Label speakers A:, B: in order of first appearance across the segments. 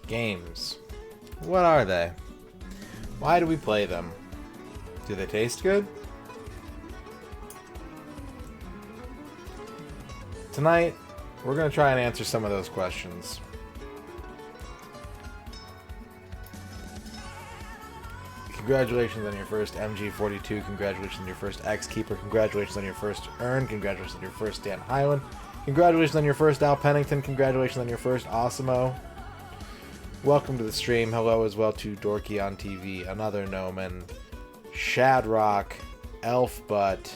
A: Games. What are they? Why do we play them? Do they taste good? Tonight, we're going to try and answer some of those questions. Congratulations on your first MG42. Congratulations on your first X-Keeper. Congratulations on your first Earn. Congratulations on your first Dan Highland. Congratulations on your first Al Pennington. Congratulations on your first Osimo. Welcome to the stream. Hello as well to Dorky on TV, Another Noman, Shadrock, Elfbutt,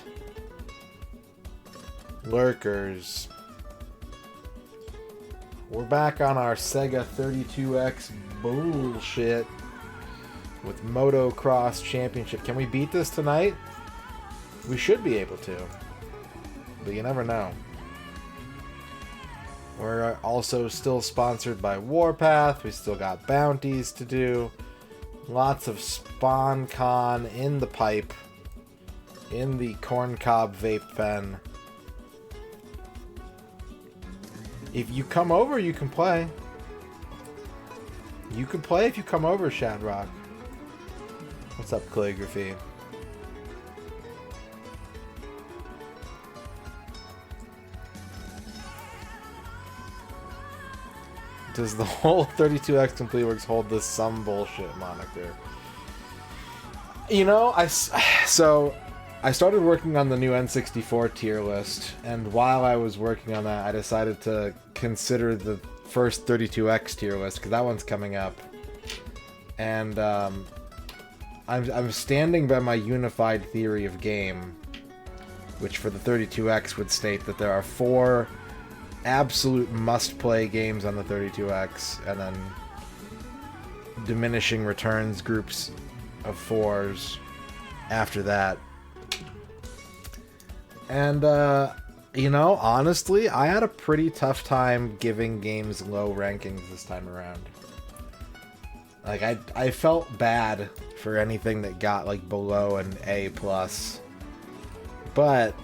A: Lurkers. We're back on our Sega 32X bullshit with Motocross Championship. Can we beat this tonight? We should be able to, but you never know. We're also still sponsored by Warpath. We still got bounties to do. Lots of SpawnCon in the pipe. In the corncob vape pen. If you come over, you can play. You can play if you come over, Shadrock. What's up, Calligraphy? Does the whole 32X Complete Works hold this some bullshit moniker? You know, I started working on the new N64 tier list, and while I was working on that, I decided to consider the first 32X tier list, because that one's coming up. And I'm standing by my unified theory of game, which for the 32X would state that there are 4 absolute must-play games on the 32X, and then diminishing returns groups of 4s after that. And, you know, honestly, I had a pretty tough time giving games low rankings this time around. Like, I felt bad for anything that got, like, below an A+. But,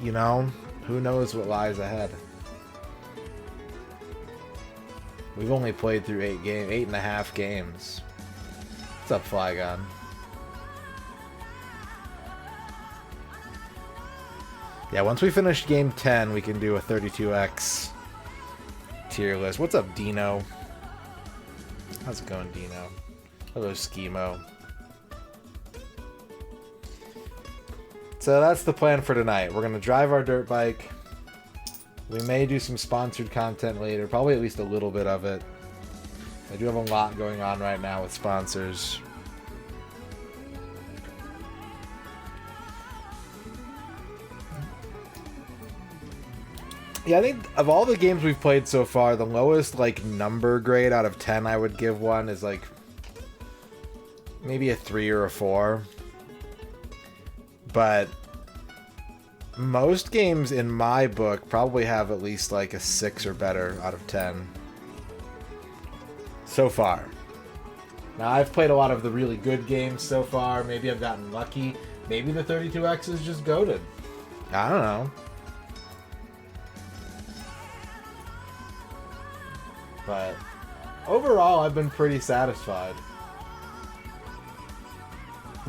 A: you know, who knows what lies ahead. We've only played through 8.5 games. What's up, Flygon? Yeah, once we finish game 10, we can do a 32X tier list. What's up, Dino? How's it going, Dino? Hello, Schemo. So that's the plan for tonight. We're going to drive our dirt bike. We may do some sponsored content later. Probably at least a little bit of it. I do have a lot going on right now with sponsors. Yeah, I think of all the games we've played so far, the lowest, like, number grade out of 10 I would give one is, like, maybe a 3 or a 4. But most games in my book probably have at least, like, a 6 or better out of 10. So far. Now, I've played a lot of the really good games so far. Maybe I've gotten lucky. Maybe the 32X is just goated. I don't know. But overall, I've been pretty satisfied.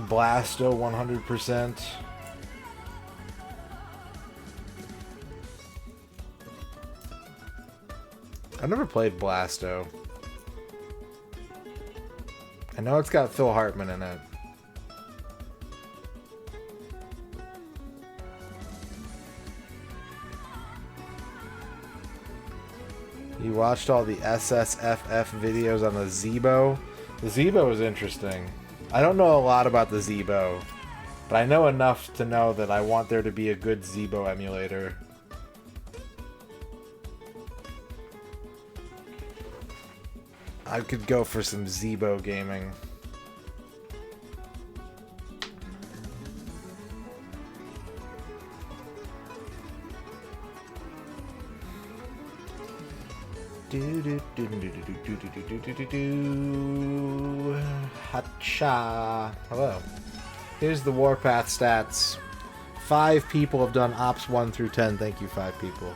A: Blasto 100%. I've never played Blasto. I know it's got Phil Hartman in it. You watched all the SSFF videos on the Zeebo? The Zeebo is interesting. I don't know a lot about the Zeebo, but I know enough to know that I want there to be a good Zeebo emulator. I could go for some Zeebo gaming. Hacha. Hello. Here's the Warpath stats. 5 people have done Ops 1 through 10. Thank you, 5 people.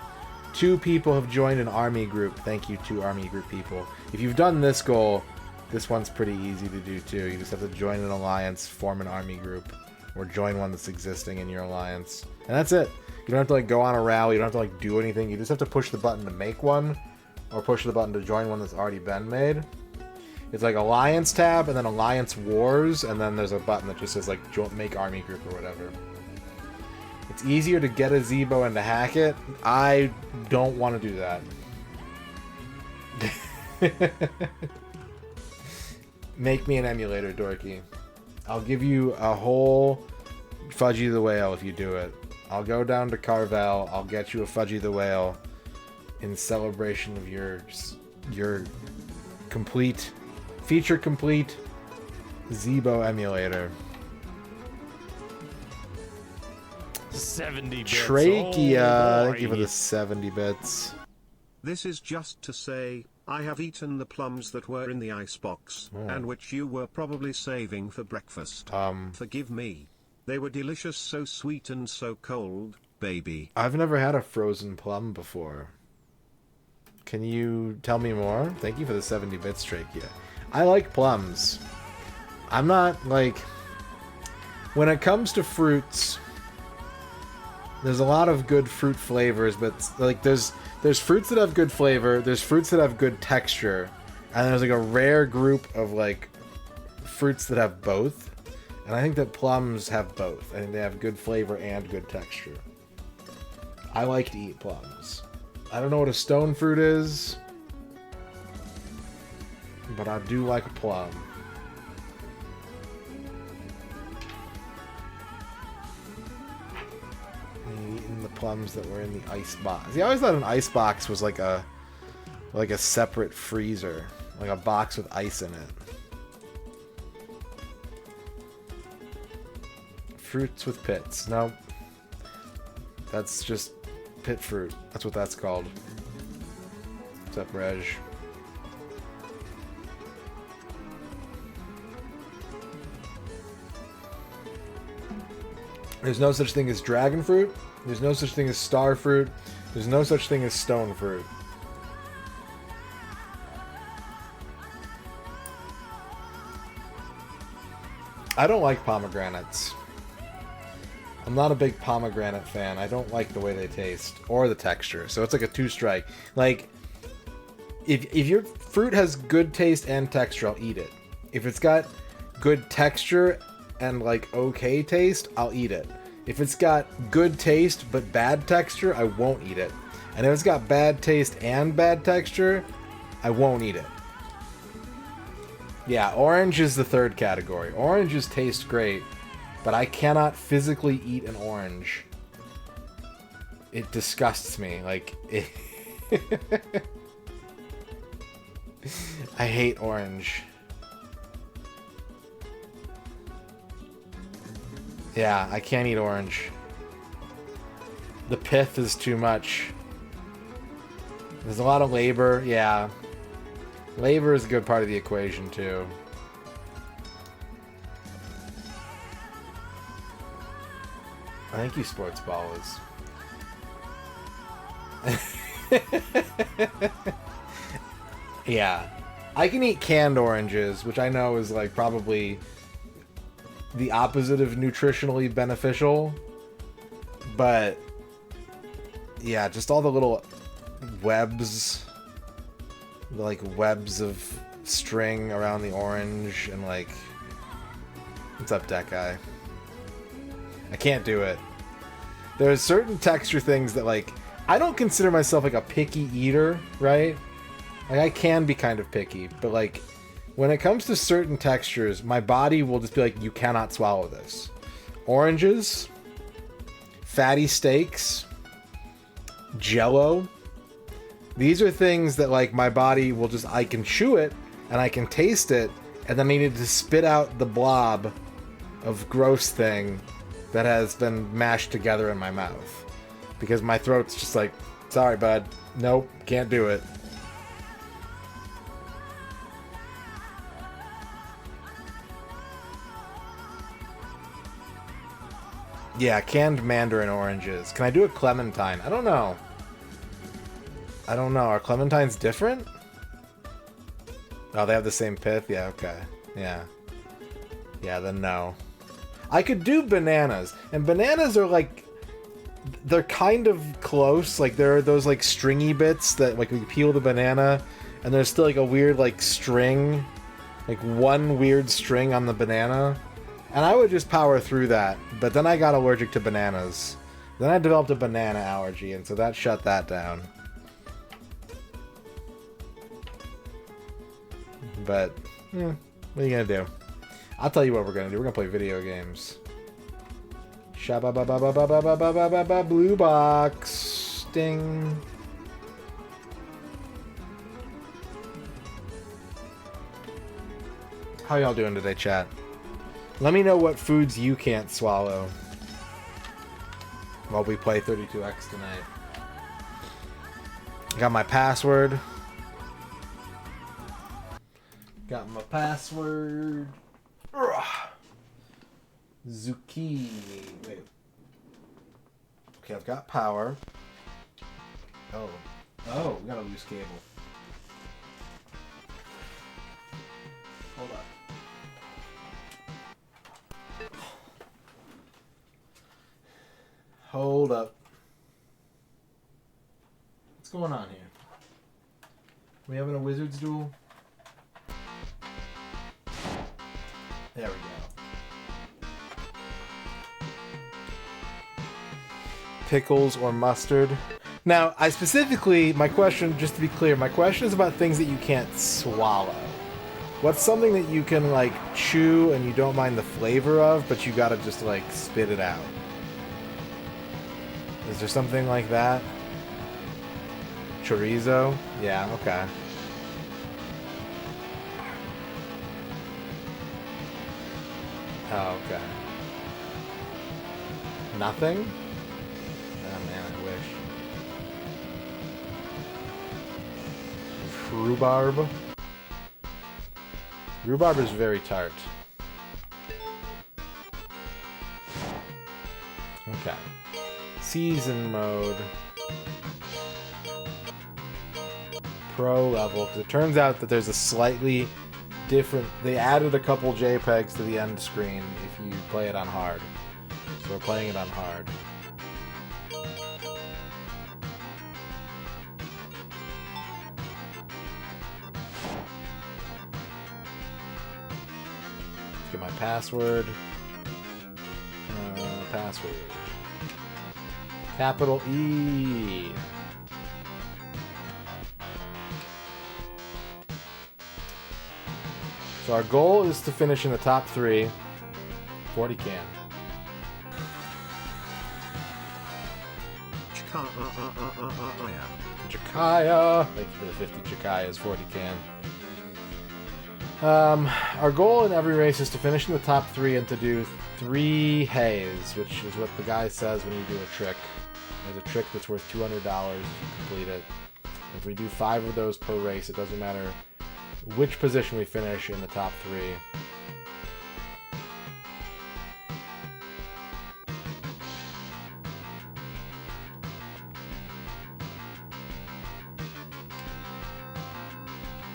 A: 2 people have joined an army group. Thank you, 2 army group people. If you've done this goal, this one's pretty easy to do too. You just have to join an alliance, form an army group, or join one that's existing in your alliance. And that's it. You don't have to like go on a rally, you don't have to like do anything. You just have to push the button to make one, or push the button to join one that's already been made. It's like Alliance tab, and then Alliance Wars, and then there's a button that just says like make army group or whatever. It's easier to get a Zeebo and to hack it. I don't want to do that. Make me an emulator, Dorky. I'll give you a whole Fudgy the Whale if you do it. I'll go down to Carvel. I'll get you a Fudgy the Whale in celebration of your complete, feature complete Zeebo emulator.
B: 70 bits.
A: Trachea, thank you for the 70 bits.
C: This is just to say, I have eaten the plums that were in the icebox, and which you were probably saving for breakfast. Forgive me. They were delicious, so sweet and so cold, baby.
A: I've never had a frozen plum before. Can you tell me more? Thank you for the 70 bits, Trachea. I like plums. I'm not, like... When it comes to fruits... There's a lot of good fruit flavors, but like there's fruits that have good flavor, there's fruits that have good texture, and there's like a rare group of like fruits that have both. And I think that plums have both. I think they have good flavor and good texture. I like to eat plums. I don't know what a stone fruit is, but I do like a plum. Eating the plums that were in the ice box. See, I always thought an ice box was like a separate freezer, like a box with ice in it. Fruits with pits. No, that's just pit fruit. That's what that's called. What's up, Reg? There's no such thing as dragon fruit. There's no such thing as star fruit. There's no such thing as stone fruit. I don't like pomegranates. I'm not a big pomegranate fan. I don't like the way they taste or the texture. So it's like a 2-strike. Like, if your fruit has good taste and texture, I'll eat it. If it's got good texture and like okay taste, I'll eat it. If it's got good taste but bad texture, I won't eat it. And if it's got bad taste and bad texture, I won't eat it. Yeah, orange is the third category. Oranges taste great, but I cannot physically eat an orange. It disgusts me. Like, I hate orange. Yeah, I can't eat orange. The pith is too much. There's a lot of labor, yeah. Labor is a good part of the equation, too. Thank you, Sports Ballers. Yeah. I can eat canned oranges, which I know is, like, probably the opposite of nutritionally beneficial. But, yeah, just all the little webs, like webs of string around the orange, and like, what's up, Deck Guy? I can't do it. There's certain texture things that, like, I don't consider myself like a picky eater, right? Like, I can be kind of picky, but like, when it comes to certain textures, my body will just be like, you cannot swallow this. Oranges, fatty steaks, Jello. These are things that, like, my body will just, I can chew it, and I can taste it, and then I need to spit out the blob of gross thing that has been mashed together in my mouth. Because my throat's just like, sorry, bud. Nope, can't do it. Yeah, canned mandarin oranges. Can I do a clementine? I don't know. I don't know. Are clementines different? Oh, they have the same pith? Yeah, okay. Yeah. Yeah, then no. I could do bananas. And bananas are like... They're kind of close. Like, there are those, like, stringy bits that, like, you peel the banana, and there's still, like, a weird, like, string. Like, one weird string on the banana. And I would just power through that. But then I got allergic to bananas. Then I developed a banana allergy, and so that shut that down. But, what are you gonna do? I'll tell you what we're gonna do. We're gonna play video games. Shabba-ba-ba-ba-ba-ba-ba-ba-ba-ba, blue box. Ding. How y'all doing today, chat? Let me know what foods you can't swallow while we play 32X tonight. Got my password. Got my password. Ugh. Zucchini. Wait. Okay, I've got power. Oh. Oh, we got a loose cable. Hold up. Hold up. What's going on here? We having a wizard's duel? There we go. Pickles or mustard. Now, my question, just to be clear, my question is about things that you can't swallow. What's something that you can, like, chew and you don't mind the flavor of, but you gotta just, like, spit it out? Is there something like that? Chorizo? Yeah, okay. Oh, okay. Nothing? Oh man, I wish. Rhubarb? Rhubarb is very tart. Okay. Season mode. Pro level, because it turns out that there's a slightly different... They added a couple JPEGs to the end screen if you play it on hard. So we're playing it on hard. Let's get my password. Password. Capital E. So our goal is to finish in the top 3. 40 can. Chikaya. Thank you for the 50 Chikayas, 40 can. Our goal in every race is to finish in the top 3 and to do 3 hays, which is what the guy says when you do a trick. There's a trick that's worth $200 if you complete it. If we do 5 of those per race, it doesn't matter which position we finish in the top 3.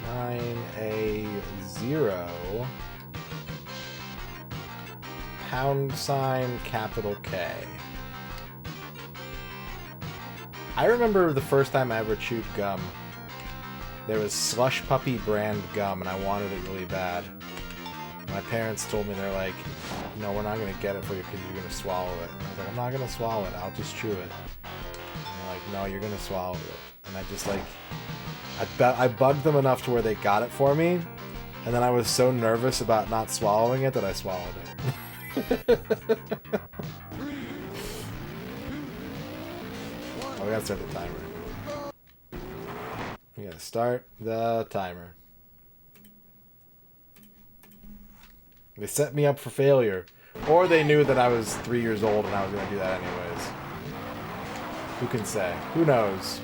A: $9A0 $, K. I remember the first time I ever chewed gum. There was Slush Puppy brand gum, and I wanted it really bad. My parents told me, they're like, no, we're not going to get it for you because you're going to swallow it. And I was like, I'm not going to swallow it. I'll just chew it. And they're like, no, you're going to swallow it. And I just, like, I bugged them enough to where they got it for me. And then I was so nervous about not swallowing it that I swallowed it. Oh, we gotta start the timer. We gotta start the timer. They set me up for failure. Or they knew that I was 3 years old and I was gonna do that anyways. Who can say? Who knows?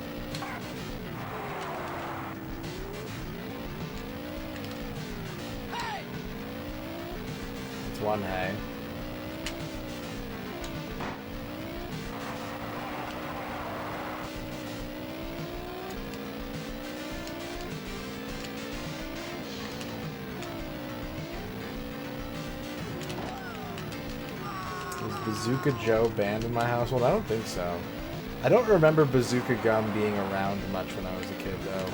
A: It's one hay. Bazooka Joe banned in my household? I don't think so. I don't remember Bazooka Gum being around much when I was a kid, though.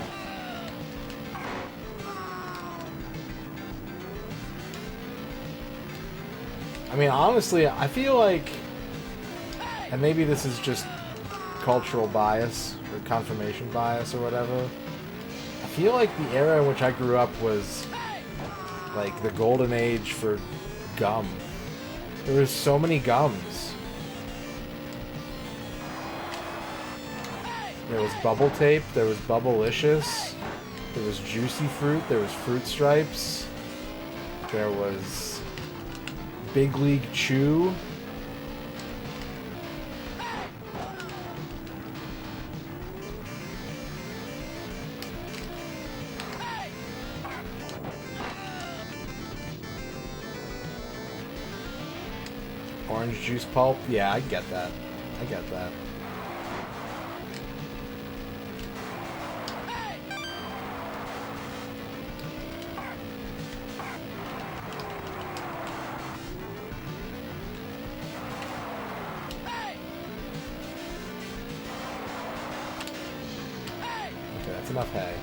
A: I mean, honestly, I feel like, and maybe this is just cultural bias or confirmation bias or whatever, I feel like the era in which I grew up was like the golden age for gum. There was so many gums. There was Bubble Tape, there was Bubblicious, there was Juicy Fruit, there was Fruit Stripes, there was Big League Chew. Orange juice pulp? Yeah, I get that. I get that. Okay, that's enough hay.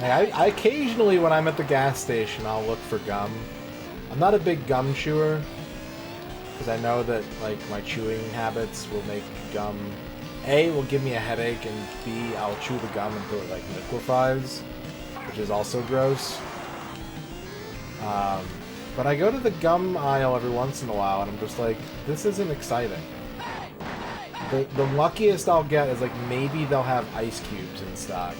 A: I occasionally, when I'm at the gas station, I'll look for gum. I'm not a big gum chewer, because I know that like my chewing habits will make gum, A, will give me a headache, and B, I'll chew the gum until it like liquefies, which is also gross. But I go to the gum aisle every once in a while, and I'm just like, this isn't exciting. The luckiest I'll get is like maybe they'll have ice cubes in stock.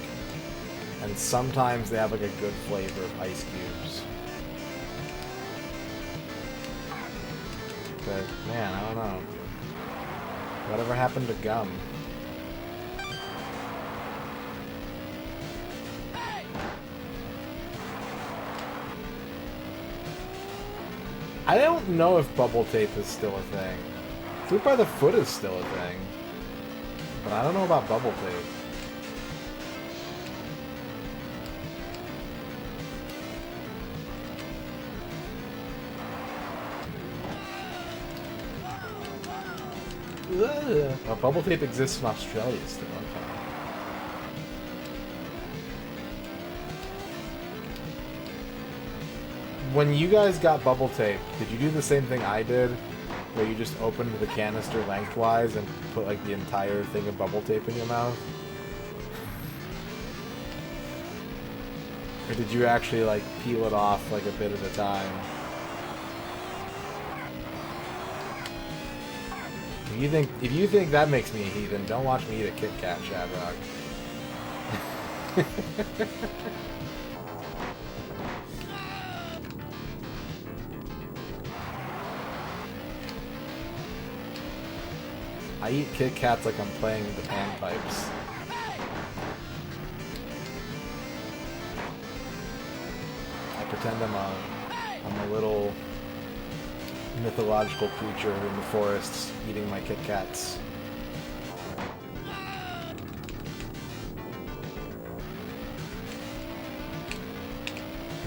A: And sometimes they have like a good flavor of ice cubes. But man, I don't know. Whatever happened to gum? I don't know if bubble tape is still a thing. Fruit by the foot is still a thing. But I don't know about bubble tape. Well, bubble tape exists in Australia still. Okay. When you guys got bubble tape, did you do the same thing I did? Where you just opened the canister lengthwise and put like the entire thing of bubble tape in your mouth? Or did you actually like peel it off like a bit at a time? If you think that makes me a heathen, don't watch me eat a Kit Kat, Shadrock. I eat Kit Kats like I'm playing the panpipes. I pretend I'm a little mythological creature in the forests eating my Kit Kats.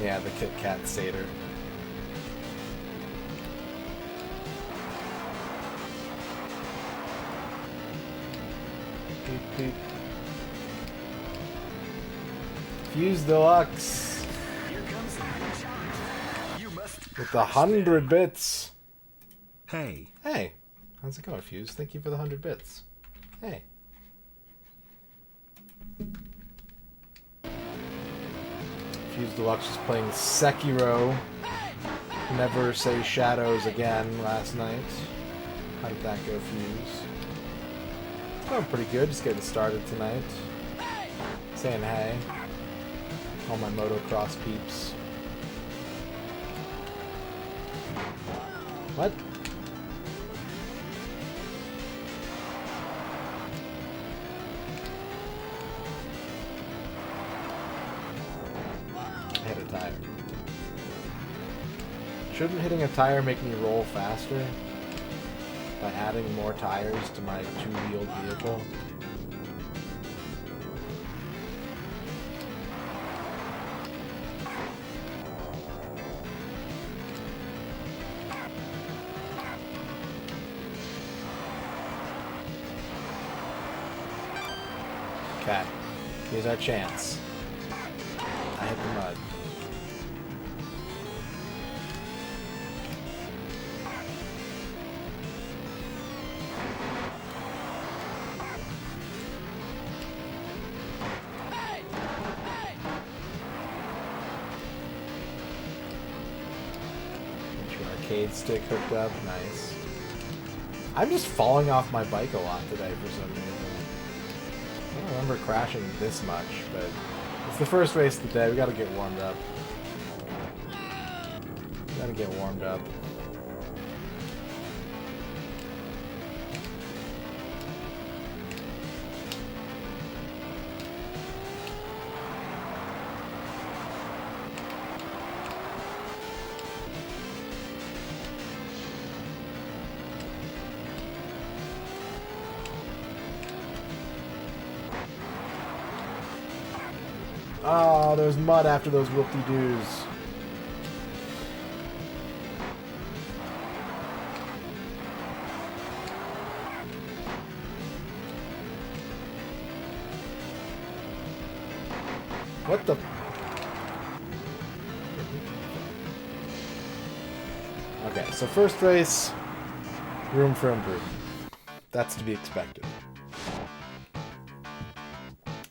A: Yeah, the Kit Kat Satyr. Beep, beep. Fuse Deluxe with the 100 bits.
C: Hey.
A: Hey. How's it going, Fuse? Thank you for the 100 bits. Hey. Fuse Deluxe is playing Sekiro. Never Say Shadows Again last night. How did that go, Fuse? It's going pretty good. Just getting started tonight. Saying hey. All my Motocross peeps. What? tire. Shouldn't hitting a tire make me roll faster by adding more tires to my two-wheeled vehicle? Okay, here's our chance. I hit the mud. Get your arcade stick hooked up, nice. I'm just falling off my bike a lot today for some reason. I don't remember crashing this much, but it's the first race of the day. We gotta get warmed up. Oh, there's mud after those whoop-de-doos. What the... Okay, so first race, room for improvement. That's to be expected.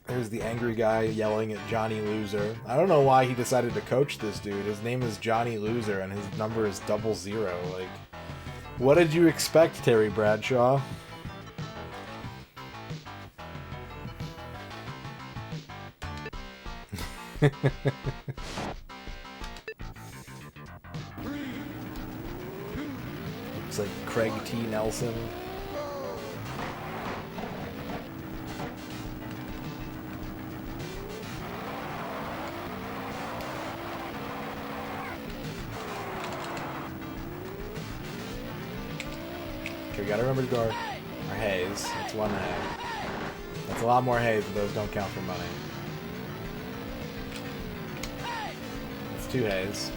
A: There's the angry guy yelling at Johnny Loser. I don't know why he decided to coach this dude. His name is Johnny Loser and his number is 00. Like, what did you expect, Terry Bradshaw? Looks like Craig T. Nelson. Okay, we gotta remember to do our haze. That's one hay. That's a lot more haze, but those don't count for money. That's 2 haze.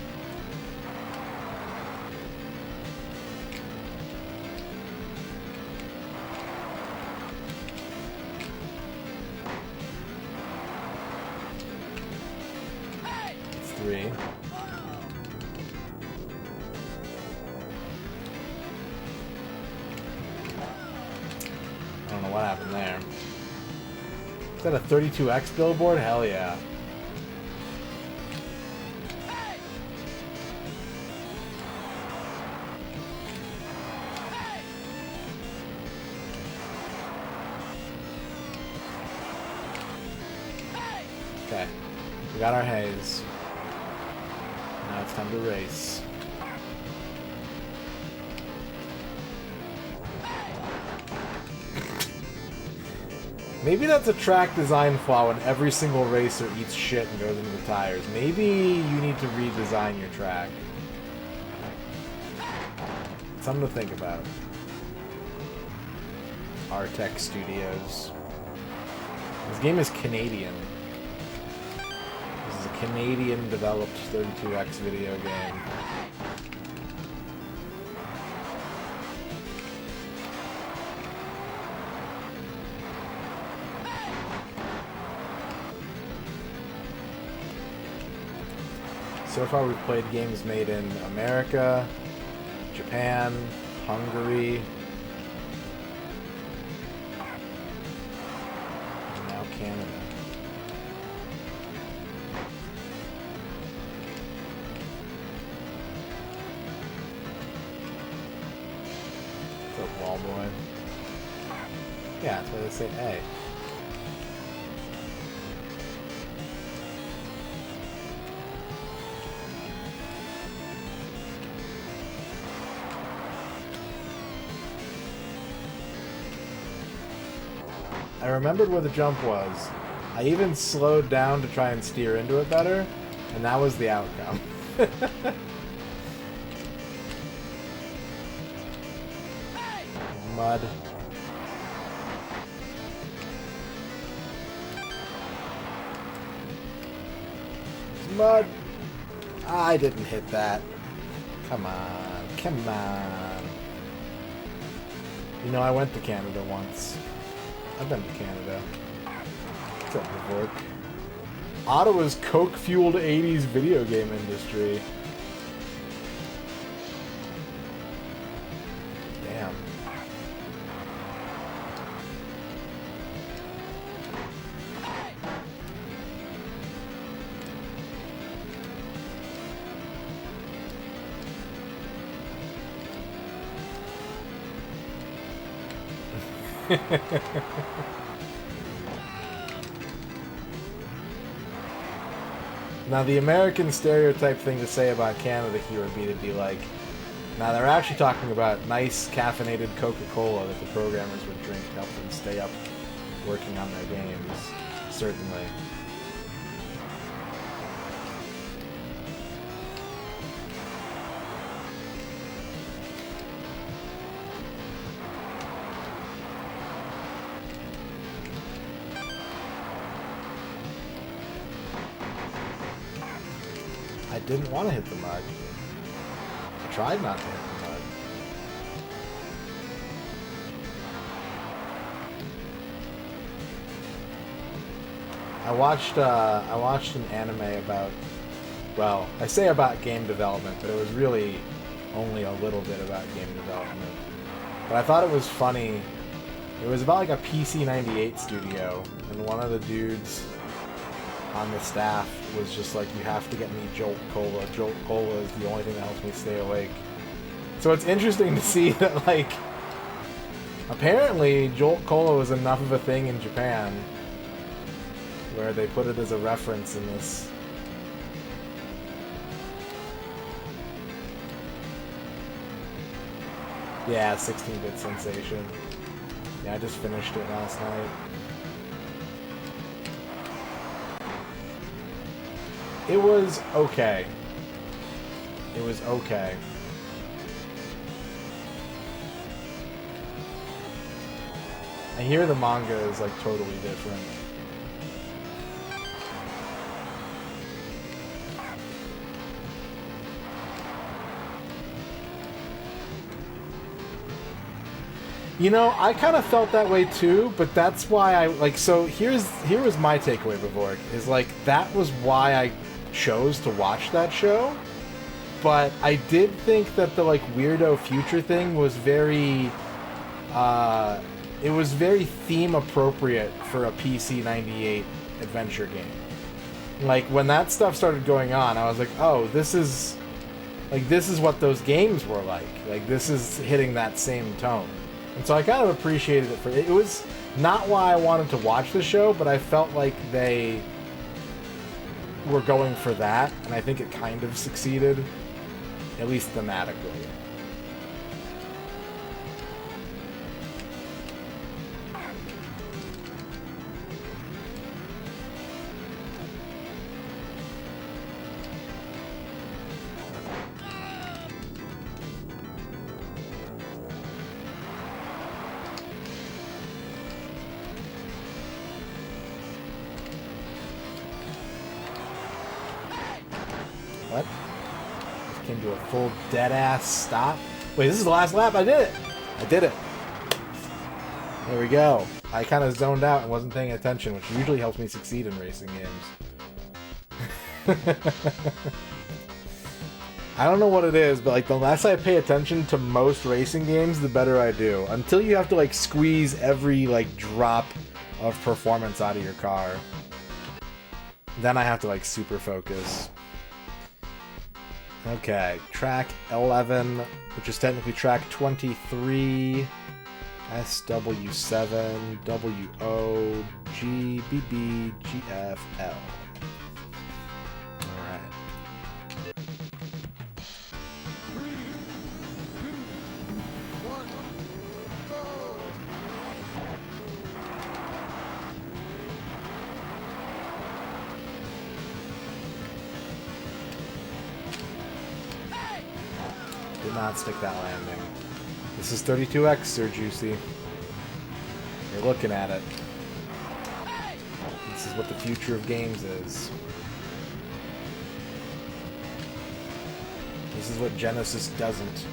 A: That's 3. I don't know what happened there. Is that a 32X billboard? Hell yeah. Okay. We got our haze. Now it's time to race. Maybe that's a track design flaw when every single racer eats shit and goes into the tires. Maybe you need to redesign your track. Something to think about. Artec Studios. This game is Canadian. This is a Canadian-developed 32X video game. So far we've played games made in America, Japan, Hungary, and now Canada. What's up, wall boy? Yeah, that's why they say A. I remembered where the jump was. I even slowed down to try and steer into it better, And that was the outcome. Mud. Mud. I didn't hit that. Come on. Come on. You know, I went to Canada once. I've been to Canada. What's up, Vork? Ottawa's coke-fueled 80s video game industry. Damn. Now, the American stereotype thing to say about Canada here would be to be like, now they're actually talking about nice caffeinated Coca-Cola that the programmers would drink to help them stay up working on their games. Certainly. I didn't want to hit the mud. I tried not to hit the mud. I watched an anime about, well, I say about game development, but it was really only a little bit about game development. But I thought it was funny. It was about like a PC-98 studio, and one of the dudes on the staff was just like, you have to get me Jolt Cola. Jolt Cola is the only thing that helps me stay awake. So it's interesting to see that, like, apparently Jolt Cola was enough of a thing in Japan where they put it as a reference in this. Yeah, 16-bit sensation. Yeah, I just finished it last night. It was okay. It was okay. I hear the manga is like totally different. You know, I kind of felt that way too, but that's why I, like, so here was my takeaway, Bavork, is like, that was why I chose to watch that show, but I did think that the, like, weirdo future thing was very, it was very theme appropriate for a PC-98 adventure game. Like, when that stuff started going on, I was like, oh, this is what those games were like. Like, this is hitting that same tone. And so I kind of appreciated it for it. It was not why I wanted to watch the show, but I felt like they were going for that, and I think it kind of succeeded, at least thematically. What? Just came to a full dead-ass stop. Wait, this is the last lap? I did it! I did it. There we go. I kind of zoned out and wasn't paying attention, which usually helps me succeed in racing games. I don't know what it is, but like the less I pay attention to most racing games, the better I do. Until you have to like squeeze every like drop of performance out of your car. Then I have to like super focus. Okay, track 11, which is technically track 23, SW7, WO, GBB, GFL. Alright. Did not stick that landing. This is 32X, Sir Juicy. You're looking at it. This is what the future of games is. This is what Genesis doesn't.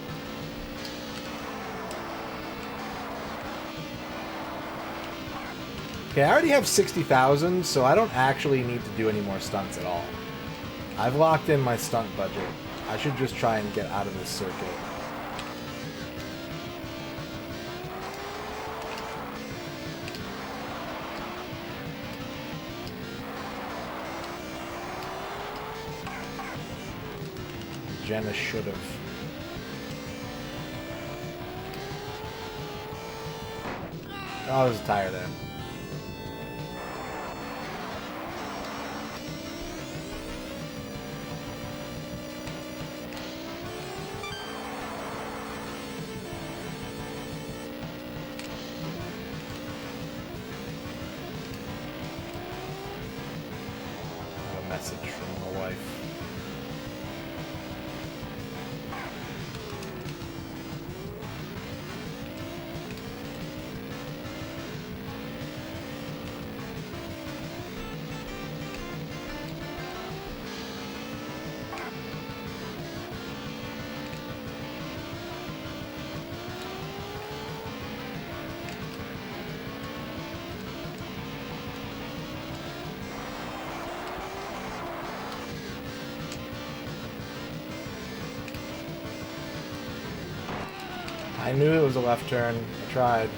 A: Okay, I already have 60,000, so I don't actually need to do any more stunts at all. I've locked in my stunt budget. I should just try and get out of this circuit. Jenna should have. Oh, there's a tire there. A message from my wife. I knew it was a left turn. I tried.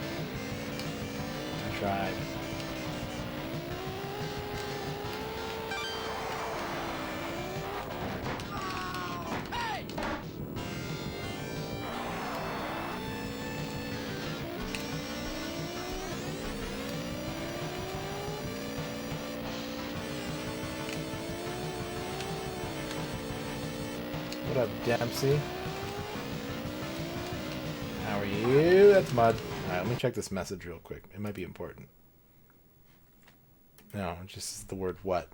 A: What up, Dempsey? How are you? That's mud. Alright, let me check this message real quick. It might be important. No, just the word what.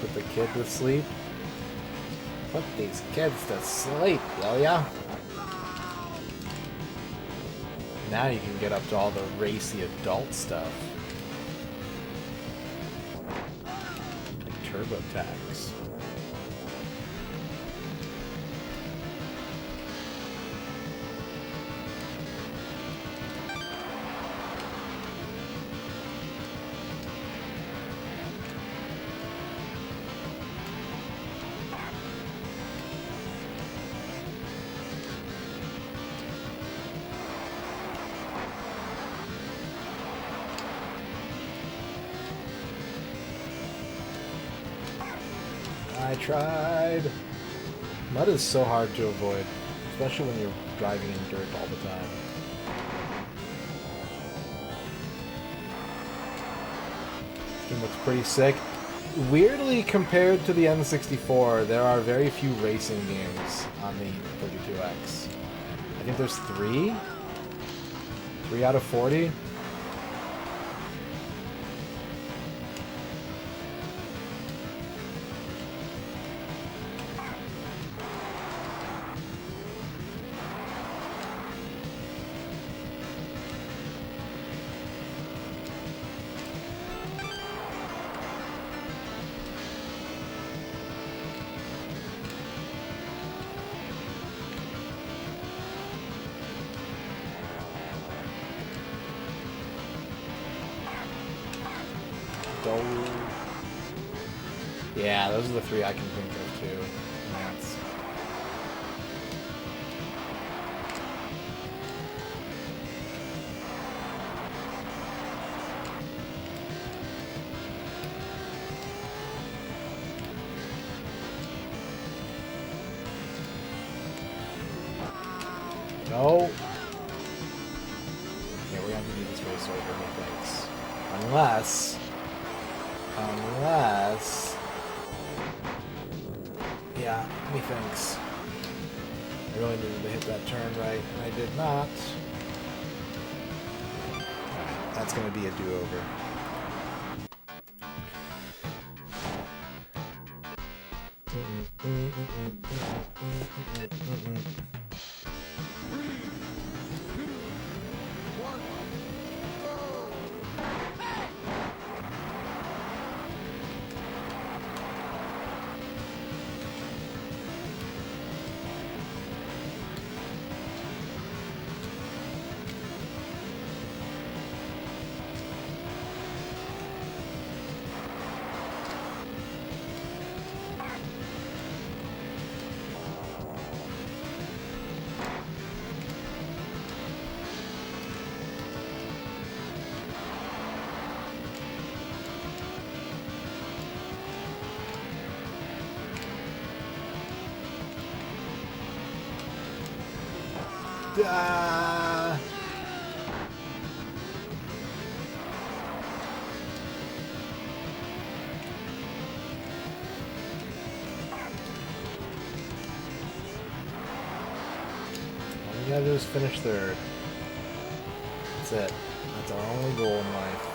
A: Put the kid to sleep. Put these kids to sleep, will ya? Now you can get up to all the racy adult stuff. Like TurboTax. I tried. Mud is so hard to avoid, especially when you're driving in dirt all the time. This game looks pretty sick. Weirdly, compared to the N64, there are very few racing games on the 32X. I think there's 3? 3 out of 40? Yeah, those are the 3 I can think of too. That's... No. Unless... Yeah, methinks. I really needed to hit that turn right, and I did not. Alright, that's going to be a do-over. All we gotta do is finish third. That's it. That's our only goal in life.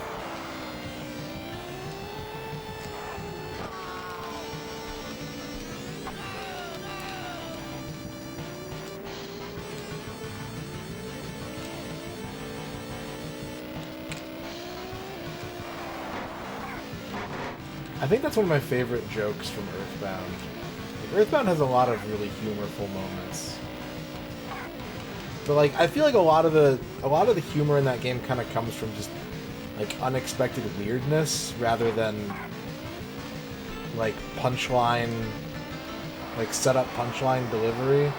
A: I think that's one of my favorite jokes from Earthbound. Like, Earthbound has a lot of really humorful moments. But like, I feel like a lot of the humor in that game kind of comes from just like unexpected weirdness rather than like punchline, like setup punchline delivery.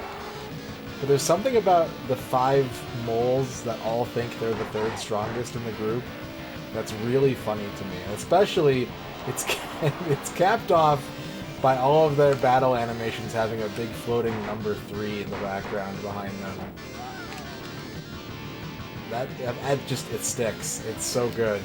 A: But there's something about the 5 moles that all think they're the 3rd strongest in the group that's really funny to me. And especially, it's capped off by all of their battle animations having a big floating number 3 in the background behind them. That just, it sticks. It's so good.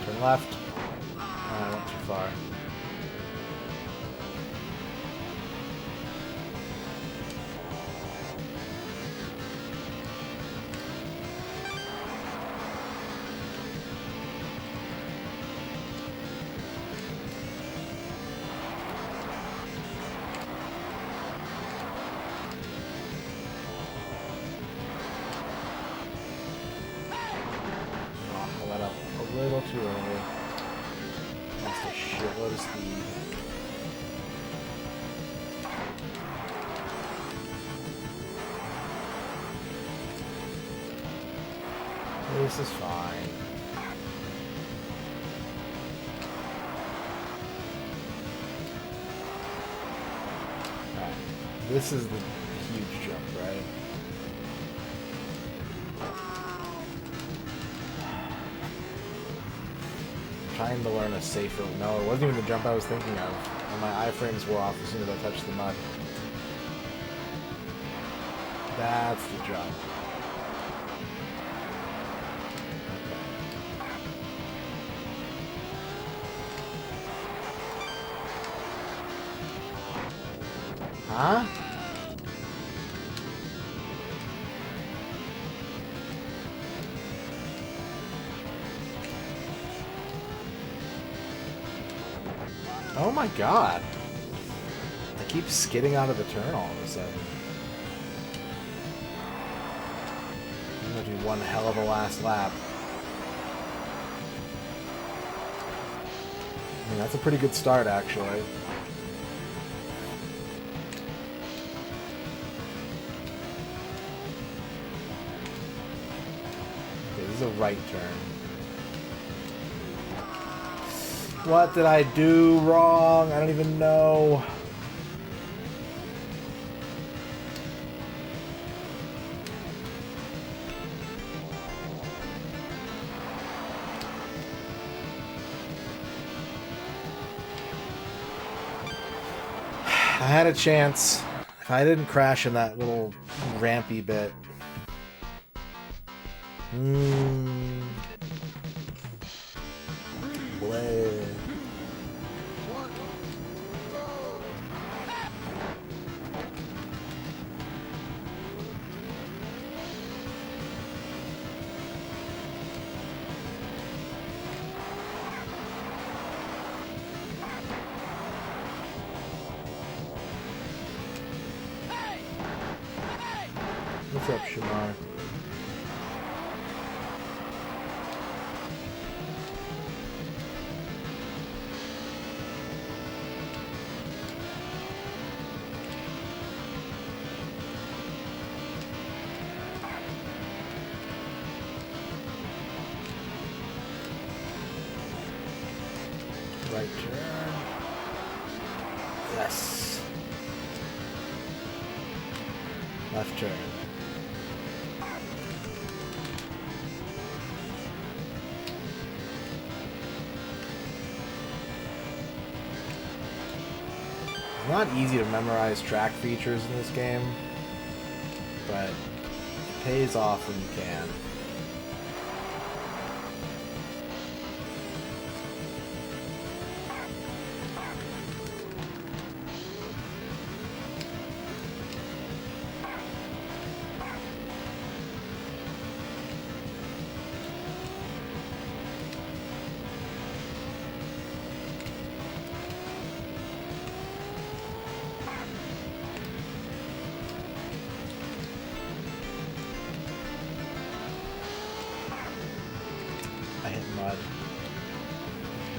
A: Turn left. I went too far. I let up a little too early. That's a shitload of speed. This is fine. Alright. This is the huge jump, right? Trying to learn a safer... No, it wasn't even the jump I was thinking of. And my iframes wore off as soon as I touched the mud. That's the jump. Huh? Oh my god. I keep skidding out of the turn all of a sudden. gonna do one hell of a last lap. I mean, that's a pretty good start, actually. Okay, this is a right turn. What did I do wrong? I don't even know. I had a chance. If I didn't crash in that little rampy bit. Bleh. What's up, Shamar? Right turn. Yes. Left turn. It's not easy to memorize track features in this game, but it pays off when you can. I hit mud.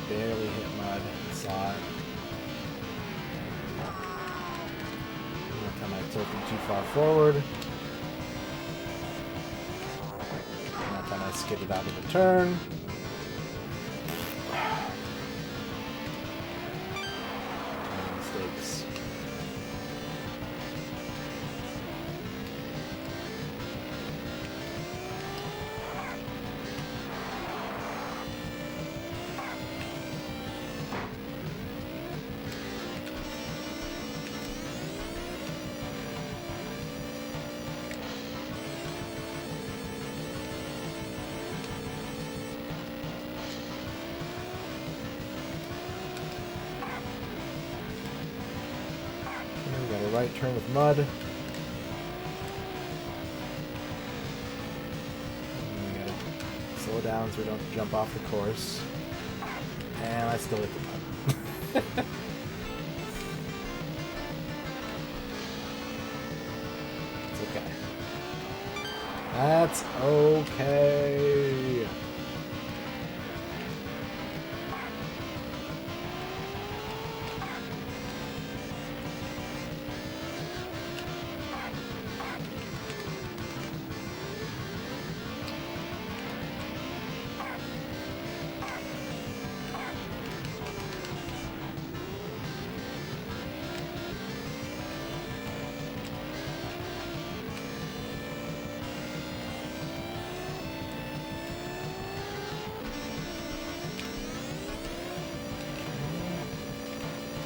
A: Barely hit mud. Saw it. That time I tilted too far forward. And that time I skidded out of the turn. Mistakes. We got a right turn with mud. And we gotta slow down so we don't jump off the course. And I still hit the mud. It's okay. That's okay.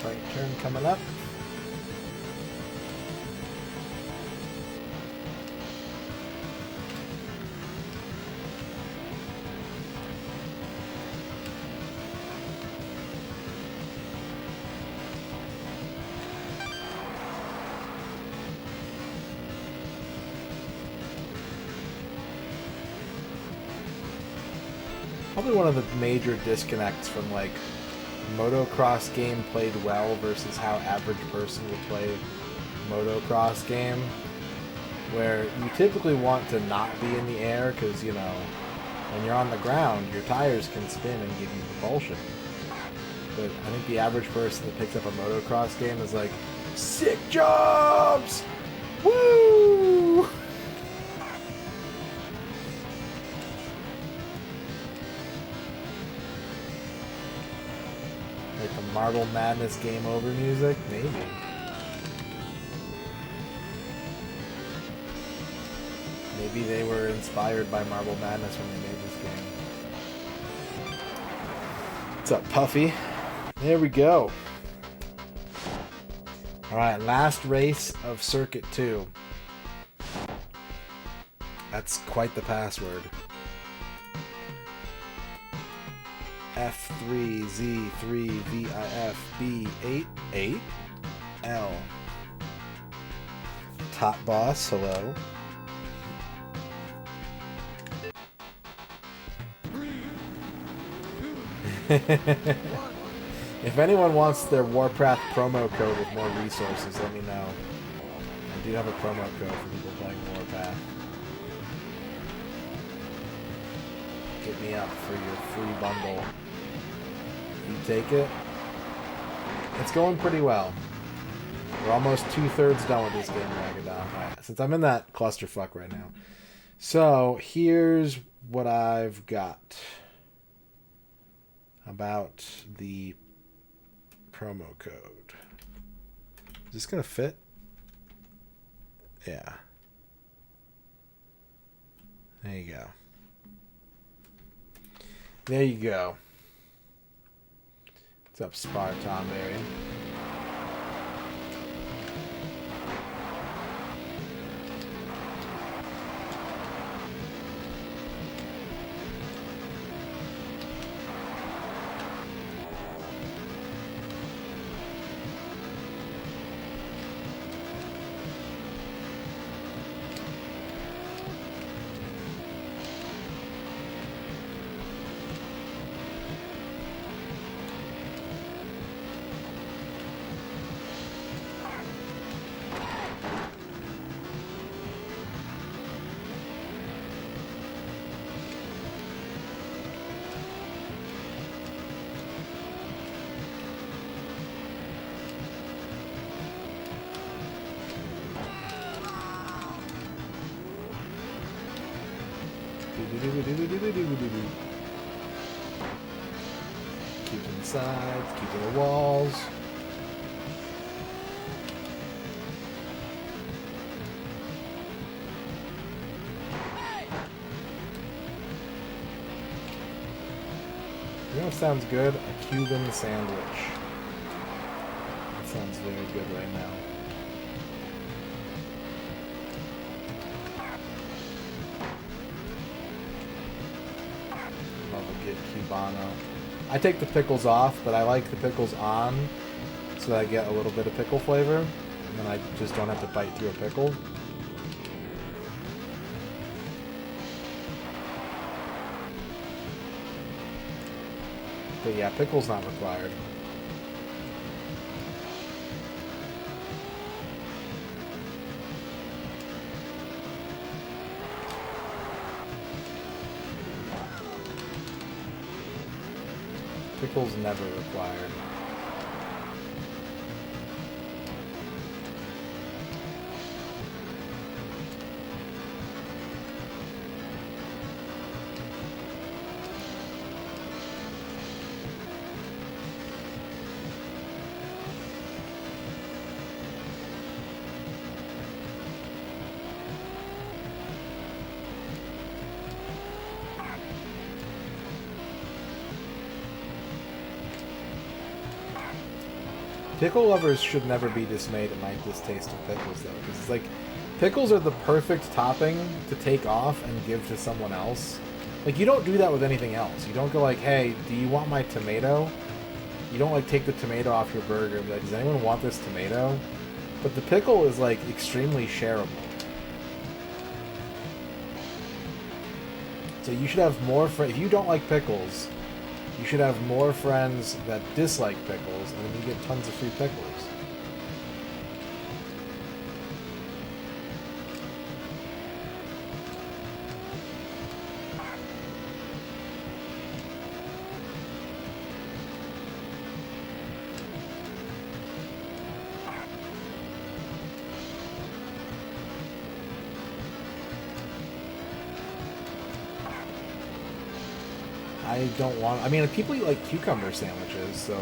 A: Right turn coming up. Probably one of the major disconnects from like motocross game played well versus how average person would play motocross game where you typically want to not be in the air because, you know, when you're on the ground, your tires can spin and give you propulsion. But I think the average person that picks up a motocross game is like, sick jobs! Woo! Like the Marble Madness Game Over music? Maybe. Maybe they were inspired by Marble Madness when they made this game. What's up, Puffy? There we go. Alright, last race of Circuit 2. That's quite the password. F3Z3VIFB88L. Top Boss, hello. If anyone wants their Warpath promo code with more resources, let me know. I do have a promo code for people playing Warpath. Get me up for your free bundle. You take it. It's going pretty well. We're almost 2/3 done with this game, Ragadon. Alright, since I'm in that clusterfuck right now. So, here's what I've got about the promo code. Is this gonna fit? Yeah. There you go. There you go. What's up, Spartan Berry? Keeping the sides, keeping the walls. You know what sounds good? A Cuban sandwich. That sounds very good right now. Cubano. I take the pickles off, but I like the pickles on so that I get a little bit of pickle flavor, and then I just don't have to bite through a pickle. But yeah, pickle's not required. Pickles never required. Pickle lovers should never be dismayed at my distaste of pickles, though, because it's like, pickles are the perfect topping to take off and give to someone else. Like, you don't do that with anything else. You don't go like, hey, do you want my tomato? You don't, like, take the tomato off your burger and be like, does anyone want this tomato? But the pickle is, like, extremely shareable. So you should have more friends. If you don't like pickles, you should have more friends that dislike pickles, and then you get tons of free pickles. I don't want... I mean, people eat, like, cucumber sandwiches, so...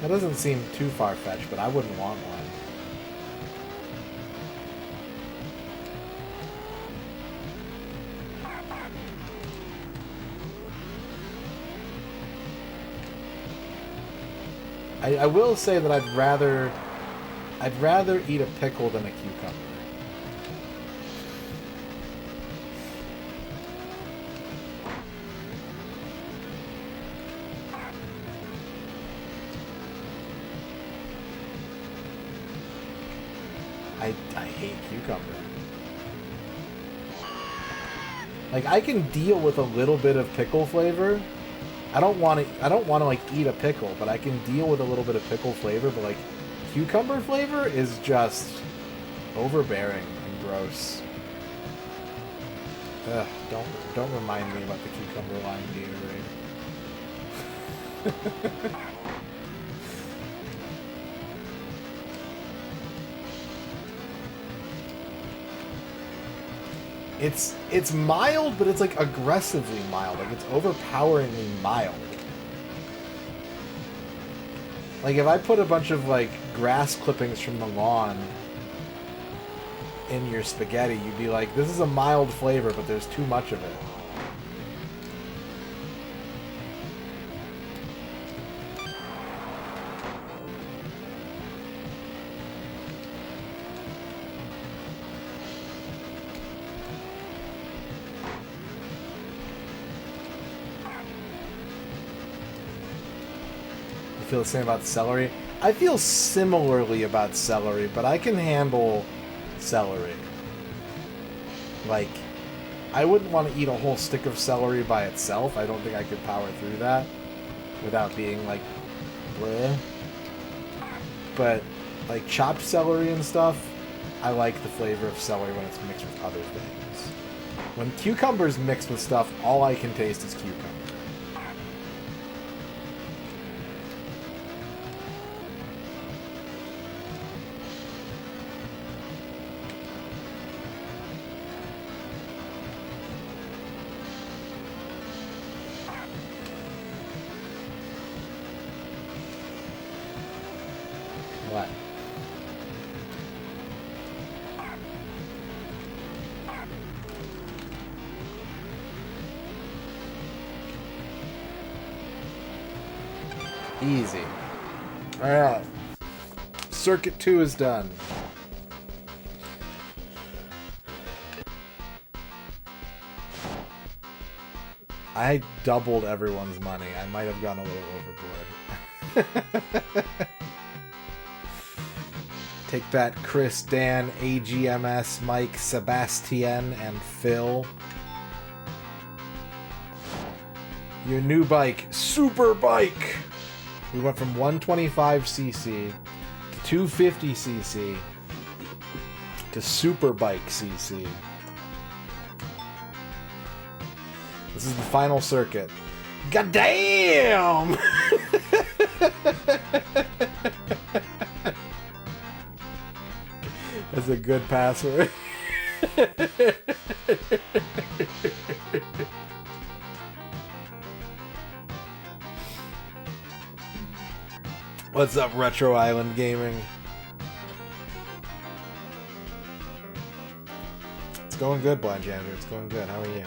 A: That doesn't seem too far-fetched, but I wouldn't want one. I will say that I'd rather eat a pickle than a cucumber. I hate cucumber. Like, I can deal with a little bit of pickle flavor. I don't want to like eat a pickle, but I can deal with a little bit of pickle flavor, but like cucumber flavor is just overbearing and gross. Ugh, don't remind me about the cucumber lime Gatorade. It's mild, but it's like aggressively mild. Like it's overpoweringly mild. Like if I put a bunch of like grass clippings from the lawn in your spaghetti, you'd be like, this is a mild flavor, but there's too much of it. Feel the same about celery? I feel similarly about celery, but I can handle celery. Like, I wouldn't want to eat a whole stick of celery by itself. I don't think I could power through that without being like, bleh. But, like, chopped celery and stuff, I like the flavor of celery when it's mixed with other things. When cucumber's mixed with stuff, all I can taste is cucumber. What? Easy. Alright. Circuit 2 is done. I doubled everyone's money. I might have gone a little overboard. Take that, Chris, Dan, AGMS, Mike, Sebastian, and Phil. Your new bike, Super Bike! We went from 125cc to 250cc to Super Bike CC. This is the final circuit. God damn! That's a good password. What's up, Retro Island Gaming? It's going good, Blind Janitor. It's going good. How are you?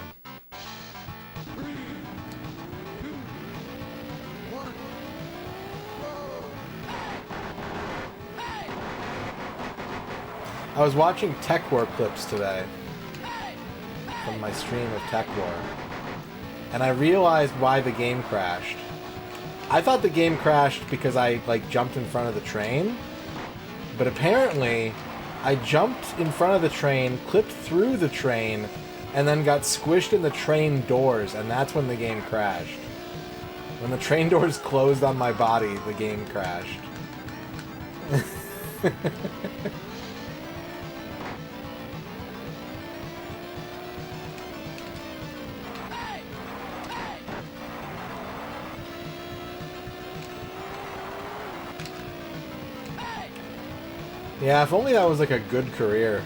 A: I was watching Tech War clips today from my stream of Tech War, and I realized why the game crashed. I thought the game crashed because I like jumped in front of the train, but apparently I jumped in front of the train, clipped through the train, and then got squished in the train doors, and that's when the game crashed. When the train doors closed on my body, the game crashed. Yeah, if only that was like a good career.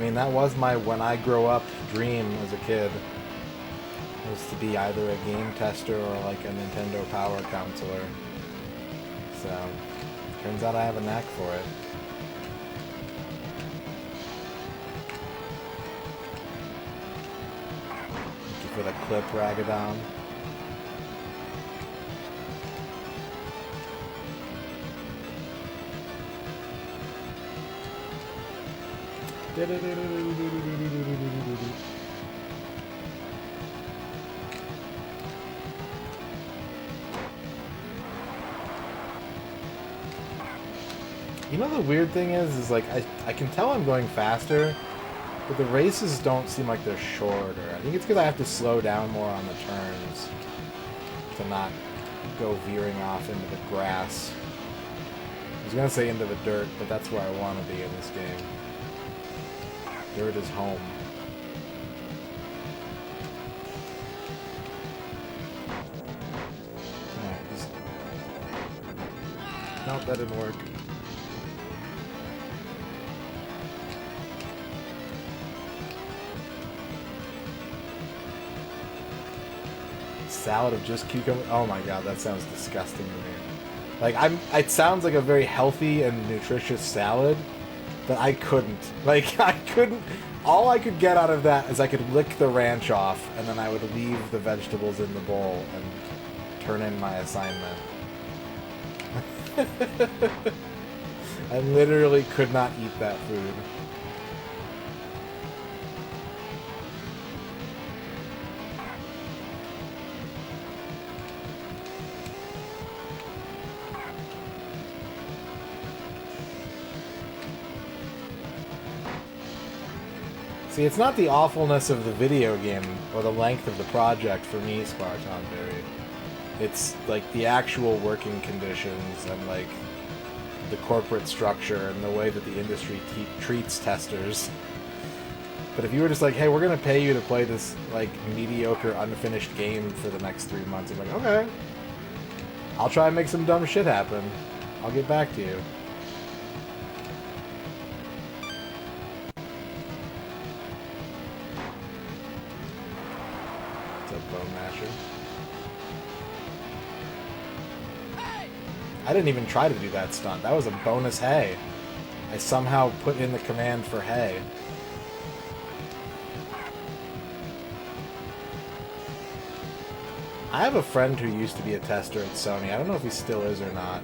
A: mean, that was my when I grow up dream as a kid. Was to be either a game tester or like a Nintendo Power counselor. So, turns out I have a knack for it. Thank you for the clip, Ragadon. You know the weird thing is like I can tell I'm going faster, but the races don't seem like they're shorter. I think it's because I have to slow down more on the turns to not go veering off into the grass. I was gonna say into the dirt, but that's where I want to be in this game. Dirt is home. Nope, that didn't work. Salad of just cucumber. Oh my god, that sounds disgusting to me. Like it sounds like a very healthy and nutritious salad, but I couldn't. Like I couldn't. All I could get out of that is I could lick the ranch off, and then I would leave the vegetables in the bowl and turn in my assignment. I literally could not eat that food. See, it's not the awfulness of the video game or the length of the project for me, Spartanberry. It's like the actual working conditions and like the corporate structure and the way that the industry treats testers. But if you were just like, hey, we're going to pay you to play this like mediocre, unfinished game for the next 3 months, I'm like, okay. I'll try and make some dumb shit happen. I'll get back to you. Bone Masher. I didn't even try to do that stunt. That was a bonus hay. I somehow put in the command for hay. I have a friend who used to be a tester at Sony. I don't know if he still is or not.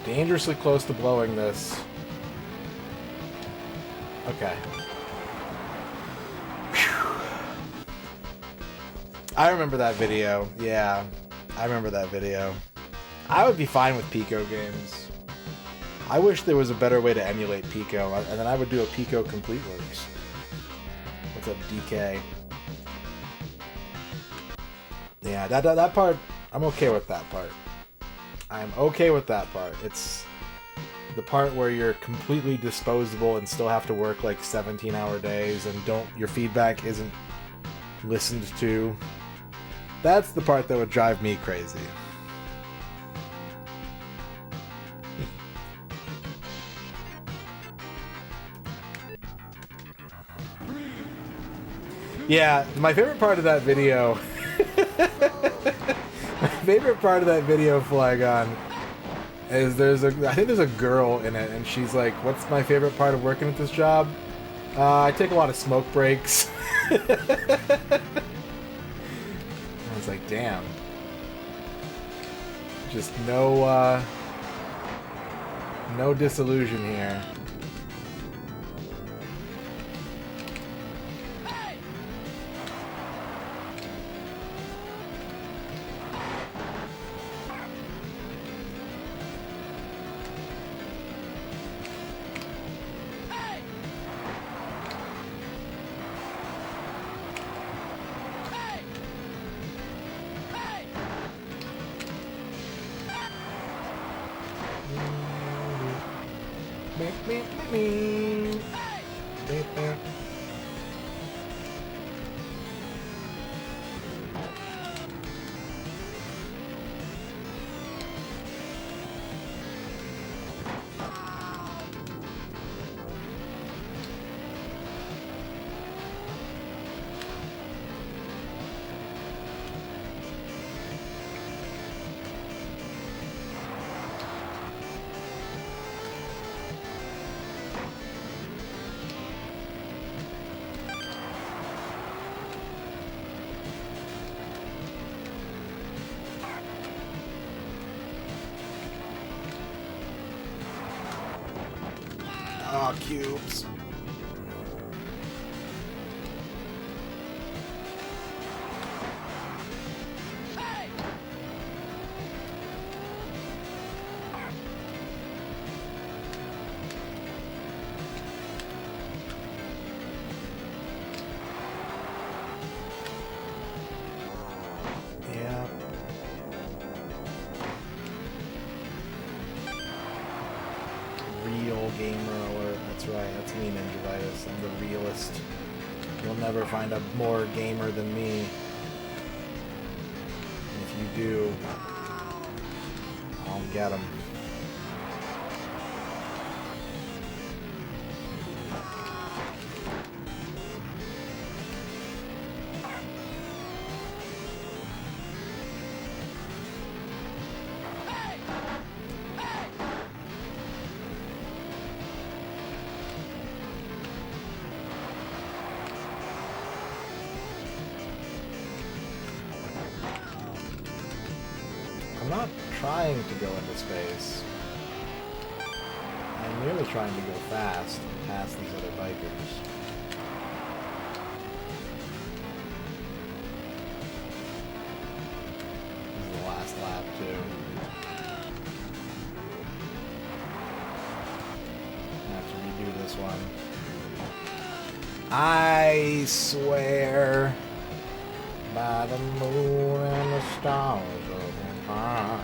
A: Dangerously close to blowing this. Okay. Whew. I remember that video. Yeah, I remember that video. I would be fine with Pico games. I wish there was a better way to emulate Pico, and then I would do a Pico Complete Works. What's up, DK? Yeah, that part, I'm okay with that part. I'm okay with that part. It's the part where you're completely disposable and still have to work like 17-hour days and your feedback isn't listened to. That's the part that would drive me crazy. Yeah, my favorite part of that video favorite part of that video, Flygon, is I think there's a girl in it, and she's like, what's my favorite part of working at this job? I take a lot of smoke breaks. I was like, damn. Just no disillusion here. Oh, cubes. Yeah. Real gamer alert. That's right. That's me, Ninjavitis. I'm the realist. You'll never find a more gamer than me. And if you do, I'll get him. I'm not trying to go into space. I'm merely trying to go fast past these other bikers. This is the last lap, too. I have to redo this one. I swear by the moon and the stars of Ohio.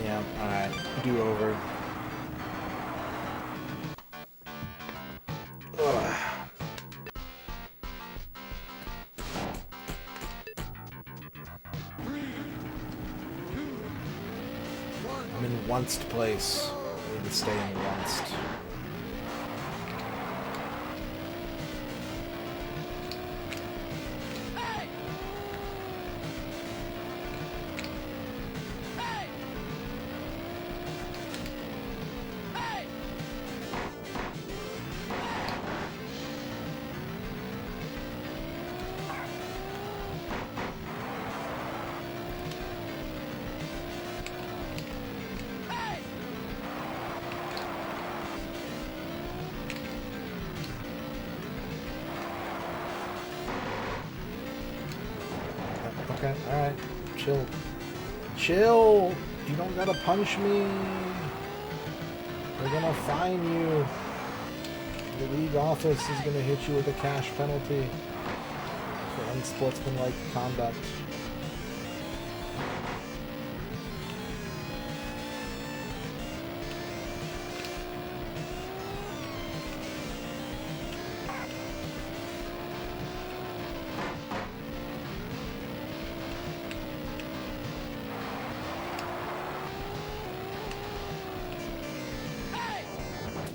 A: Yeah, alright. Do over. Ugh. I'm in Wunst place. I need to stay in Wunst. Okay, alright. Chill. Chill! You don't gotta punch me! They're gonna fine you! The league office is gonna hit you with a cash penalty for unsportsmanlike conduct.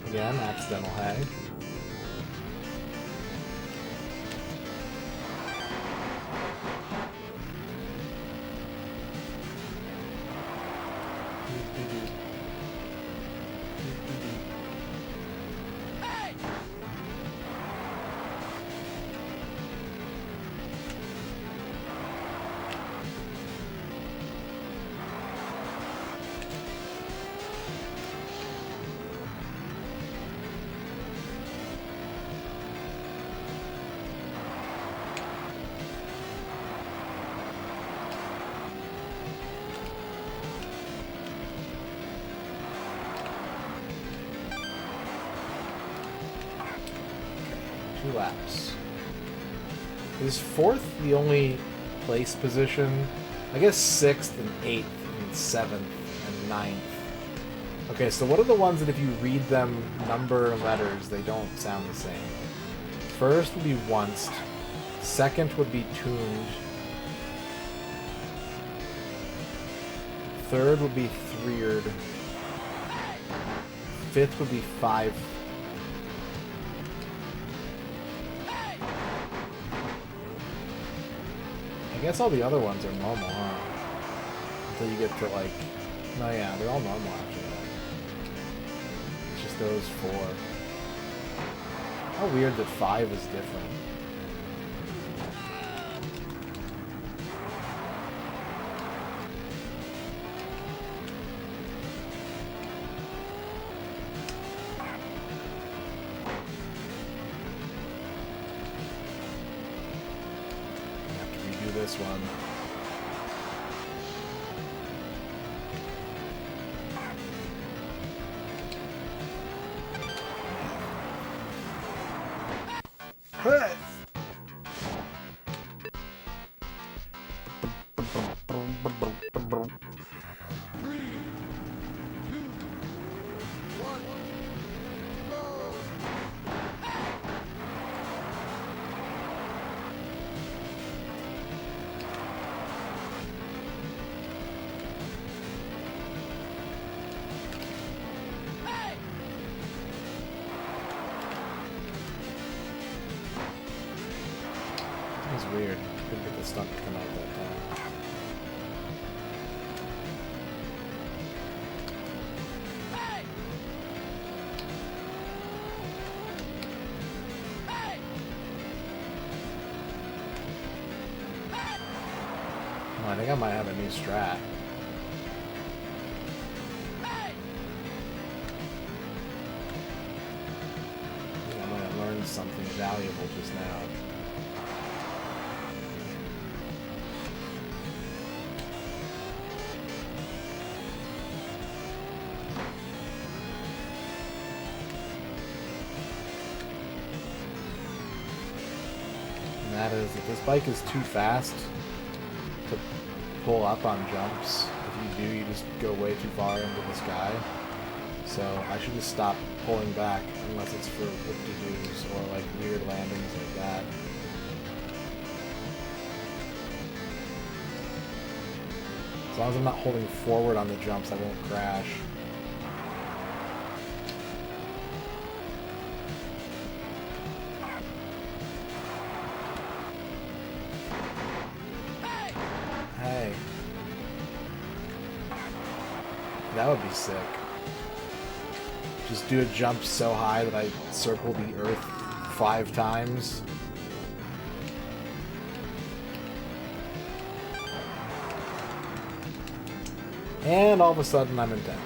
A: Again, accidental hang. 2 laps. Is 4th the only place position? I guess 6th and 8th and 7th and 9th. Okay, so what are the ones that if you read them number and letters, they don't sound the same? First would be onced. Second would be tuned. Third would be threered. 5th would be 5. I guess all the other ones are normal, huh? Until you get to like... No, yeah, they're all normal after that. It's just those 4. How weird that 5 is different. This one. Hey! Weird. Couldn't get the stunt to come out that time. Oh, I think I might have a new strat. I think I might have learned something valuable just now. That is, if this bike is too fast to pull up on jumps, if you do, you just go way too far into the sky. So I should just stop pulling back unless it's for whoop-de-doos or like weird landings like that. As long as I'm not holding forward on the jumps, I won't crash. Hey. That would be sick. Just do a jump so high that I circle the earth 5 times. And all of a sudden I'm in 10th.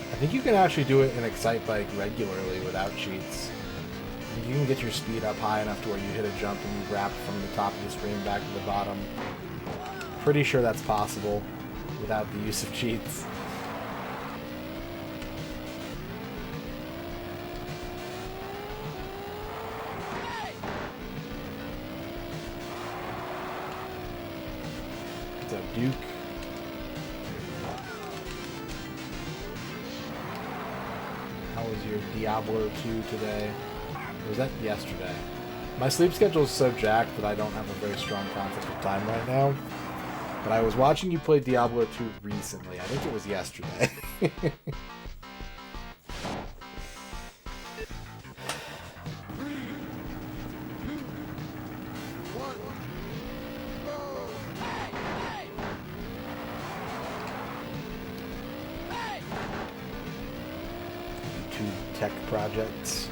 A: I think you can actually do it in Excite Bike regularly without cheats. You can get your speed up high enough to where you hit a jump and you wrap from the top of the screen back to the bottom. Pretty sure that's possible without the use of cheats. What's up, Duke? How was your Diablo 2 today? Or was that yesterday? My sleep schedule is so jacked that I don't have a very strong concept of time right now. But I was watching you play Diablo 2 recently. I think it was yesterday. YouTube tech projects.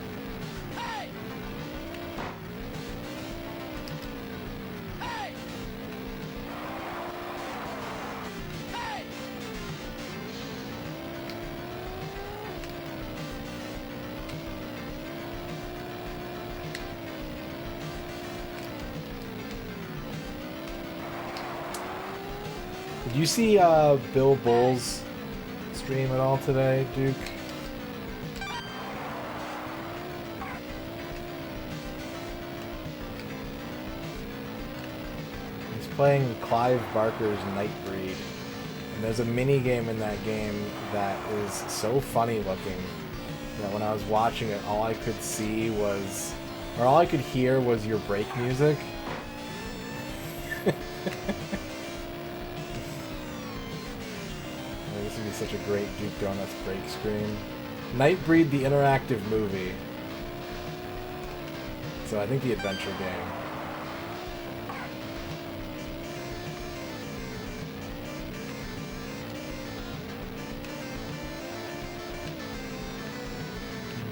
A: Did you see Bill Bull's stream at all today, Duke? He's playing Clive Barker's Nightbreed, and there's a mini game in that game that is so funny looking that when I was watching it, all I could see was, or all I could hear was your break music. This would be such a great Duke Donuts break screen. Nightbreed, the interactive movie. So I think the adventure game.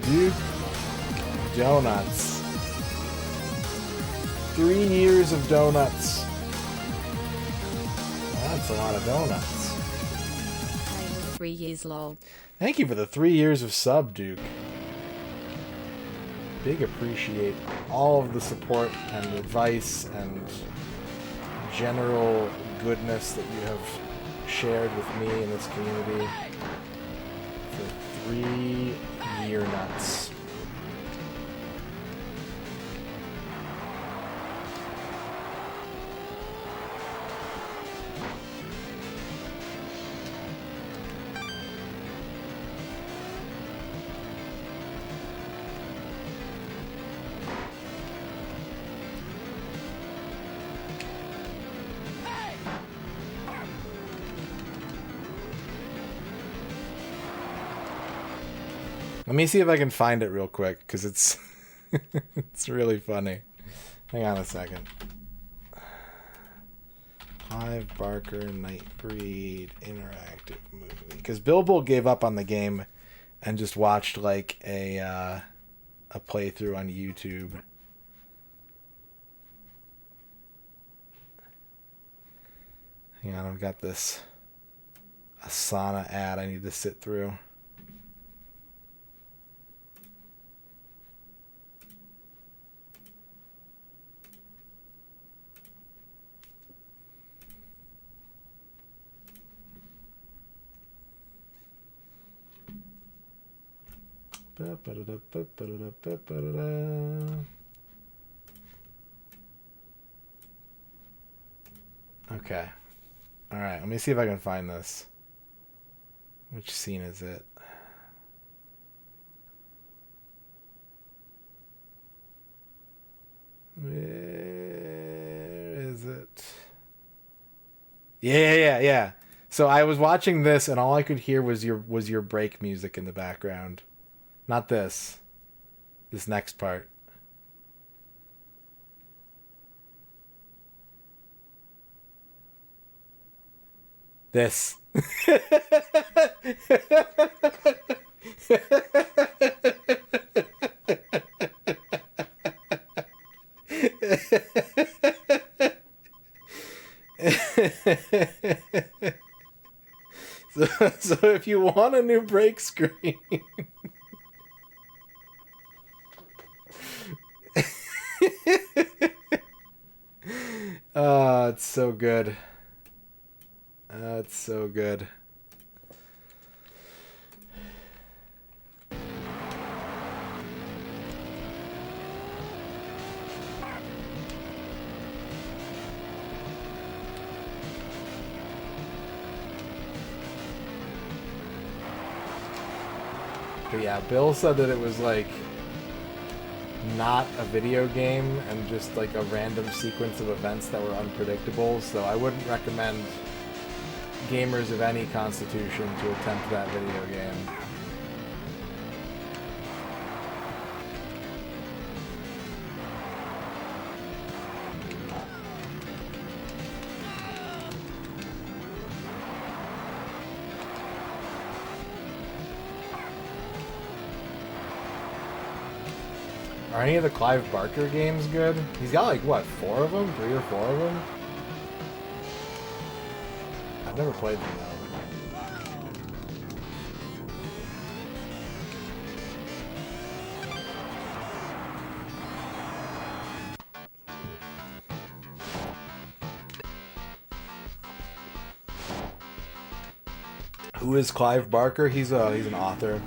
A: Duke Donuts. 3 years of donuts. That's a lot of donuts.
B: 3 years lol.
A: Thank you for the 3 years of sub, Duke. Big appreciate all of the support and advice and general goodness that you have shared with me in this community for 3 year nuts. Let me see if I can find it real quick, because it's it's really funny. Hang on a second. Clive Barker Nightbreed interactive movie. Because Bill Bull gave up on the game and just watched like a playthrough on YouTube. Hang on, I've got this Asana ad I need to sit through. Okay. Alright, let me see if I can find this. Which scene is it? Where is it? Yeah. So I was watching this and all I could hear was your break music in the background. Not this. This next part. This. So if you want a new break screen... Oh, it's so good. It's so good. But yeah, Bill said that it was like not a video game and just like a random sequence of events that were unpredictable, so I wouldn't recommend gamers of any constitution to attempt that video game. Are any of the Clive Barker games good? He's got like, what, 4 of them? 3 or 4 of them? I've never played them though. Who is Clive Barker? He's an author.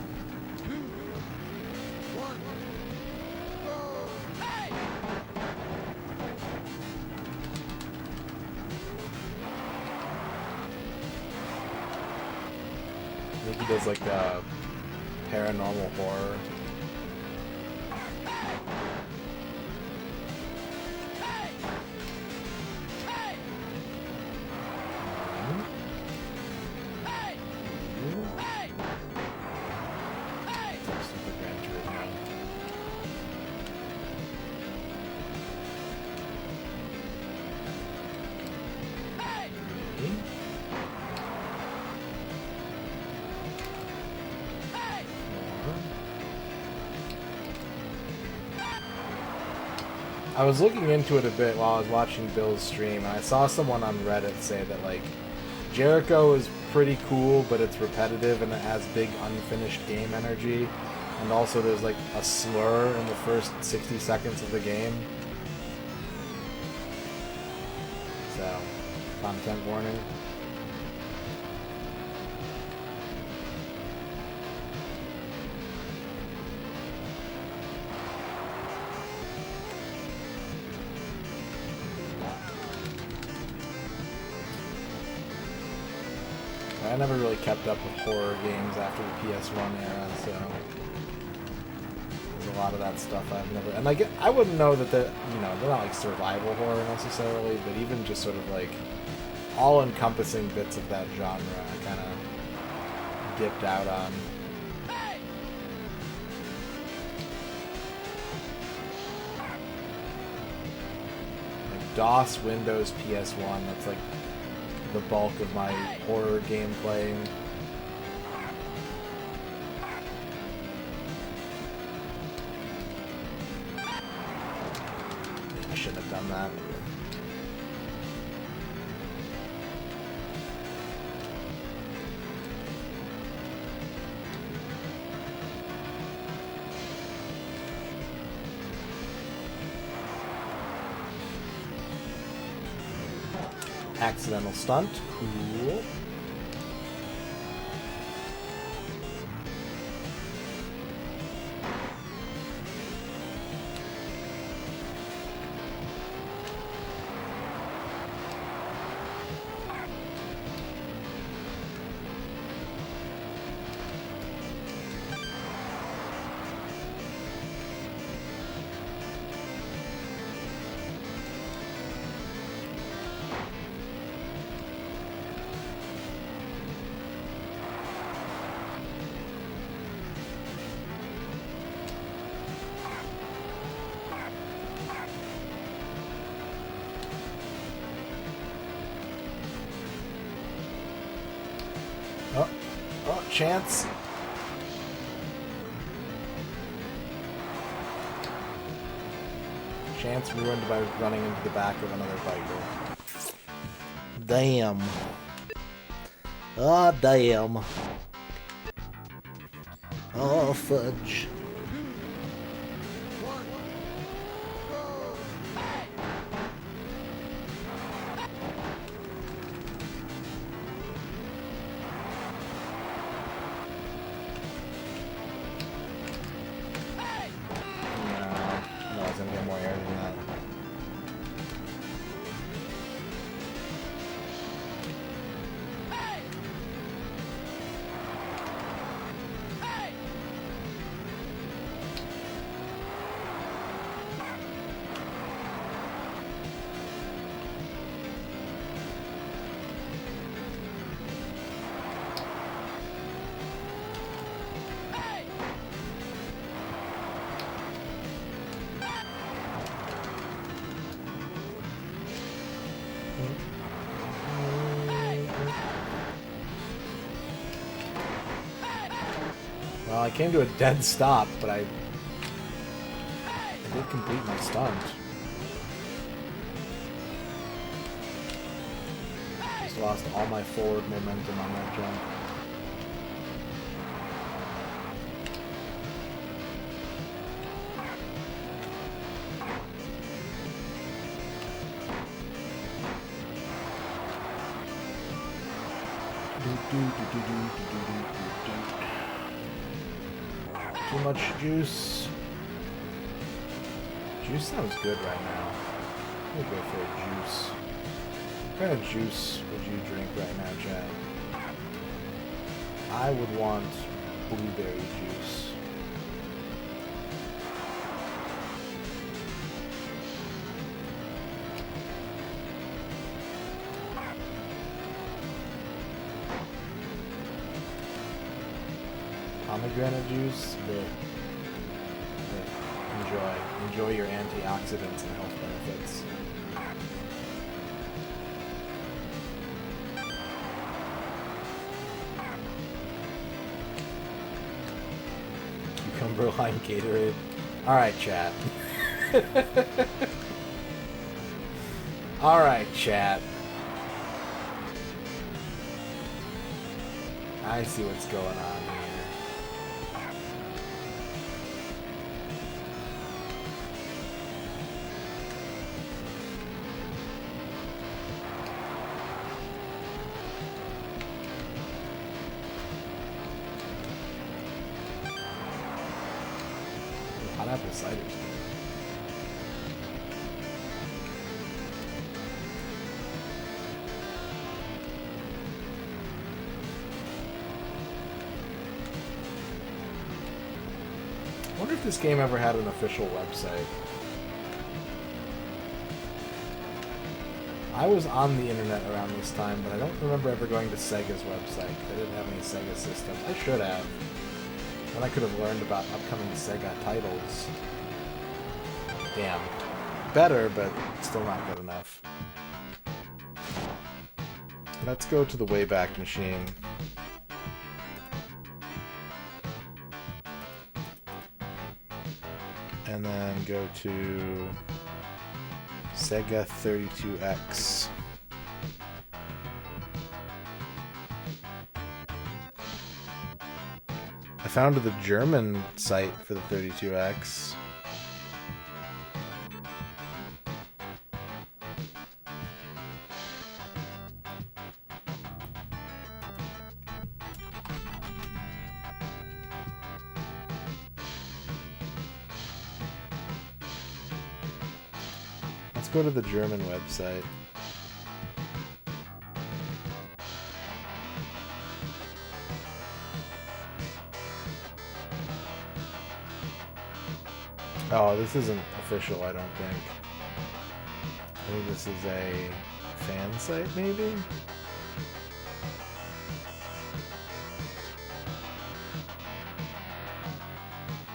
A: I think he does like paranormal horror. I was looking into it a bit while I was watching Bill's stream, and I saw someone on Reddit say that, like, Jericho is pretty cool, but it's repetitive and it has big unfinished game energy. And also there's, like, a slur in the first 60 seconds of the game. So, content warning. I never really kept up with horror games after the PS1 era, so there's a lot of that stuff I've never. And like, I wouldn't know that they're not like survival horror necessarily, but even just sort of like all-encompassing bits of that genre, I kind of dipped out on. Like DOS, Windows, PS1. That's like the bulk of my horror game playing. I shouldn't have done that. Accidental stunt. Cool. Chance. Chance ruined by running into the back of another biker. Damn. Oh, damn. Oh, fudge. Well, I came to a dead stop, but I did complete my stunt. Just lost all my forward momentum on that jump. Too much juice. Juice sounds good right now. We'll go for a juice. What kind of juice would you drink right now, Chad? I would want blueberry juice. Pomegranate juice, but enjoy your antioxidants and health benefits. Cucumber lime Gatorade. All right, chat. All right, chat. I see what's going on here. Hot apple cider. I wonder if this game ever had an official website. I was on the internet around this time, but I don't remember ever going to Sega's website. They didn't have any Sega systems. I should have. Then I could have learned about upcoming Sega titles. Damn. Better, but still not good enough. Let's go to the Wayback Machine. And then go to Sega 32X. I found the German site for the 32X. Let's go to the German website. Oh, this isn't official, I don't think. I think this is a fan site, maybe?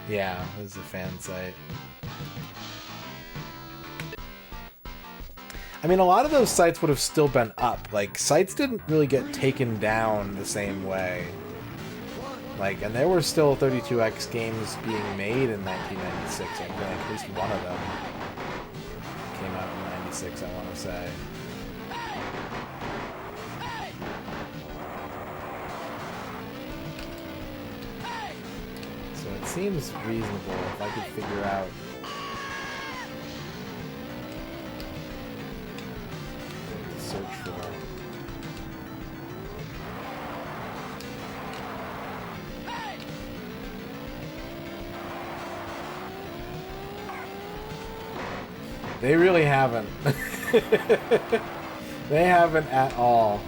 A: Yeah, this is a fan site. I mean, a lot of those sites would have still been up. Like, sites didn't really get taken down the same way. Like, and there were still 32X games being made in 1996. I think at least one of them came out in 96, I want to say. So it seems reasonable if I could figure out what to search for. They really haven't. They haven't at all.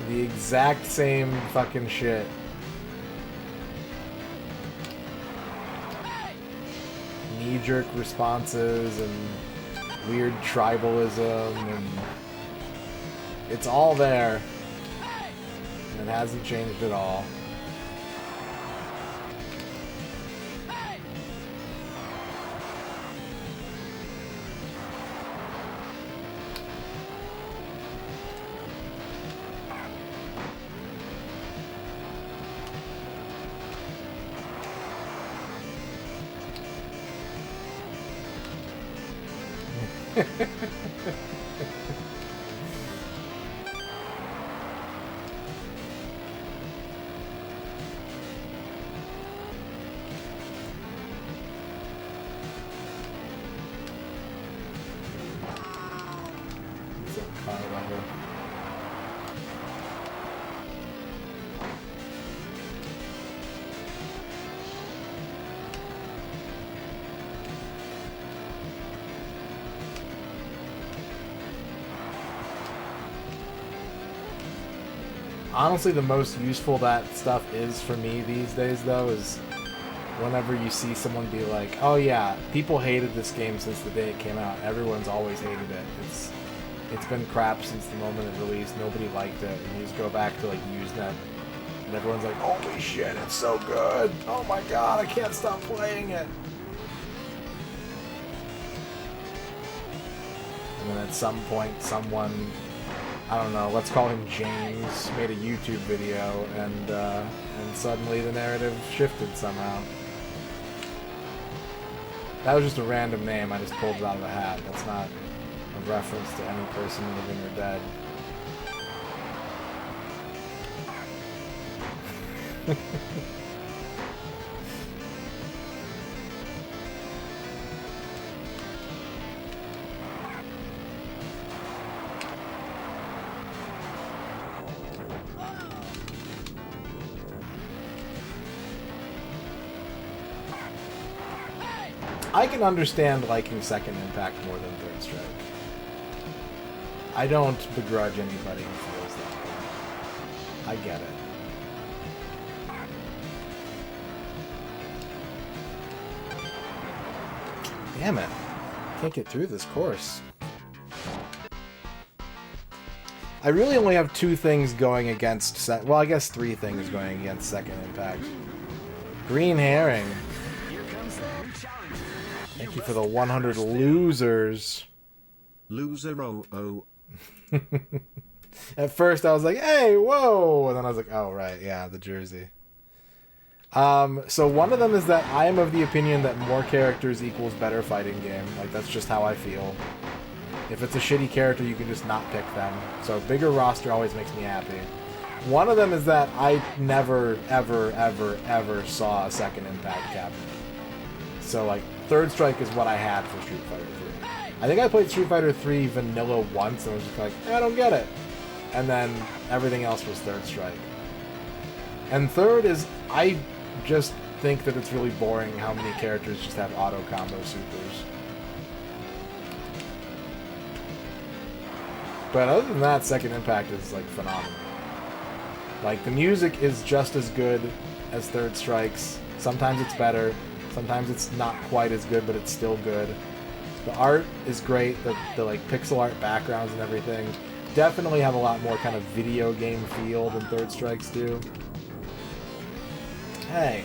A: The exact same fucking shit. Knee-jerk responses and weird tribalism and it's all there. And it hasn't changed at all. Honestly, the most useful that stuff is for me these days, though, is whenever you see someone be like, oh yeah, people hated this game since the day it came out. Everyone's always hated it. It's been crap since the moment it released. Nobody liked it. And you just go back to like Usenet, and everyone's like, holy shit, it's so good. Oh my god, I can't stop playing it. And then at some point, someone, I don't know, let's call him James, made a YouTube video, and suddenly the narrative shifted somehow. That was just a random name, I just pulled it out of the hat. That's not a reference to any person living or dead. I can understand liking Second Impact more than Third Strike. I don't begrudge anybody who feels that way. I get it. Damn it. Can't get through this course. I really only have two things going against... well, I guess three things going against Second Impact. Green Herring. Thank you for the 100 losers.
C: Loser oh.
A: At first I was like, hey, whoa! And then I was like, oh, right, yeah, the jersey. So one of them is that I am of the opinion that more characters equals better fighting game. Like, that's just how I feel. If it's a shitty character, you can just not pick them. So bigger roster always makes me happy. One of them is that I never, ever, ever, ever saw a Second Impact captain. So, like, Third Strike is what I had for Street Fighter 3. I think I played Street Fighter 3 vanilla once and was just like, I don't get it. And then everything else was Third Strike. And third is, I just think that it's really boring how many characters just have auto combo supers. But other than that, Second Impact is, like, phenomenal. Like, the music is just as good as Third Strike's. Sometimes it's better. Sometimes it's not quite as good, but it's still good. The art is great. The like, pixel art backgrounds and everything definitely have a lot more kind of video game feel than Third Strike's do. Hey.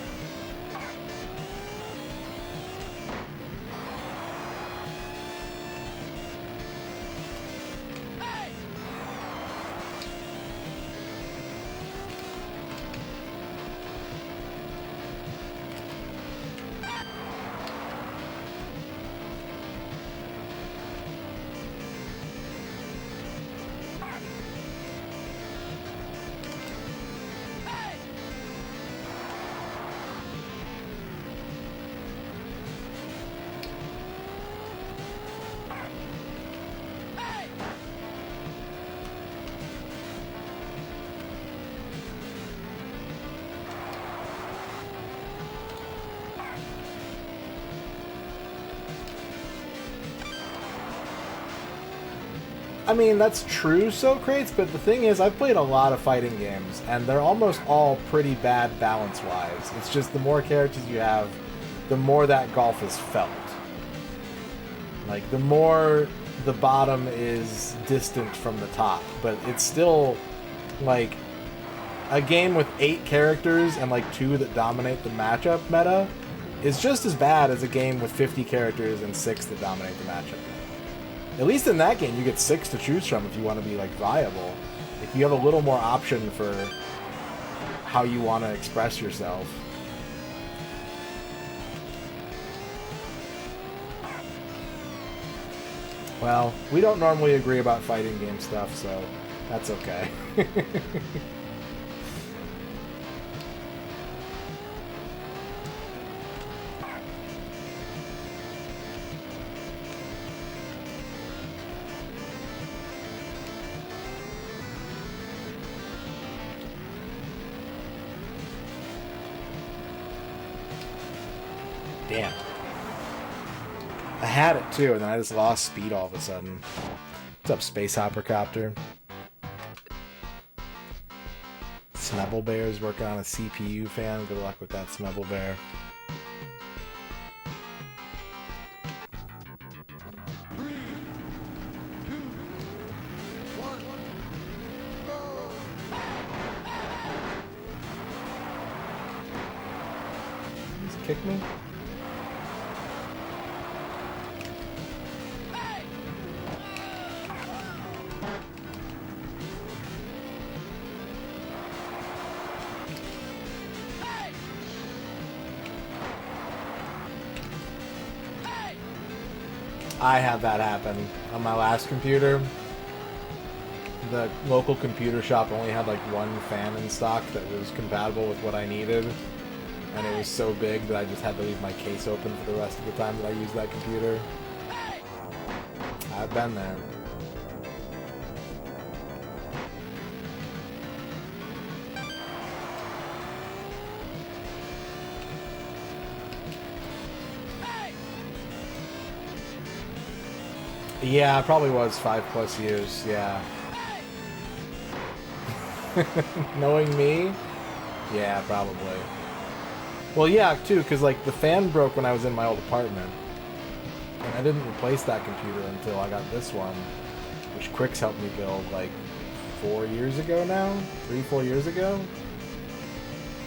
A: I mean, that's true, Socrates, but the thing is, I've played a lot of fighting games, and they're almost all pretty bad balance-wise. It's just the more characters you have, the more that golf is felt. Like, the more the bottom is distant from the top, but it's still, like, a game with 8 characters and, like, 2 that dominate the matchup meta is just as bad as a game with 50 characters and 6 that dominate the matchup meta. At least in that game, you get 6 to choose from if you want to be, like, viable. If you have a little more option for how you want to express yourself. Well, we don't normally agree about fighting game stuff, so that's okay. Damn. I had it too, and then I just lost speed all of a sudden. What's up, Space Hoppercopter? Smebble Bear's working on a CPU fan. Good luck with that, Smebble Bear. Just kick me? I had that happen on my last computer. The local computer shop only had like one fan in stock that was compatible with what I needed, and it was so big that I just had to leave my case open for the rest of the time that I used that computer. I've been there. Yeah, it probably was 5+ years, yeah. Knowing me? Yeah, probably. Well, yeah, too, because, like, the fan broke when I was in my old apartment. And I didn't replace that computer until I got this one, which Quicks helped me build, like, 4 years ago now? 3-4 years ago?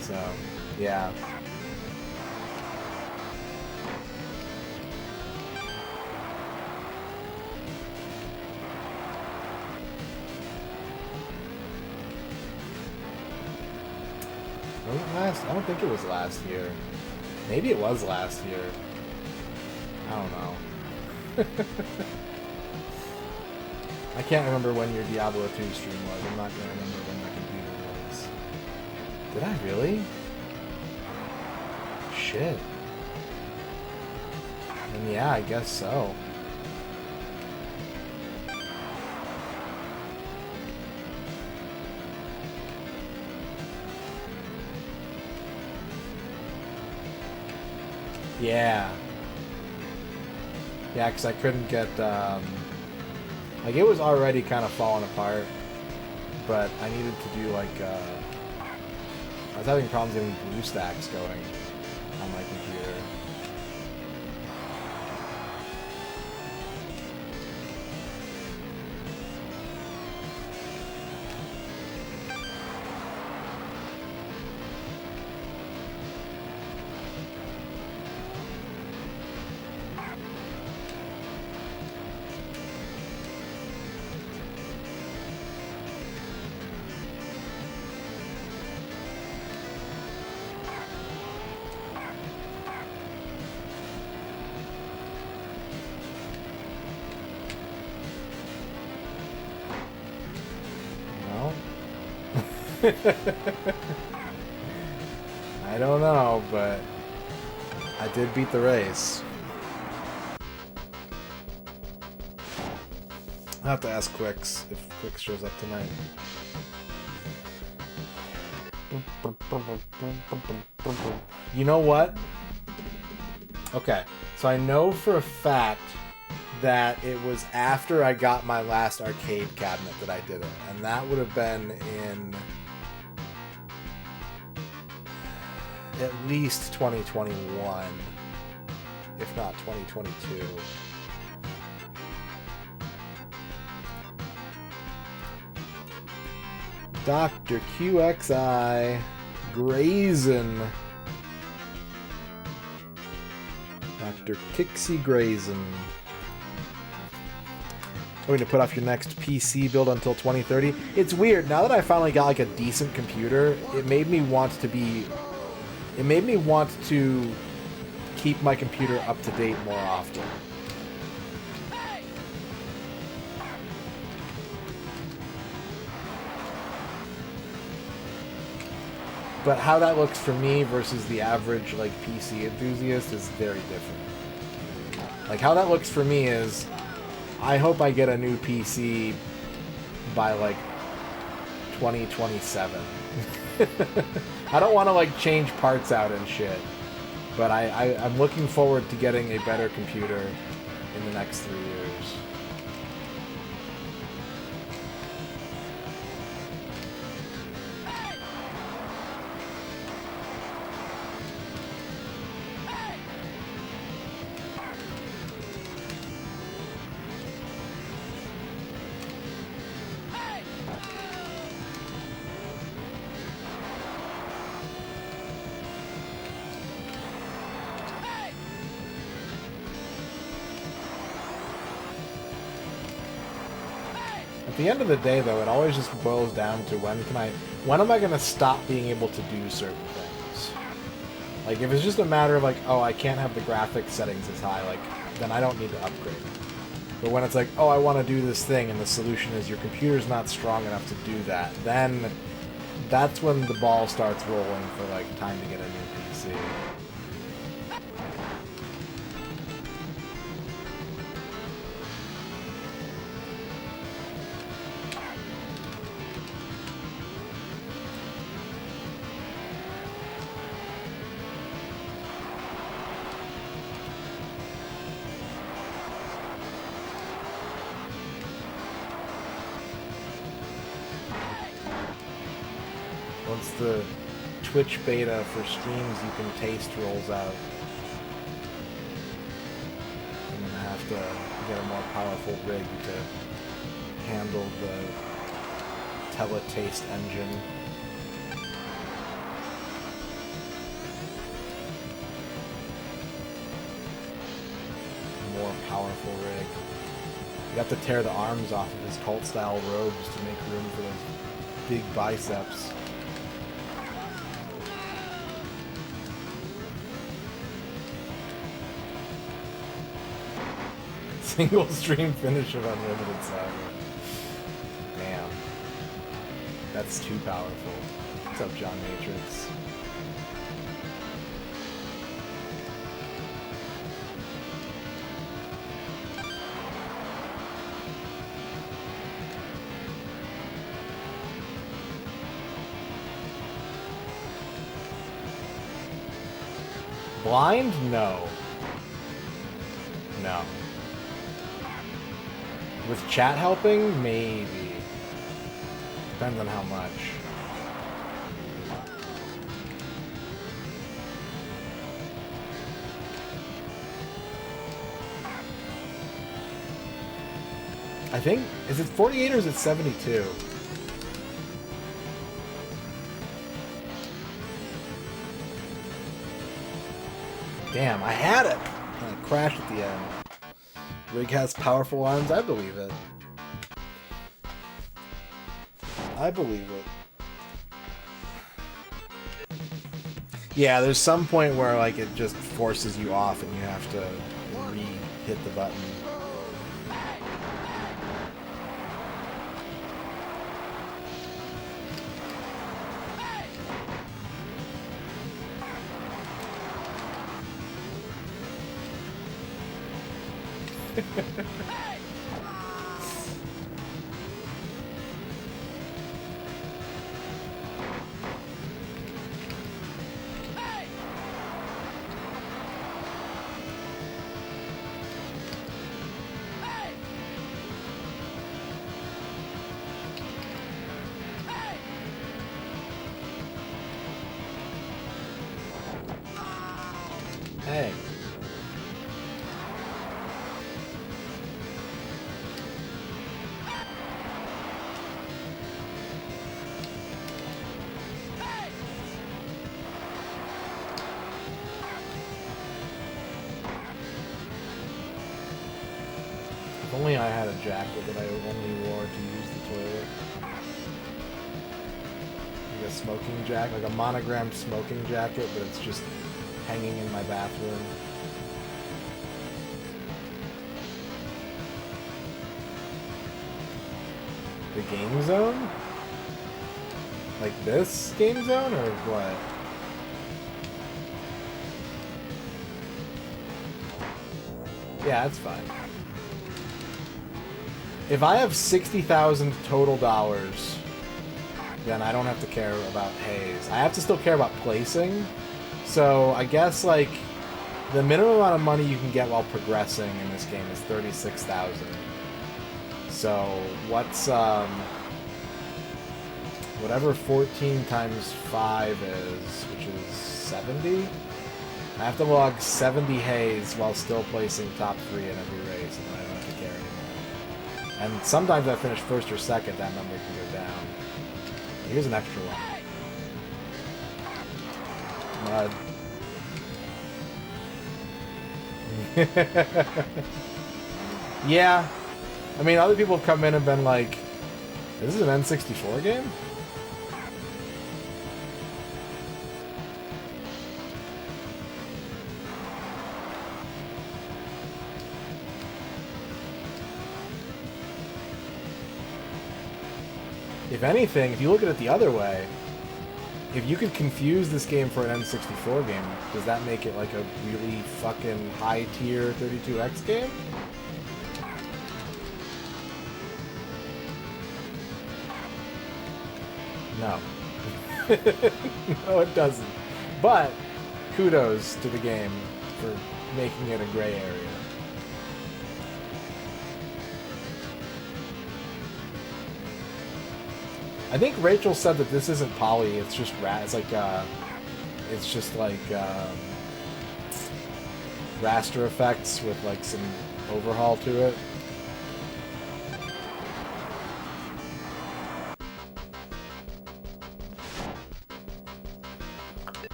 A: So, yeah. I don't think it was last year. Maybe it was last year. I don't know. I can't remember when your Diablo 2 stream was. I'm not going to remember when my computer was. Did I really? Shit. And yeah, I guess so. Yeah. Yeah, because I couldn't get, like, it was already kind of falling apart, but I needed to do, like, I was having problems getting BlueStacks going on my computer. I don't know, but I did beat the race. I'll have to ask Quicks if Quicks shows up tonight. You know what? Okay, so I know for a fact that it was after I got my last arcade cabinet that I did it, and that would have been in at least 2021, if not 2022. Dr. QXI Grayson. Dr. Kixie Grayson. Going to put off your next PC build until 2030. It's weird. Now that I finally got like a decent computer, it made me want to keep my computer up to date more often. But how that looks for me versus the average like PC enthusiast is very different. Like how that looks for me is, I hope I get a new PC by like 2027. I don't want to like change parts out and shit, but I'm looking forward to getting a better computer in the next 3 years. At the end of the day, though, it always just boils down to when am I going to stop being able to do certain things? Like, if it's just a matter of, like, oh, I can't have the graphics settings as high, like, then I don't need to upgrade. But when it's like, oh, I want to do this thing, and the solution is your computer's not strong enough to do that, then that's when the ball starts rolling for, like, time to get a new PC. Once the Twitch beta for streams you can taste rolls out, I'm going to have to get a more powerful rig to handle the teletaste engine. More powerful rig. You have to tear the arms off of his cult-style robes to make room for those big biceps. Single stream finish of Unlimited Saga. Damn. That's too powerful. What's up, John Matrix? Blind? No. No. With chat helping? Maybe. Depends on how much. I think, is it 48 or is it 72? Damn, I had it! And it crashed at the end. Rig has powerful arms? I believe it. I believe it. Yeah, there's some point where like it just forces you off and you have to re-hit the button. Hey. If only I had a jacket that I only wore to use the toilet. Like a smoking jacket, like a monogrammed smoking jacket, but it's just hanging in my bathroom. The game zone? Like this game zone or what? Yeah, that's fine. If I have 60,000 total dollars, then I don't have to care about haze. I have to still care about placing. So I guess like the minimum amount of money you can get while progressing in this game is 36,000. So what's whatever 14 times 5 is, which is 70? I have to log 70 haze while still placing top 3 in every race, and then I don't have to care anymore. And sometimes I finish first or second, that number can go down. Here's an extra one. Mud. Yeah. I mean, other people have come in and been like, this is an N64 game? If anything, if you look at it the other way, if you could confuse this game for an N64 game, does that make it like a really fucking high-tier 32X game? No. No, it doesn't. But kudos to the game for making it a gray area. I think Rachel said that this isn't poly, it's just it's just like raster effects with like some overhaul to it.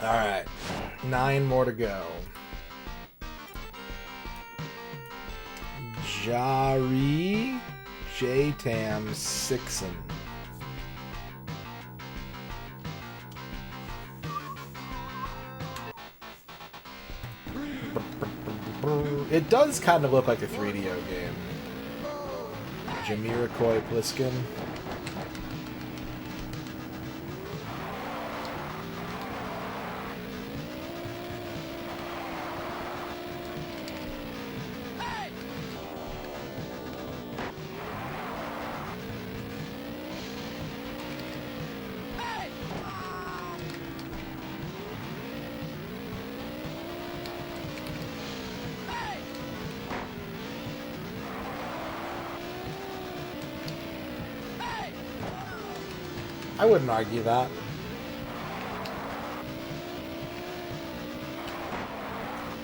A: Alright, 9 more to go. Jari J-Tam Sixon. It does kind of look like a 3DO game. Jamiroquai Pliskin. I wouldn't argue that.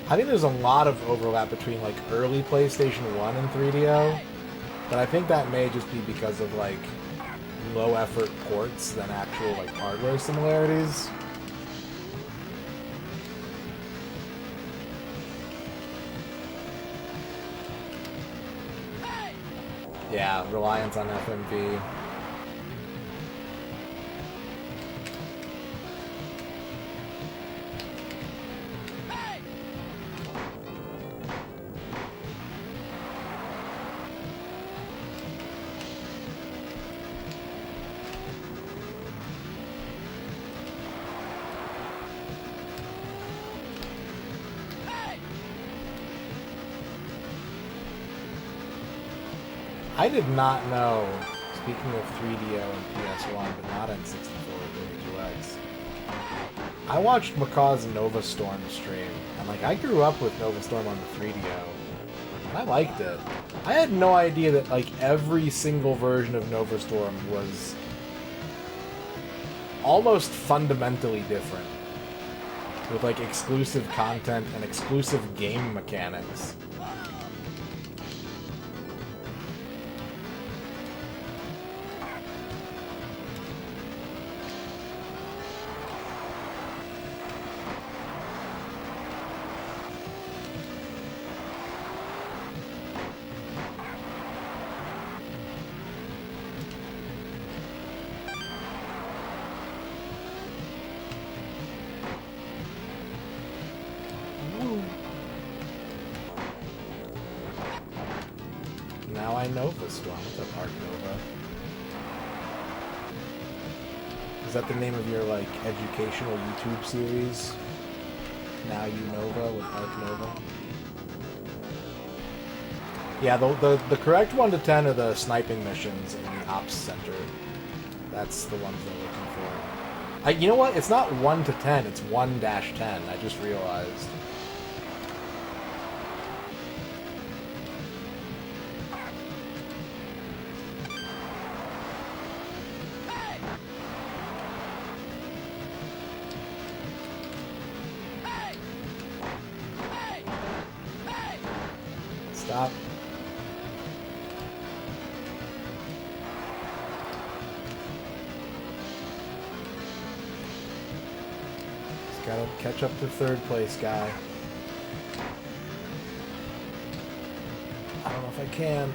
A: I think there's a lot of overlap between like early PlayStation 1 and 3DO, but I think that may just be because of like low effort ports than actual like hardware similarities. Yeah, reliance on FMV. I did not know, speaking of 3DO and PS1, but not N64 or 32X, I watched Macaw's Nova Storm stream, and like I grew up with Nova Storm on the 3DO, and I liked it. I had no idea that like every single version of Nova Storm was almost fundamentally different, with like exclusive content and exclusive game mechanics. Now I know this one. What's up, Arc Nova? Is that the name of your, like, educational YouTube series? Now You Nova with Arc Nova? Yeah, the correct 1 to 10 are the sniping missions in the Ops Center. That's the ones they're looking for. You know what? It's not 1 to 10, it's 1-10. I just realized. Stop. Just gotta catch up to 3rd place guy. I don't know if I can.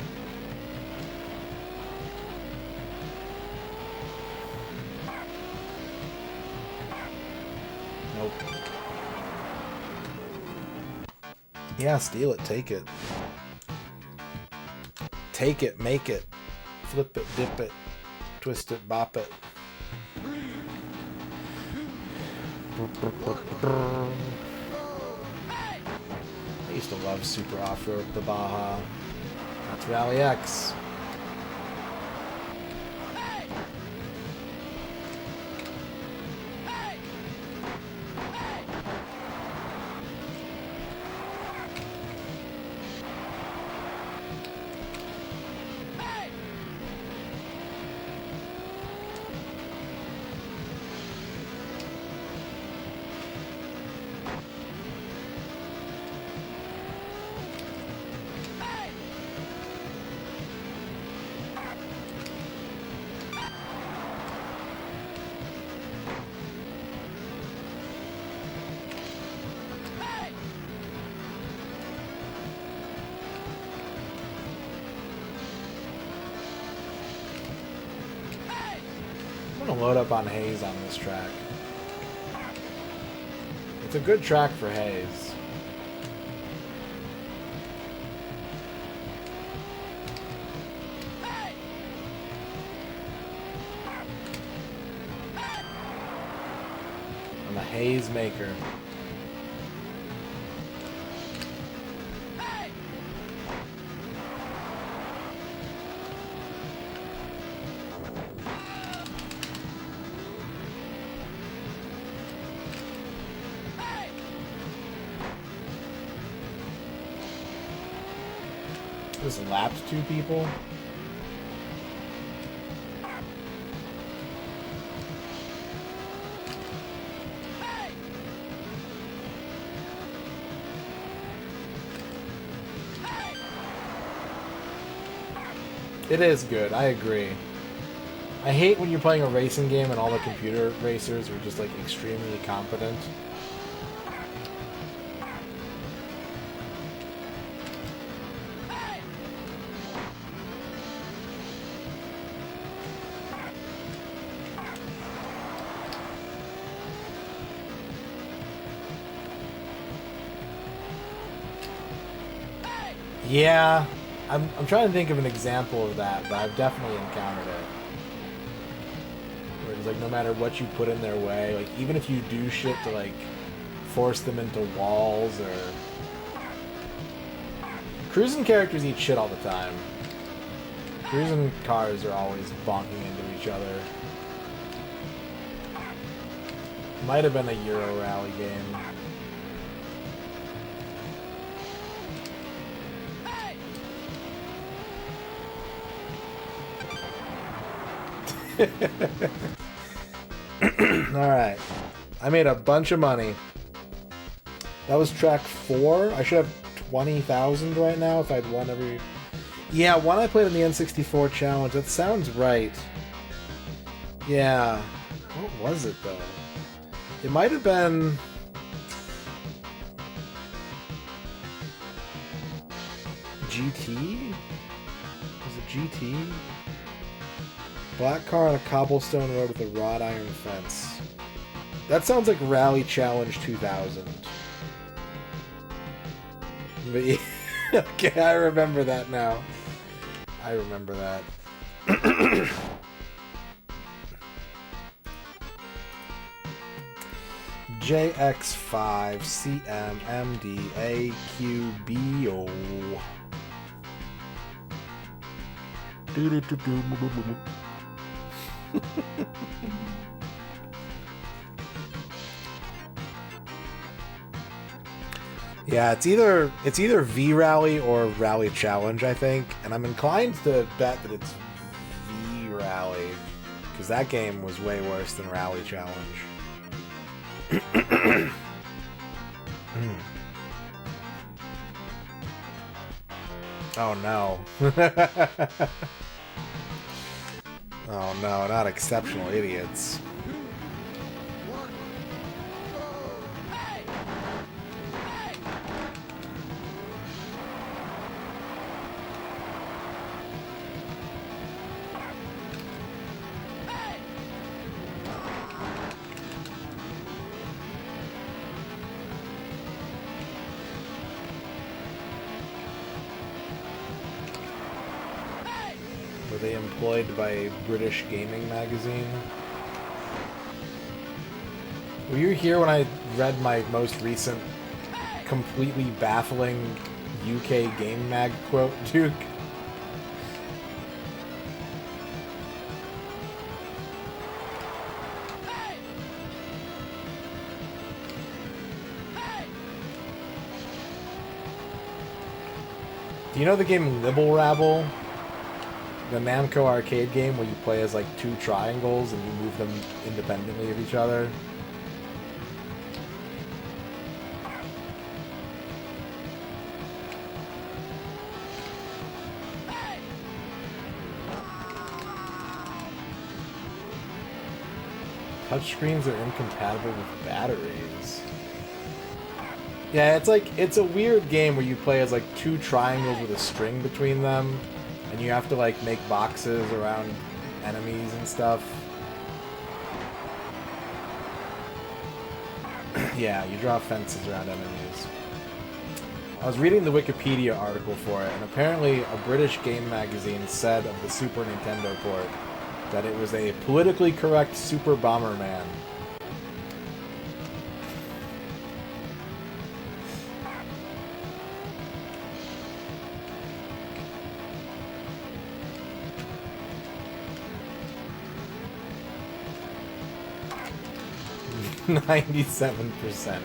A: Nope. Yeah, steal it, take it. Take it, make it, flip it, dip it, twist it, bop it. I used to love Super Off-Road the Baja. That's Rally X. I'm gonna load up on Haze on this track. It's a good track for Haze. I'm a Haze maker. Just lapped 2 people. It is good, I agree. I hate when you're playing a racing game and all the computer racers are just like extremely competent. Yeah, I'm trying to think of an example of that, but I've definitely encountered it. Where it's like no matter what you put in their way, like even if you do shit to like force them into walls or... Cruising characters eat shit all the time. Cruising cars are always bonking into each other. Might have been a Euro Rally game. Alright. I made a bunch of money. That was track 4. I should have 20,000 right now if I'd won every... Yeah, one I played in the N64 challenge. That sounds right. Yeah. What was it, though? It might have been... GT? Was it GT? Black car on a cobblestone road with a wrought iron fence. That sounds like Rally Challenge 2000. But yeah, okay, I remember that now. I remember that. JX5CMMDAQBO. Yeah, it's either V Rally or Rally Challenge, I think, and I'm inclined to bet that it's V Rally because that game was way worse than Rally Challenge. Oh no. Oh no, not exceptional idiots. Were they employed by a British gaming magazine? Were you here when I read my most recent, completely baffling UK Game Mag quote, Duke? Do you know the game Libble Rabble? The Namco arcade game where you play as like two triangles and you move them independently of each other. Touchscreens are incompatible with batteries. Yeah, it's a weird game where you play as like two triangles with a string between them. And you have to, like, make boxes around enemies and stuff. Yeah, you draw fences around enemies. I was reading the Wikipedia article for it, and apparently a British game magazine said of the Super Nintendo port that it was a politically correct Super Bomberman. 97%.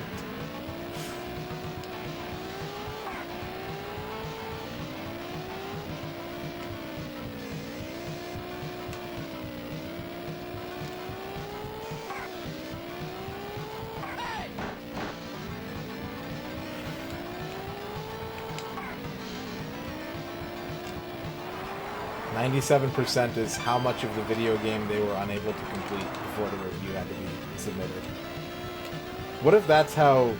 A: %97 is how much of the video game they were unable to complete before the review had to be submitted. What if that's how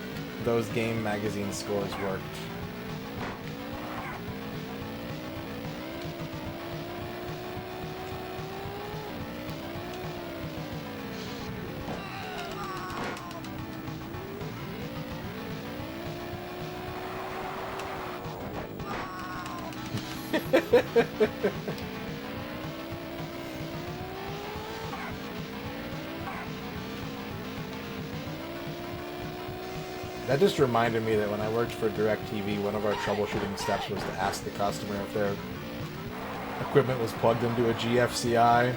A: those game magazine scores worked? That just reminded me that when I worked for DirecTV, one of our troubleshooting steps was to ask the customer if their equipment was plugged into a GFCI.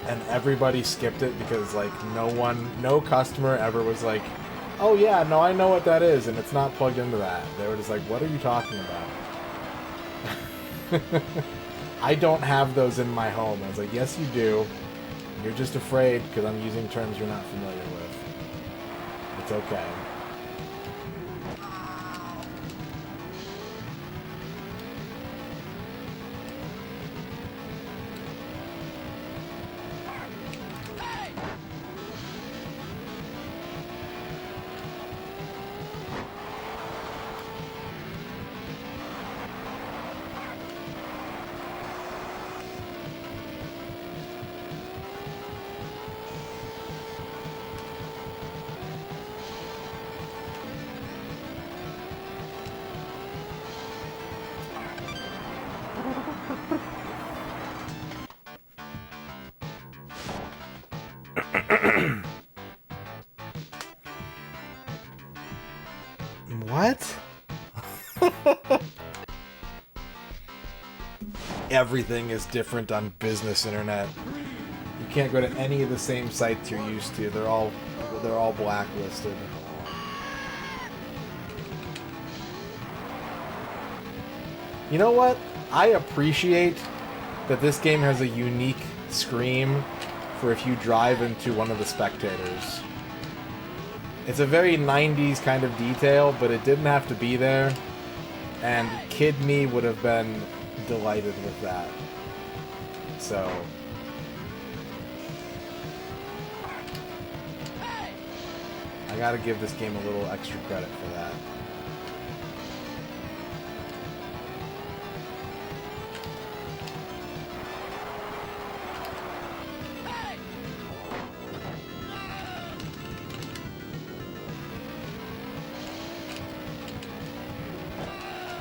A: And everybody skipped it because, like, no customer ever was like, oh yeah, no, I know what that is, and it's not plugged into that. They were just like, what are you talking about? I don't have those in my home. I was like, yes, you do. You're just afraid because I'm using terms you're not familiar with. It's okay. What? Everything is different on business internet. You can't go to any of the same sites you're used to. They're all blacklisted. You know what? I appreciate that this game has a unique scream for if you drive into one of the spectators. It's a very 90s kind of detail, but it didn't have to be there. And kid me would have been delighted with that. So... I gotta give this game a little extra credit for that.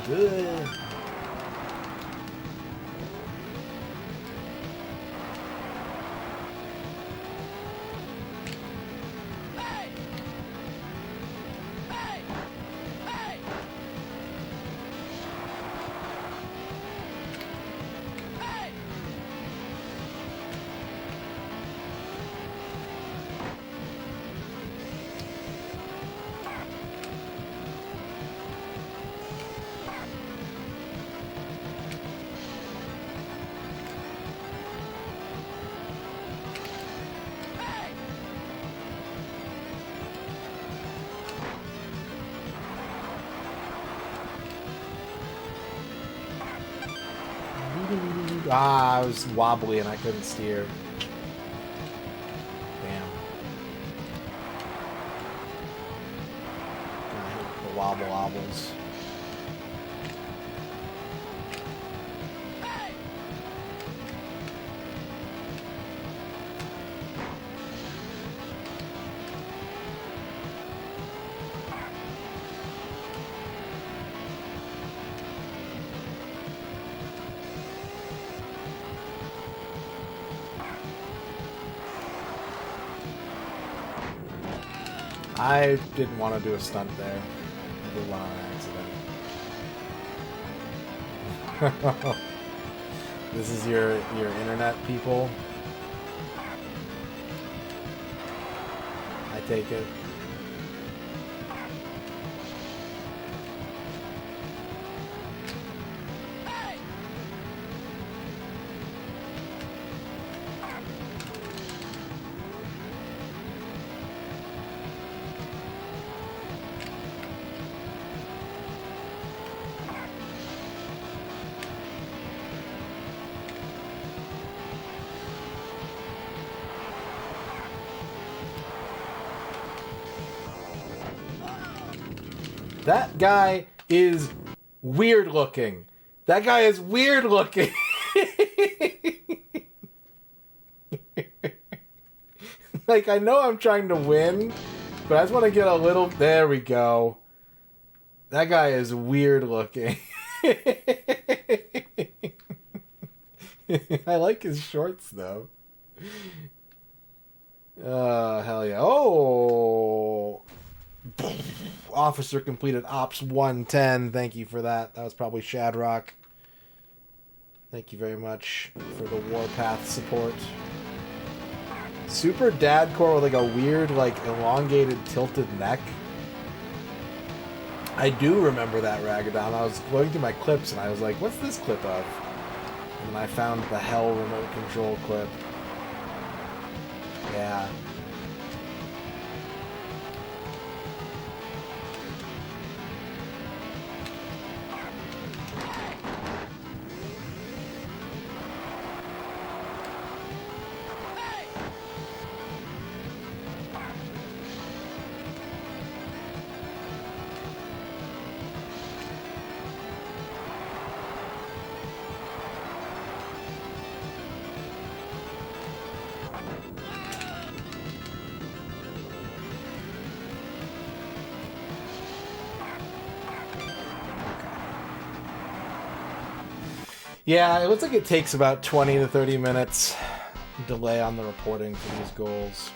A: Good. Ah, I was wobbly and I couldn't steer. Damn. I hate the wobble wobbles. I didn't want to do a stunt there. I did one on accident. This is your internet people? I take it. That guy is weird looking. That guy is weird looking. Like, I know I'm trying to win, but I just want to get a little... There we go. That guy is weird looking. I like his shorts, though. Hell yeah. Oh! Officer completed Ops 110. Thank you for that. That was probably Shadrock. Thank you very much for the Warpath support. Super Dadcore with like a weird, like, elongated, tilted neck. I do remember that Ragadon. I was going through my clips and I was like, what's this clip of? And I found the Hell remote control clip. Yeah. Yeah, it looks like it takes about 20 to 30 minutes delay on the reporting for these goals.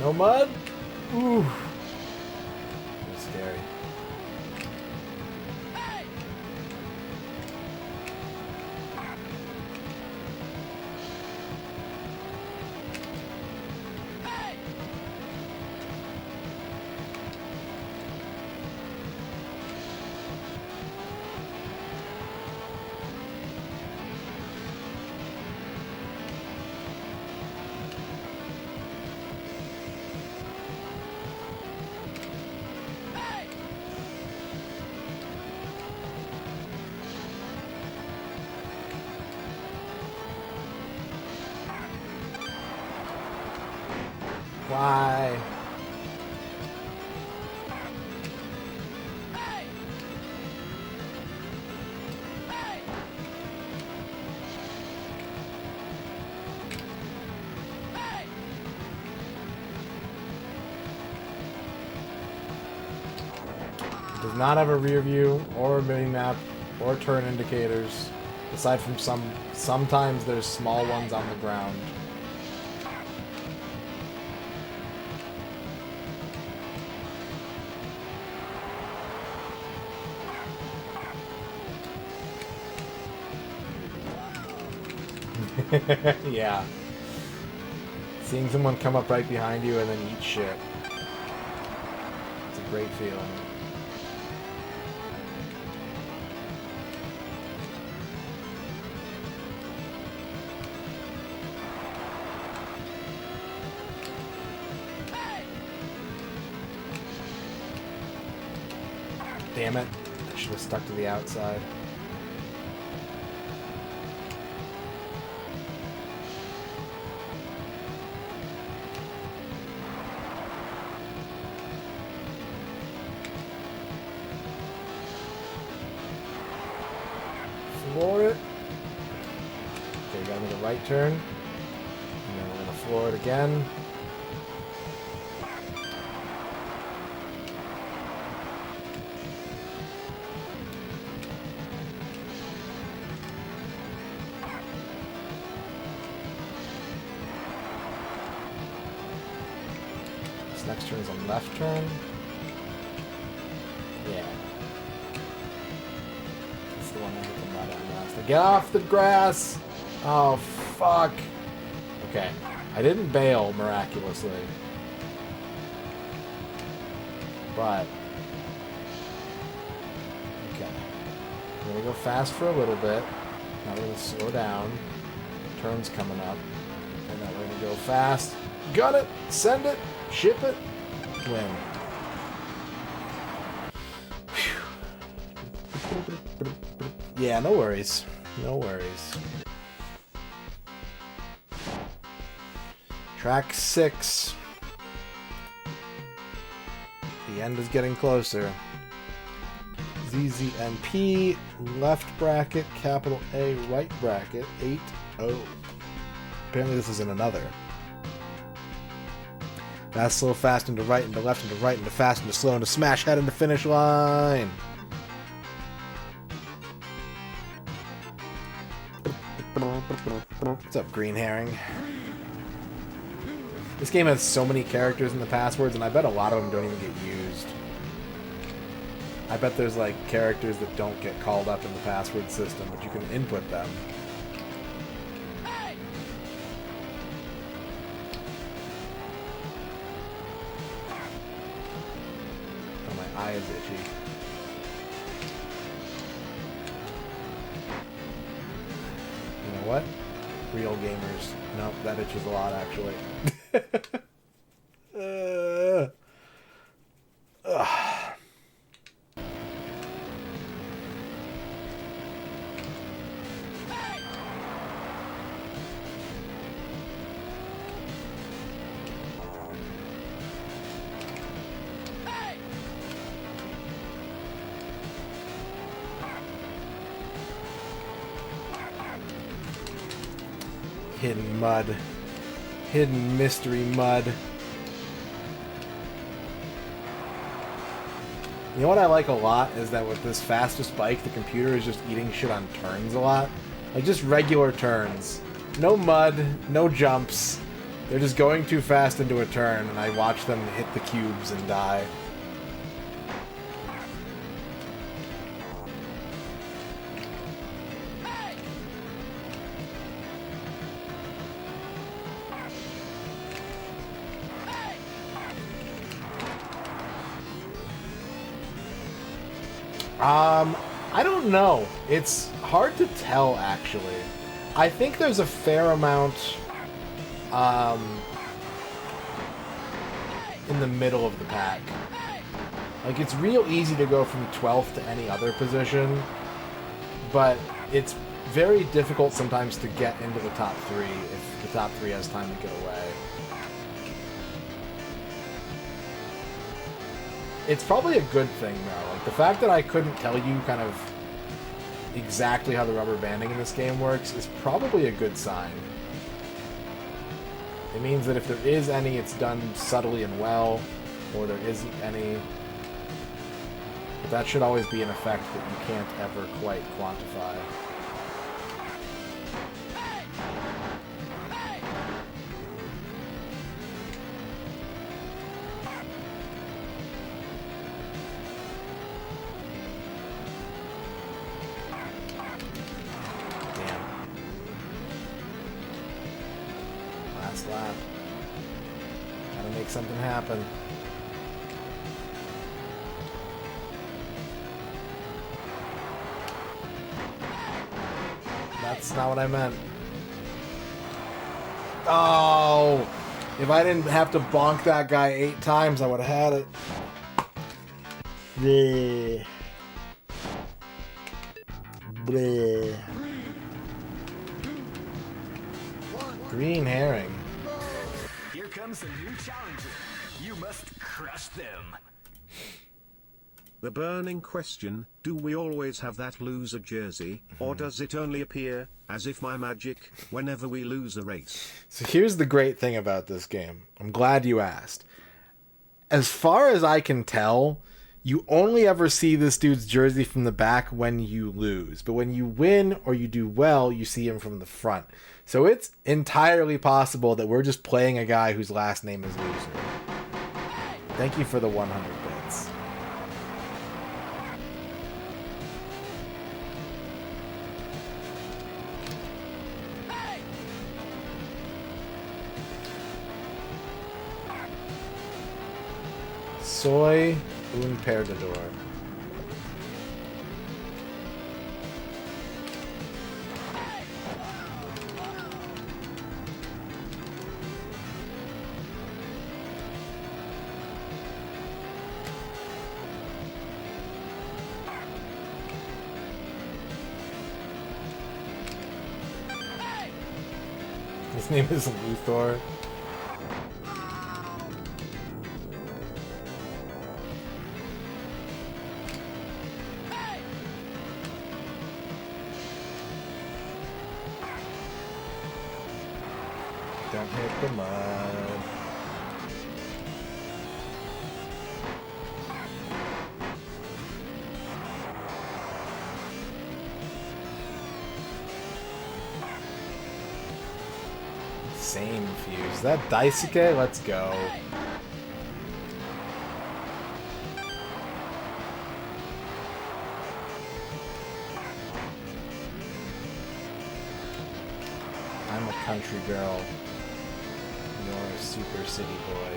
A: No mud? Ooh. That's scary. Why? Does not have a rear view or a mini map or turn indicators. Aside from sometimes there's small ones on the ground. Yeah. Seeing someone come up right behind you and then eat shit. It's a great feeling. Damn it. I should have stuck to the outside. Floor it. Okay, we gotta make a right turn. And then we're gonna floor it again. This next turn is a left turn. Yeah. That's the one I hit the mud on last. Get off the grass! Oh, fuck. Okay. I didn't bail, miraculously. But... okay. We're gonna go fast for a little bit. Now we're gonna slow down. Turn's coming up. And then we're gonna go fast. Gun it! Send it! Ship it! Win. Yeah, no worries. No worries. Track 6. The end is getting closer. ZZNP, left bracket, capital A, right bracket, 8-0. Apparently this is in another. Fast, slow, fast, into right, into left, into right, into fast, into slow, into smash, head into finish line. What's up, Green Herring? This game has so many characters in the passwords, and I bet a lot of them don't even get used. I bet there's like characters that don't get called up in the password system, but you can input them. Oh, my eye is itchy. You know what? Real gamers. Nope, that itches a lot, actually. Hidden mud. Hidden mystery mud. You know what I like a lot is that with this fastest bike, the computer is just eating shit on turns a lot. Like, just regular turns. No mud, no jumps. They're just going too fast into a turn, and I watch them hit the cubes and die. I don't know. It's hard to tell, actually. I think there's a fair amount in the middle of the pack. Like, it's real easy to go from 12th to any other position, but it's very difficult sometimes to get into the top 3 if the top 3 has time to get away. It's probably a good thing, though. Like, the fact that I couldn't tell you kind of exactly how the rubber banding in this game works is probably a good sign. It means that if there is any, it's done subtly and well, or there isn't any. But that should always be an effect that you can't ever quite quantify. Lap. Gotta make something happen. That's not what I meant. Oh! If I didn't have to bonk that guy 8 times, I would have had it. Bleh. Bleh. Green herring.
D: Here comes a new challenger. You must crush them.
C: The burning question, do we always have that loser jersey, or does it only appear, as if by magic, whenever we lose a race?
A: So here's the great thing about this game. I'm glad you asked. As far as I can tell, you only ever see this dude's jersey from the back when you lose. But when you win or you do well, you see him from the front. So it's entirely possible that we're just playing a guy whose last name is Loser. Thank you for the 100 bits. Soy un perdedor. His name is Luthor. Don't hit the mud. Same fuse. That Daisuke? Let's go. I'm a country girl. You're a super city boy.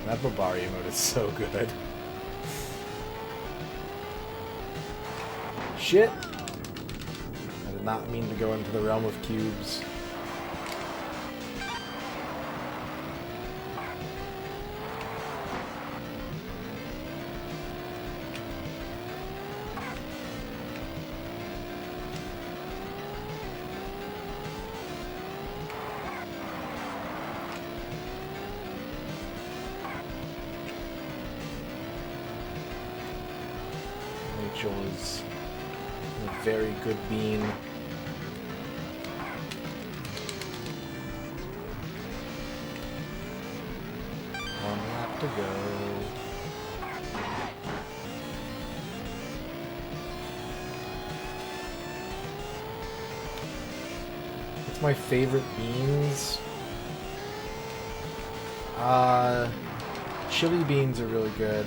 A: That Babari mode is so good. Shit! I did not mean to go into the realm of cubes. Rachel is a very good bean. One lap to go. my favorite beans. Chili beans are really good.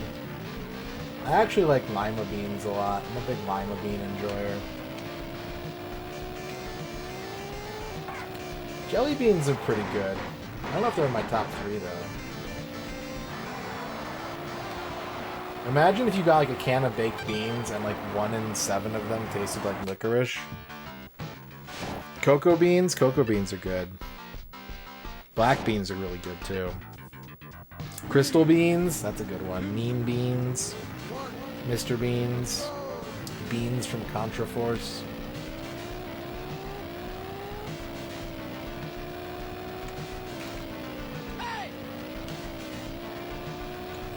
A: I actually like lima beans a lot. I'm a big lima bean enjoyer. Jelly beans are pretty good. I don't know if they're in my top 3 though. Imagine if you got like a can of baked beans and like 1 in 7 of them tasted like licorice. Cocoa beans are good. Black beans are really good too. Crystal beans, that's a good one. Mean beans, Mr. Beans, beans from Contraforce.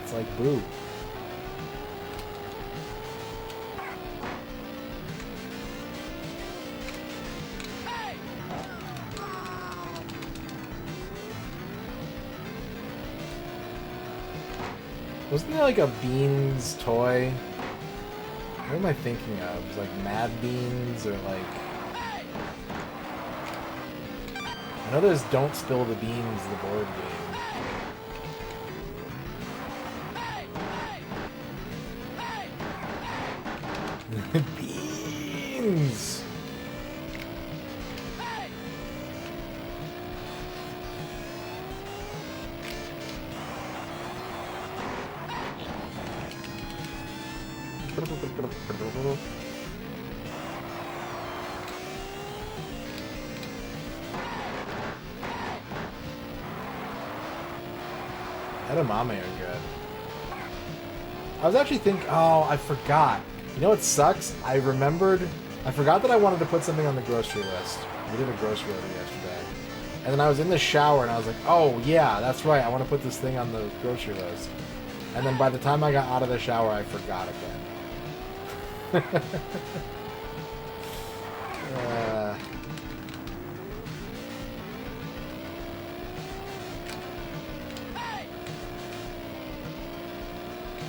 A: It's like boo. Wasn't there like a Beans toy? What am I thinking of? It was like Mad Beans or like... I know there's Don't Spill the Beans, the board game. Beans! Edamame are good. I was actually thinking, oh, I forgot. You know what sucks? I forgot that I wanted to put something on the grocery list. We did a grocery order yesterday. And then I was in the shower and I was like, oh yeah, that's right, I want to put this thing on the grocery list. And then by the time I got out of the shower, I forgot again. I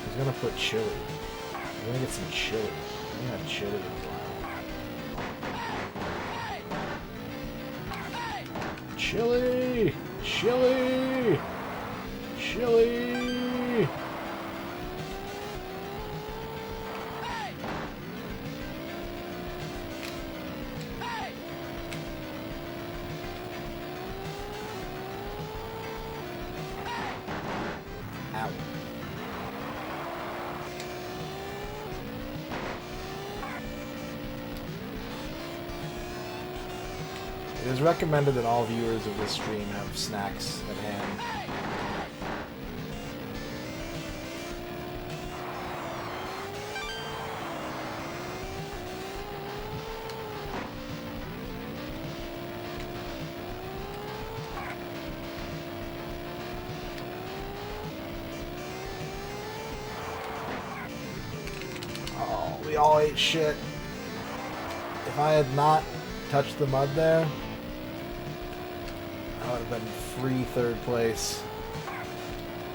A: was gonna put chili. I'm gonna get some chili. I'm gonna have chili in a while. Chili! Chili! Chili! It is recommended that all viewers of this stream have snacks at hand. Oh, we all ate shit. If I had not touched the mud there, I would have been free 3rd place.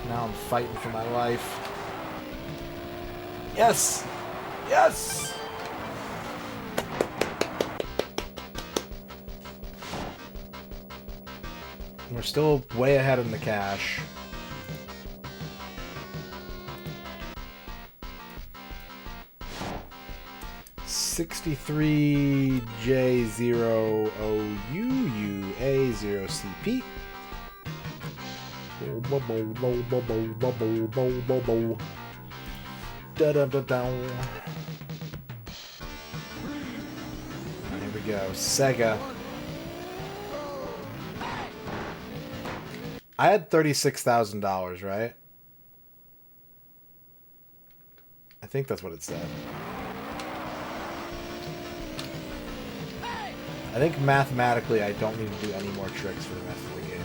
A: Now I'm fighting for my life. Yes! Yes! We're still way ahead in the cash. $63J0OUUA0CP. Here we go. Sega. I had $36,000, right? I think that's what it said. I think mathematically I don't need to do any more tricks for the rest of the game.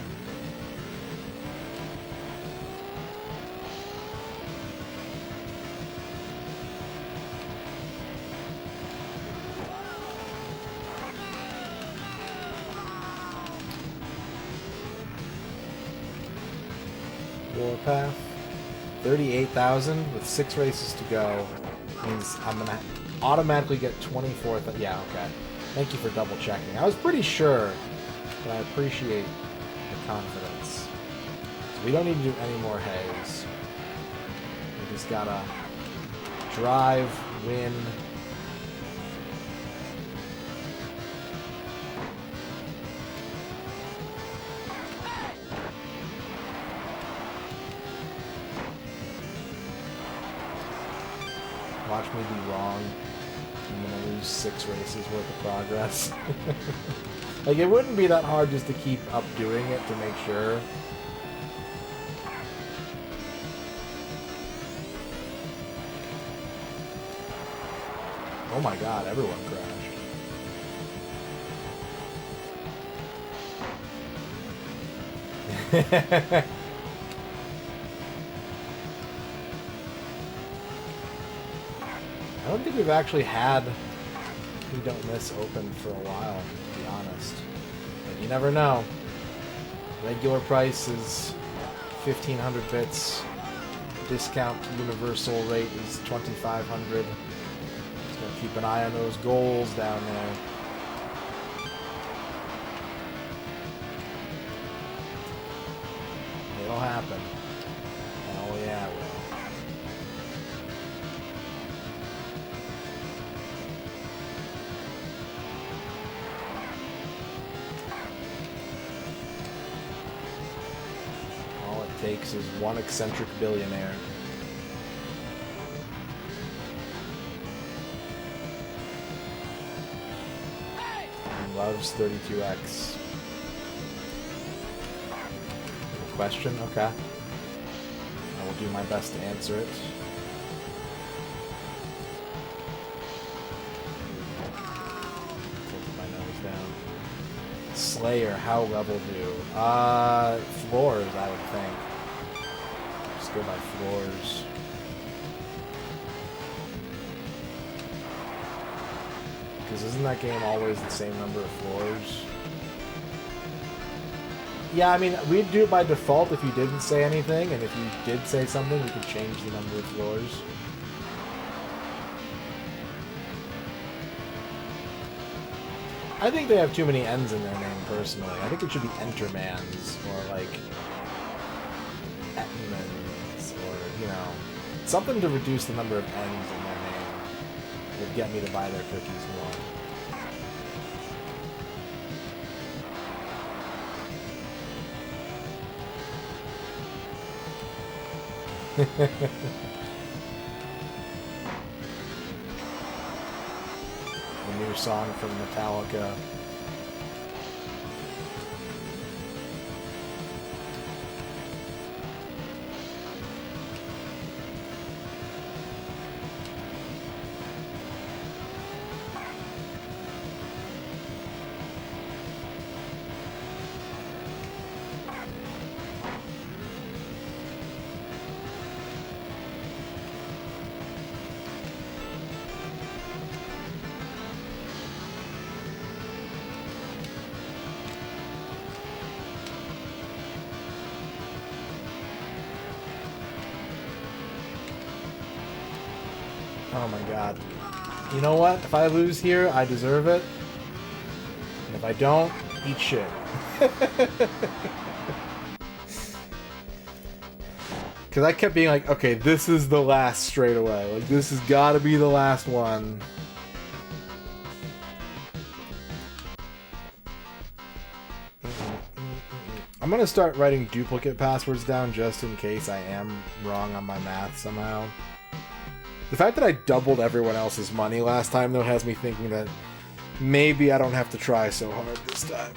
A: Warpath. 38,000 with 6 races to go means I'm gonna automatically get 24th. Yeah, okay. Thank you for double checking. I was pretty sure but I appreciate the confidence. So we don't need to do any more hays. We just gotta drive, win. Watch me be wrong. I'm gonna lose 6 races worth of progress. Like, it wouldn't be that hard just to keep up doing it to make sure. Oh my god, everyone crashed. I don't think we've actually had We Don't Miss open for a while, to be honest. But you never know. Regular price is 1,500 bits. Discount universal rate is 2,500. Just gonna keep an eye on those goals down there. It'll happen. Oh yeah, it will. Takes is one eccentric billionaire. He loves 32X. Question? Okay. I will do my best to answer it. Tilted my nose down. Slayer, how level do? Floors, I would think. Just go by floors. Because isn't that game always the same number of floors? Yeah, I mean, we'd do it by default if you didn't say anything, and if you did say something, we could change the number of floors. I think they have too many N's in their name, personally. I think it should be Entermans, or like Etmans, or, you know, something to reduce the number of N's in their name would get me to buy their cookies more. The new song from Metallica. Oh my god. You know what? If I lose here, I deserve it. And if I don't, eat shit. Because I kept being like, okay, this is the last straightaway. Like, this has got to be the last one. I'm going to start writing duplicate passwords down just in case I am wrong on my math somehow. The fact that I doubled everyone else's money last time, though, has me thinking that maybe I don't have to try so hard this time.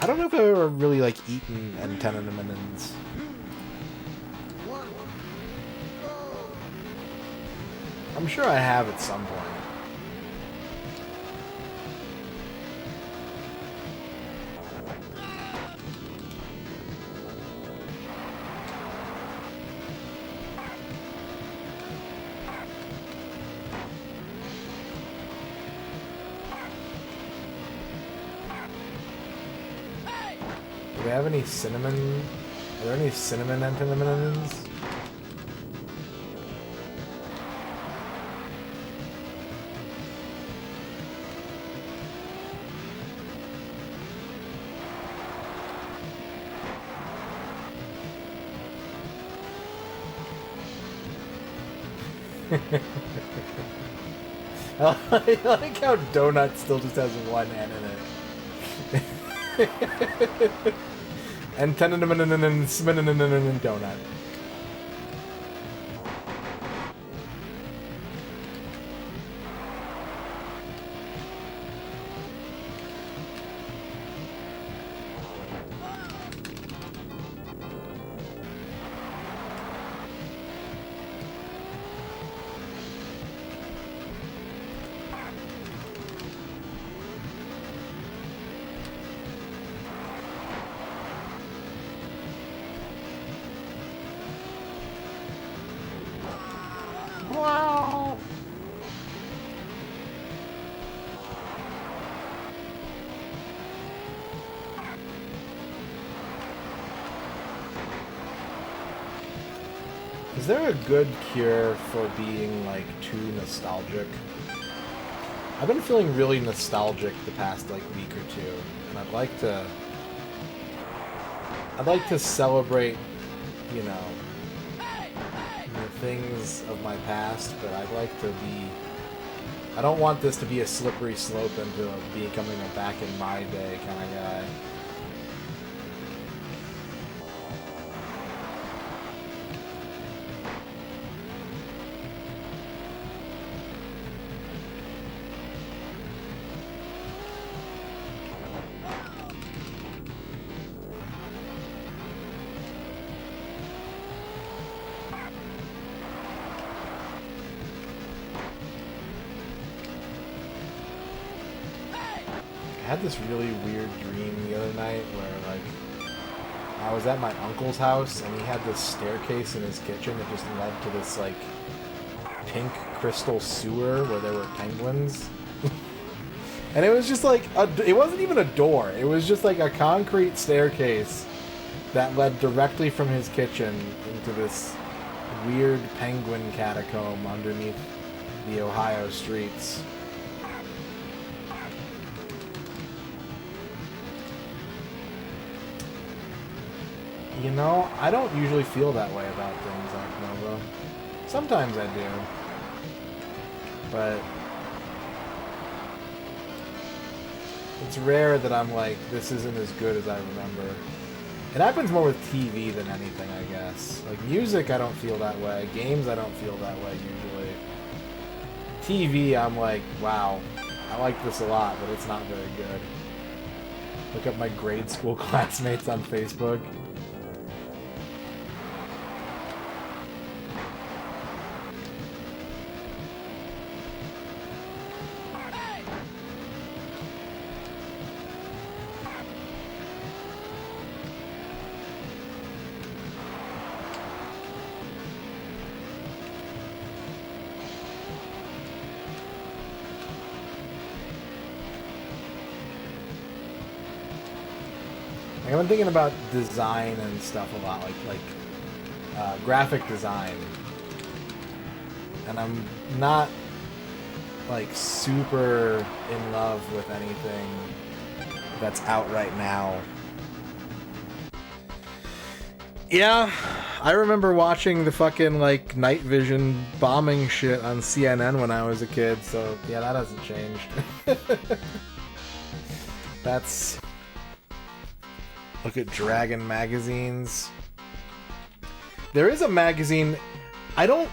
A: I don't know if I've ever really, like, eaten antennaminins. I'm sure I have at some point. Do we have any cinnamon? Are there any cinnamon antennaminins? I like how Donut still just has one N in it. And donut. Wow. Is there a good cure for being, like, too nostalgic? I've been feeling really nostalgic the past, like, week or two, and I'd like to celebrate, you know, the things of my past, but I'd like to be... I don't want this to be a slippery slope into becoming a back in my day kind of guy. I had this really weird dream the other night where, like, I was at my uncle's house and he had this staircase in his kitchen that just led to this, like, pink crystal sewer where there were penguins. And it was just like, it wasn't even a door. It was just like a concrete staircase that led directly from his kitchen into this weird penguin catacomb underneath the Ohio streets. You know, I don't usually feel that way about things like Nova. Sometimes I do. But it's rare that I'm like, this isn't as good as I remember. It happens more with TV than anything, I guess. Like, music, I don't feel that way. Games, I don't feel that way, usually. TV, I'm like, wow, I like this a lot, but it's not very good. Look up my grade school classmates on Facebook. I've been thinking about design and stuff a lot, like graphic design, and I'm not like super in love with anything that's out right now. Yeah, I remember watching the fucking like night vision bombing shit on CNN when I was a kid, so yeah, that hasn't changed. That's... Look at Dragon magazines. There is a magazine... I don't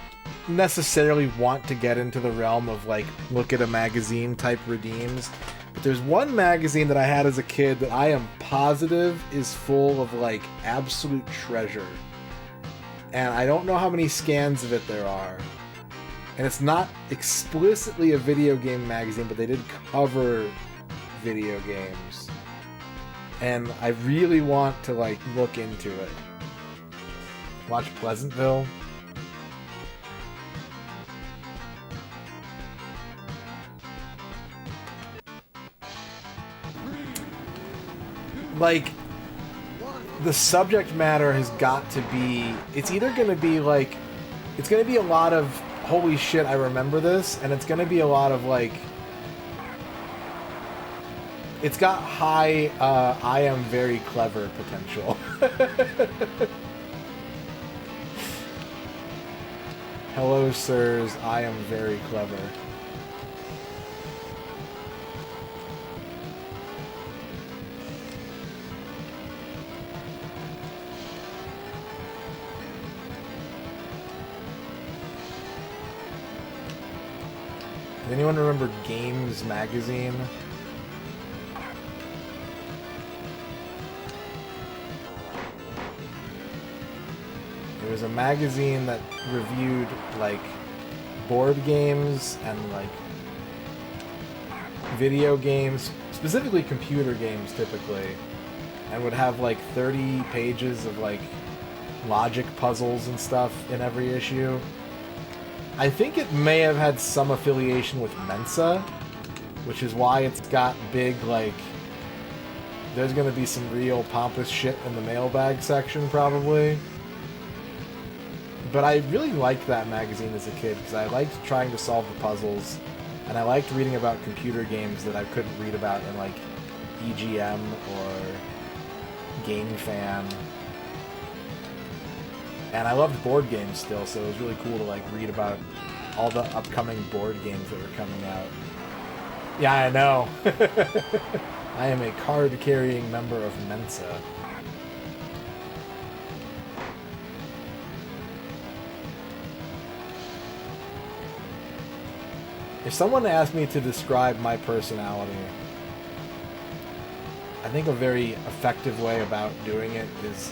A: necessarily want to get into the realm of, like, look at a magazine type redeems. But there's one magazine that I had as a kid that I am positive is full of, like, absolute treasure. And I don't know how many scans of it there are. And it's not explicitly a video game magazine, but they did cover video games. And I really want to, like, look into it. Watch Pleasantville. Like, the subject matter has got to be... It's either going to be, like... It's going to be a lot of, holy shit, I remember this, and it's going to be a lot of, like... It's got high, I am very clever potential. Hello, sirs. I am very clever. Does anyone remember Games Magazine? It was a magazine that reviewed, like, board games and, like, video games, specifically computer games, typically, and would have, like, 30 pages of, like, logic puzzles and stuff in every issue. I think it may have had some affiliation with Mensa, which is why it's got big, like, there's gonna be some real pompous shit in the mailbag section, probably. But I really liked that magazine as a kid, because I liked trying to solve the puzzles, and I liked reading about computer games that I couldn't read about in, like, EGM or Game Fan. And I loved board games still, so it was really cool to, like, read about all the upcoming board games that were coming out. Yeah, I know. I am a card-carrying member of Mensa. If someone asked me to describe my personality, I think a very effective way about doing it is,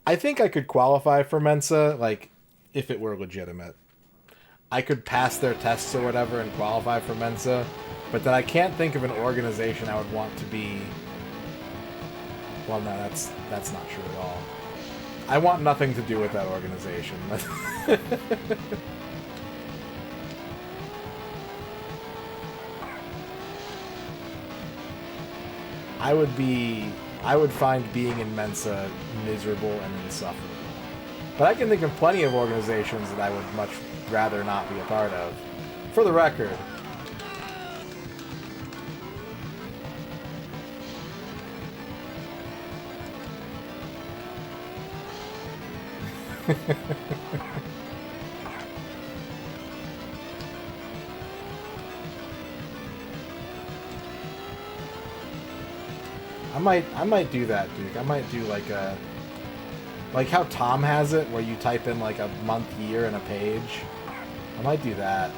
A: I think I could qualify for Mensa, like, if it were legitimate. I could pass their tests or whatever and qualify for Mensa, but that I can't think of an organization I would want to be. Well, no, that's not true at all. I want nothing to do with that organization. I would find being in Mensa miserable and insufferable. But I can think of plenty of organizations that I would much rather not be a part of. For the record. I might do that, Duke. I might do like how Tom has it, where you type in like a month, year, and a page. I might do that.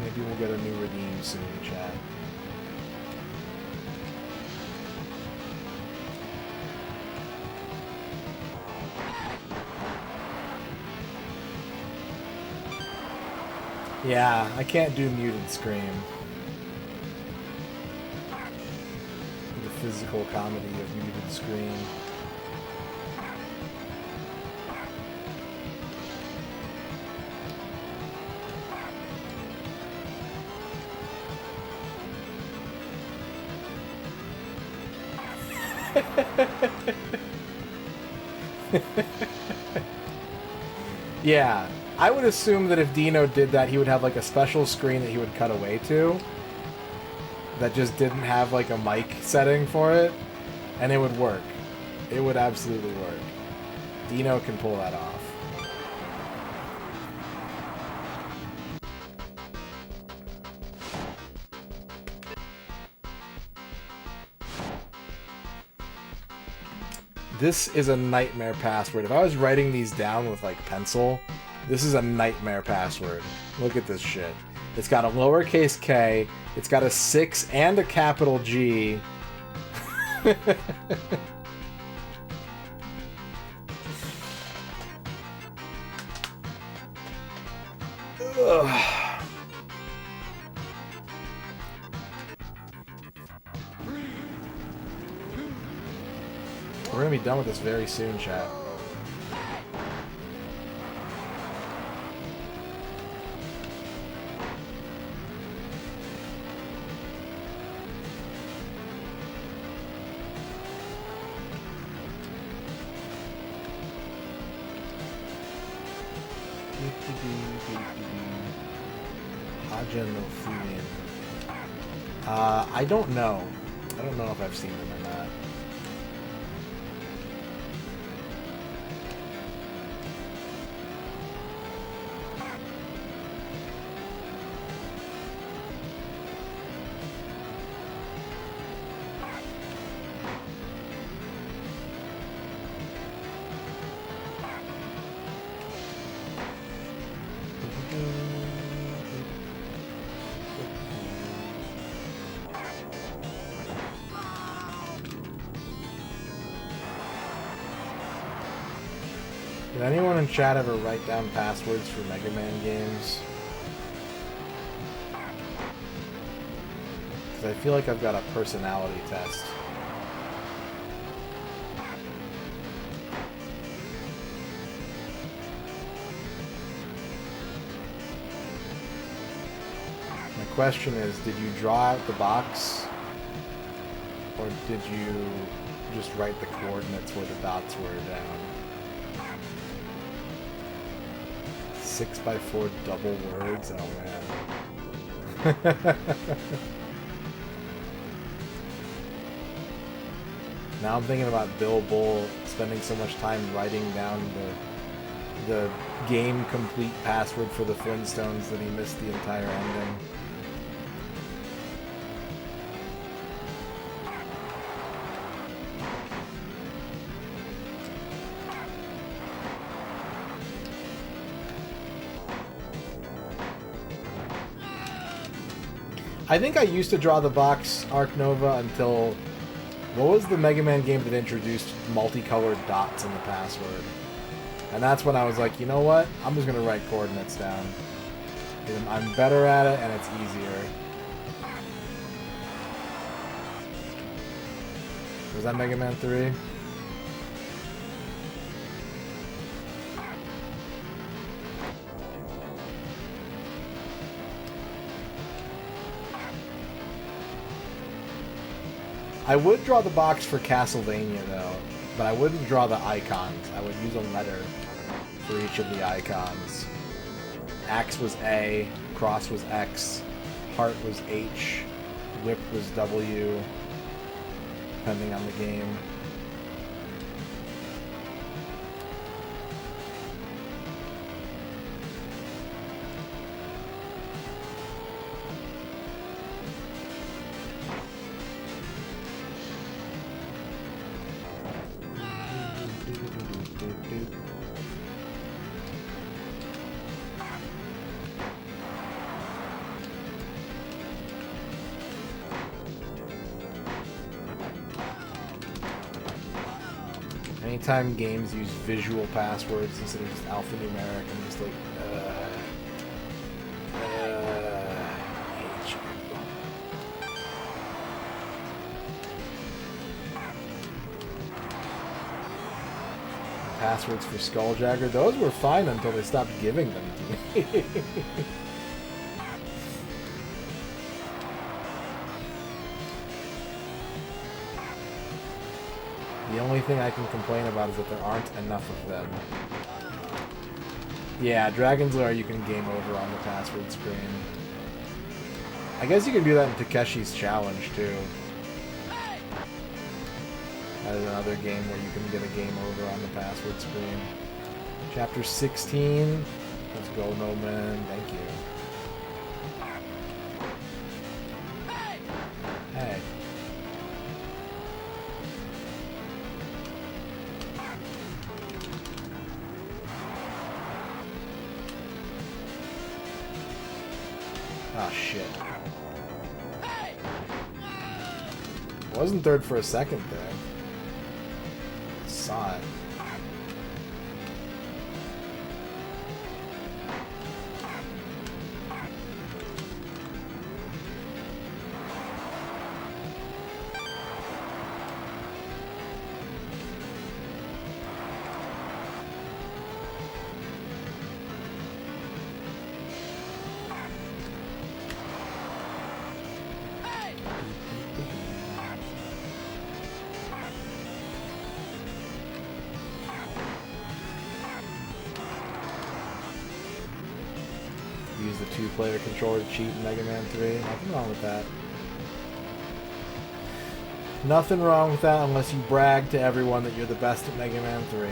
A: Maybe we'll get a new redeem soon, chat. Yeah, I can't do muted scream. The physical comedy of muted scream. Yeah, I would assume that if Dino did that, he would have like a special screen that he would cut away to that just didn't have like a mic setting for it, and it would work. It would absolutely work. Dino can pull that off. This is a nightmare password. If I was writing these down with, like, pencil, this is a nightmare password. Look at this shit. It's got a lowercase k, it's got a 6 and a capital G. Ugh. We're gonna be done with this very soon, chat. I don't know. I don't know if I've seen them or not. Did anyone in chat ever write down passwords for Mega Man games? Because I feel like I've got a personality test. My question is, did you draw out the box? Or did you just write the coordinates where the dots were down? 6x4 double words? Oh man. Now I'm thinking about Bill Bull spending so much time writing down the game complete password for the Flintstones that he missed the entire ending. I think I used to draw the box Arc Nova until... What was the Mega Man game that introduced multicolored dots in the password? And that's when I was like, you know what? I'm just going to write coordinates down. I'm better at it and it's easier. Was that Mega Man 3? I would draw the box for Castlevania, though, but I wouldn't draw the icons. I would use a letter for each of the icons. Axe was A, cross was X, heart was H, whip was W, depending on the game. Anytime games use visual passwords instead of just alphanumeric, I'm just like, hate you. Passwords for Skulljagger, those were fine until they stopped giving them to me. The only thing I can complain about is that there aren't enough of them. Yeah, Dragon's Lair you can game over on the password screen. I guess you can do that in Takeshi's Challenge, too. That is another game where you can get a game over on the password screen. Chapter 16. Let's go, No Man. Thank you. Hey. Oh, shit. Wasn't third for a second there. Saw it. Use the two-player controller to cheat in Mega Man 3. Nothing wrong with that. Nothing wrong with that unless you brag to everyone that you're the best at Mega Man 3.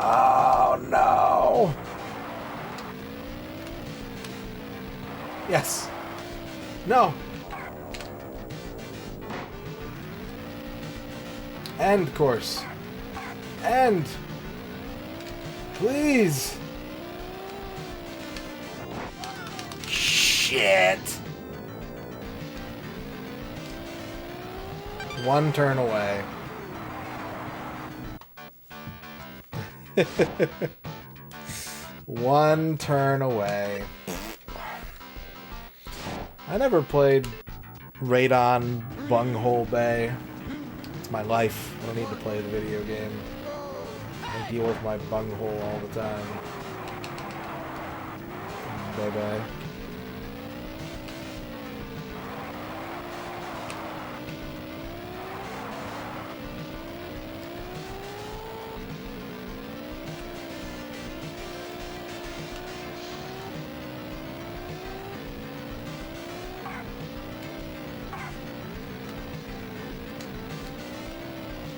A: Oh no! Yes. No. End course. End. Please. shit! One turn away. One turn away. I never played Radon Bunghole Bay. It's my life. I don't need to play the video game. I deal with my bunghole all the time. Bye-bye.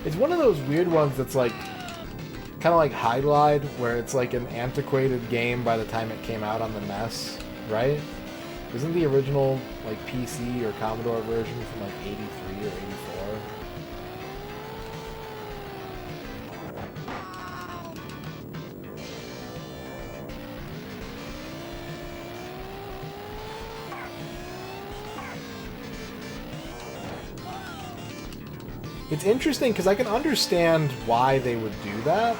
A: It's one of those weird ones that's like, kind of like High Glide, where it's like an antiquated game by the time it came out on the NES, right? Isn't the original like PC or Commodore version from like 83 or 84? It's interesting because I can understand why they would do that,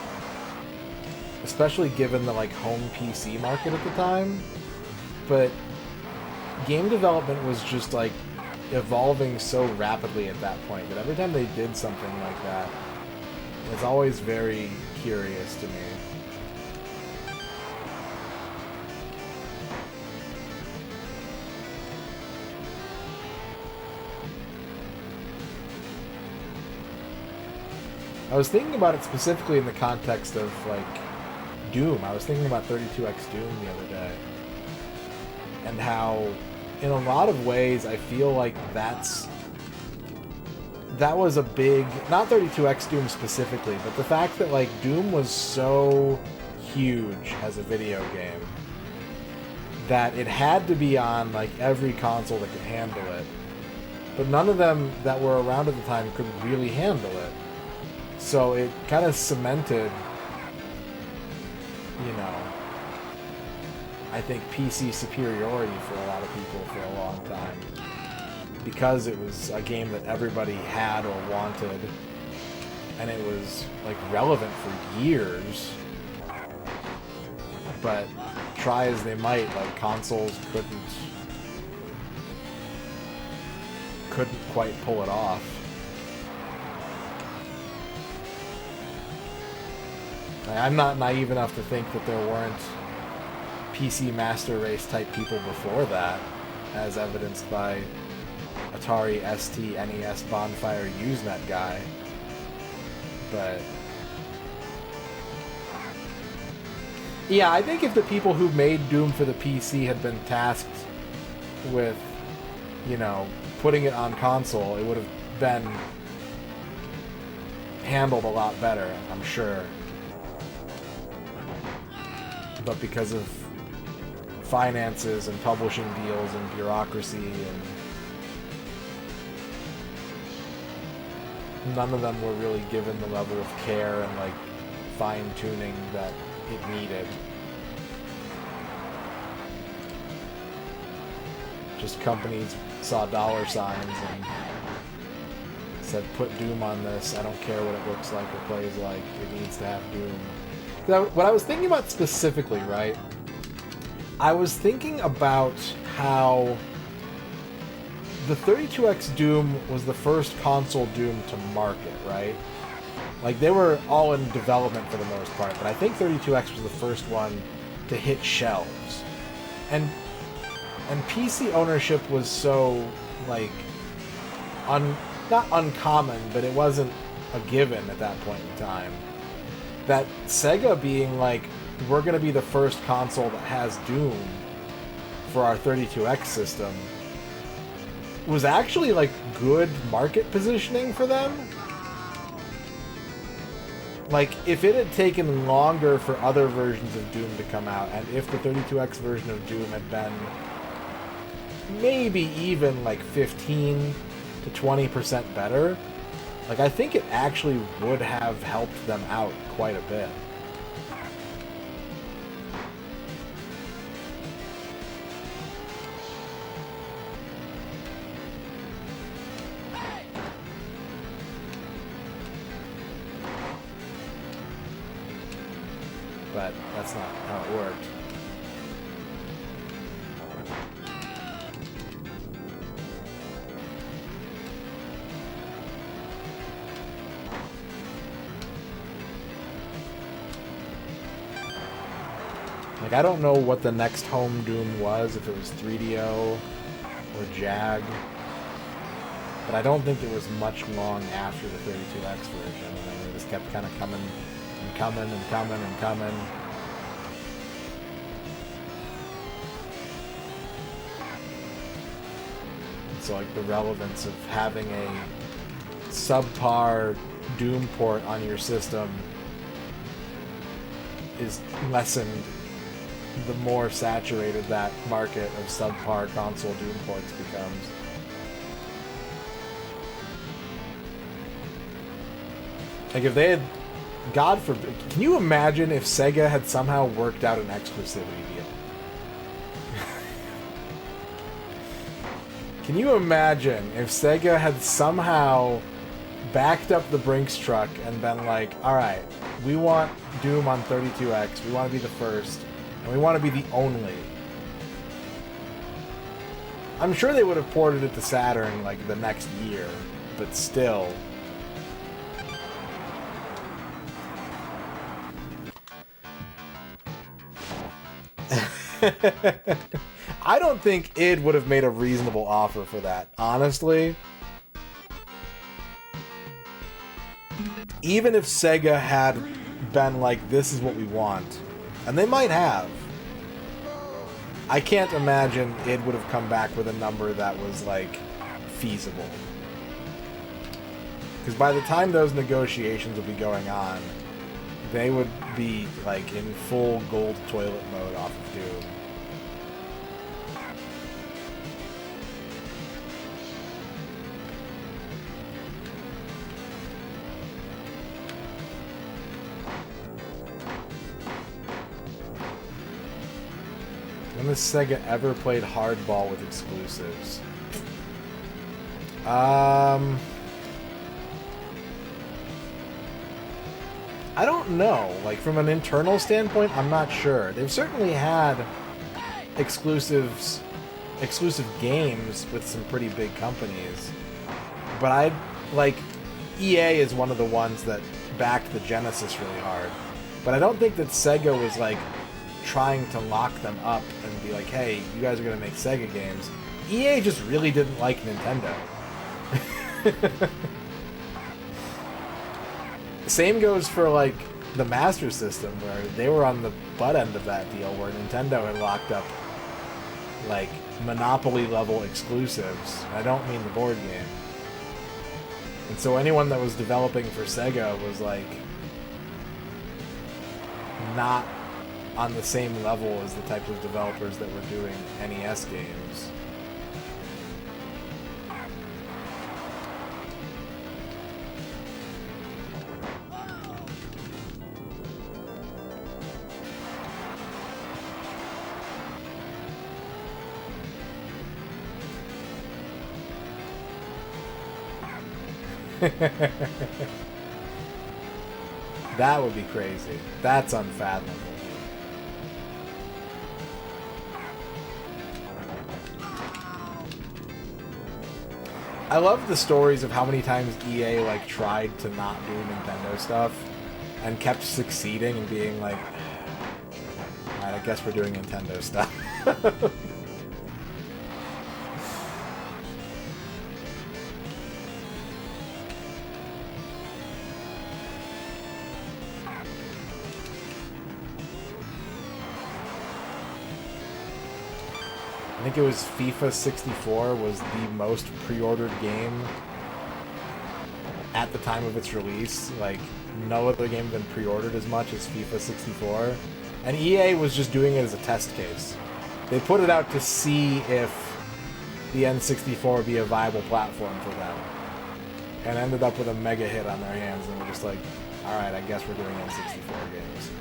A: especially given the like home PC market at the time. But game development was just like evolving so rapidly at that point that every time they did something like that, it's always very curious to me. I was thinking about it specifically in the context of, like, Doom. I was thinking about 32X Doom the other day. And how, in a lot of ways, I feel like that was a big... Not 32X Doom specifically, but the fact that, like, Doom was so huge as a video game that it had to be on, like, every console that could handle it. But none of them that were around at the time could really handle it. So it kind of cemented, you know, I think PC superiority for a lot of people for a long time. Because it was a game that everybody had or wanted, and it was, like, relevant for years. But try as they might, like, consoles couldn't quite pull it off. I'm not naive enough to think that there weren't PC Master Race type people before that, as evidenced by Atari ST NES Bonfire Usenet guy. But yeah, I think if the people who made Doom for the PC had been tasked with, you know, putting it on console, it would have been handled a lot better, I'm sure. But because of finances and publishing deals and bureaucracy, and none of them were really given the level of care and, like, fine-tuning that it needed. Just companies saw dollar signs and said, put Doom on this, I don't care what it looks like or plays like, it needs to have Doom. What I was thinking about specifically, right? I was thinking about how the 32X Doom was the first console Doom to market, right? Like, they were all in development for the most part, but I think 32X was the first one to hit shelves. And PC ownership was so, like, not uncommon, but it wasn't a given at that point in time. That Sega being like, we're going to be the first console that has Doom for our 32X system was actually, like, good market positioning for them. Like, if it had taken longer for other versions of Doom to come out, and if the 32X version of Doom had been maybe even, like, 15 to 20% better, like, I think it actually would have helped them out quite a bit. but that's not how it worked. Like, I don't know what the next home Doom was, if it was 3DO or Jag. But I don't think it was much long after the 32X version. I mean, it just kept kind of coming and coming and coming and coming. And so, like, the relevance of having a subpar Doom port on your system is lessened the more saturated that market of subpar console Doom ports becomes. Like, if they had, God forbid, can you imagine if Sega had somehow worked out an exclusivity deal? Can you imagine if Sega had somehow backed up the Brinks truck and been like, alright, we want Doom on 32X, we want to be the first, and we want to be the only. I'm sure they would have ported it to Saturn like the next year, but still. I don't think id would have made a reasonable offer for that, honestly. Even if Sega had been like, this is what we want, and they might have, I can't imagine id would have come back with a number that was, like, feasible. Because by the time those negotiations would be going on, they would be, like, in full gold toilet mode off of Doom. When has Sega ever played hardball with exclusives? I don't know. Like, from an internal standpoint, I'm not sure. They've certainly had exclusive games with some pretty big companies. But EA is one of the ones that backed the Genesis really hard. But I don't think that Sega was, like, trying to lock them up and be like, hey, you guys are going to make Sega games. EA just really didn't like Nintendo. Same goes for, like, the Master System, where they were on the butt end of that deal, where Nintendo had locked up, like, Monopoly-level exclusives. I don't mean the board game. And so anyone that was developing for Sega was, like, not on the same level as the types of developers that were doing NES games. That would be crazy. That's unfathomable. I love the stories of how many times EA, like, tried to not do Nintendo stuff and kept succeeding and being like, alright, I guess we're doing Nintendo stuff. I think it was FIFA 64 was the most pre-ordered game at the time of its release. Like, no other game had been pre-ordered as much as FIFA 64. And EA was just doing it as a test case. They put it out to see if the N64 would be a viable platform for them. And ended up with a mega hit on their hands, and we're just like, alright, I guess we're doing N64 games.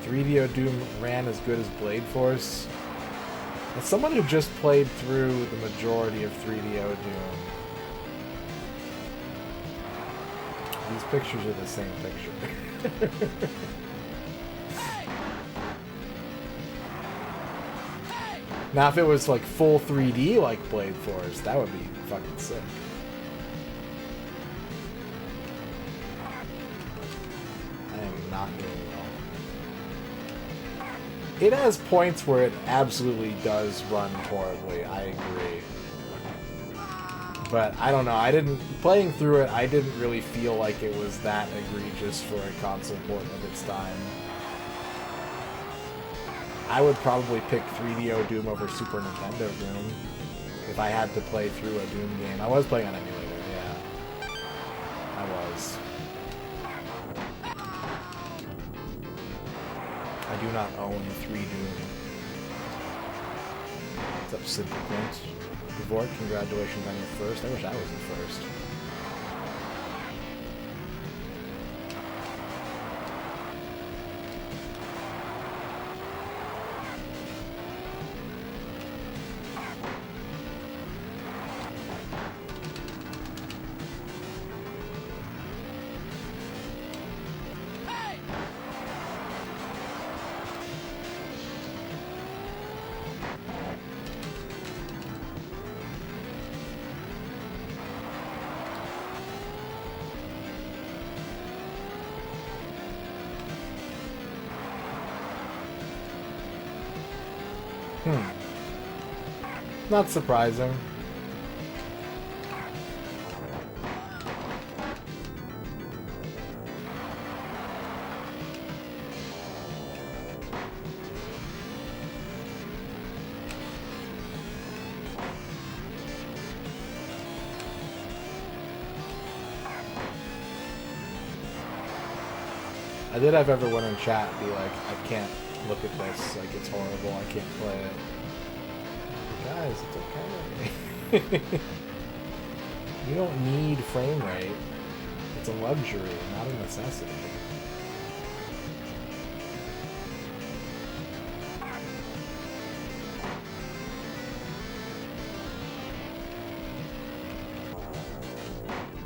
A: 3DO Doom ran as good as Blade Force. As someone who just played through the majority of 3DO Doom, these pictures are the same picture. Now, if it was like full 3D like Blade Force, that would be fucking sick. I am not doing well. It has points where it absolutely does run horribly, I agree. But I don't know, playing through it, I didn't really feel like it was that egregious for a console port of its time. I would probably pick 3DO Doom over Super Nintendo Doom if I had to play through a Doom game. I was playing on emulator, yeah. I was. I do not own 3 Doom. What's up, Sid Quint? Dvorak, congratulations on your first. I wish I was the first. Not surprising. I did have everyone in chat be like, I can't look at this, like it's horrible, I can't play it. Guys, it's okay. You don't need frame rate. It's a luxury, not a necessity.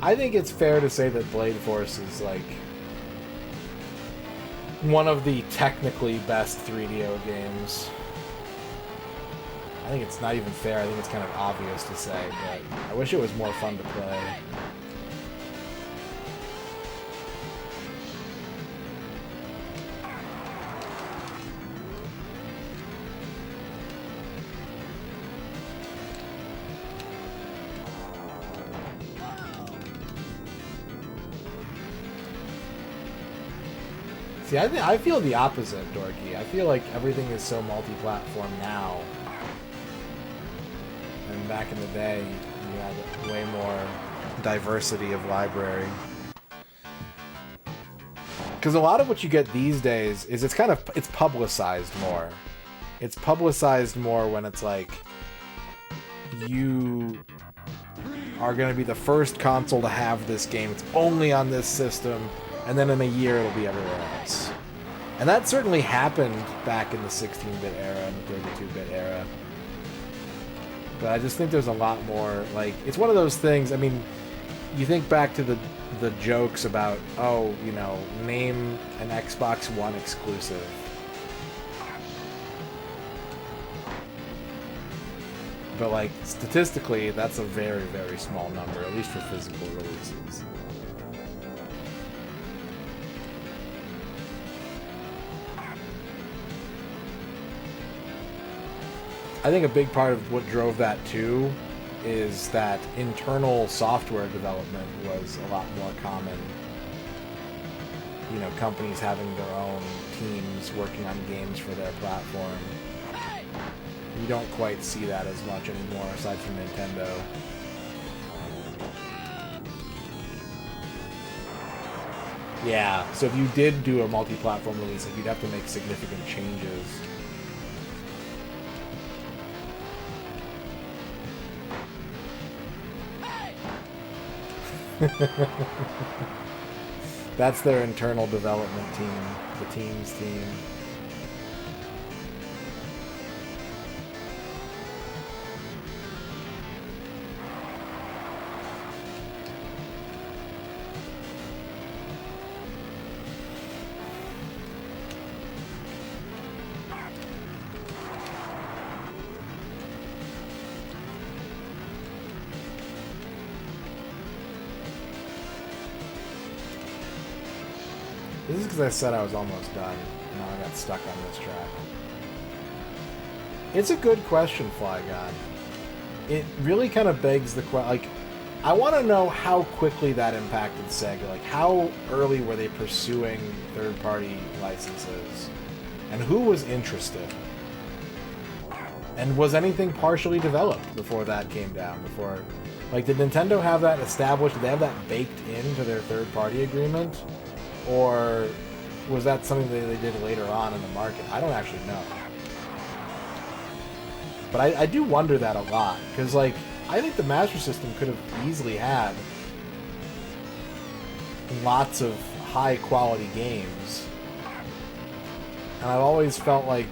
A: I think it's fair to say that Blade Force is like one of the technically best 3DO games. I think it's not even fair. I think it's kind of obvious to say, but I wish it was more fun to play. See, I feel the opposite, Dorky. I feel like everything is so multi-platform now. And back in the day, you had way more diversity of library. Because a lot of what you get these days is it's publicized more. It's publicized more when it's like, you are going to be the first console to have this game. It's only on this system. And then in a year, it'll be everywhere else. And that certainly happened back in the 16-bit era and the 32-bit era. But I just think there's a lot more, like, it's one of those things, I mean, you think back to the jokes about, oh, you know, name an Xbox One exclusive. But, like, statistically, that's a very, very small number, at least for physical releases. I think a big part of what drove that too is that internal software development was a lot more common. You know, companies having their own teams working on games for their platform. You don't quite see that as much anymore, aside from Nintendo. Yeah, so if you did do a multi-platform release, like, you'd have to make significant changes. That's their internal development team, the Teams team. This is because I said I was almost done. Now I got stuck on this track. It's a good question, Flygon. It really kind of begs the question. Like, I want to know how quickly that impacted Sega. Like, how early were they pursuing third-party licenses? And who was interested? And was anything partially developed before that came down? Before, like, did Nintendo have that established? Did they have that baked into their third-party agreement? Or was that something that they did later on in the market? I don't actually know. But I do wonder that a lot. Because, like, I think the Master System could have easily had lots of high-quality games. And I've always felt like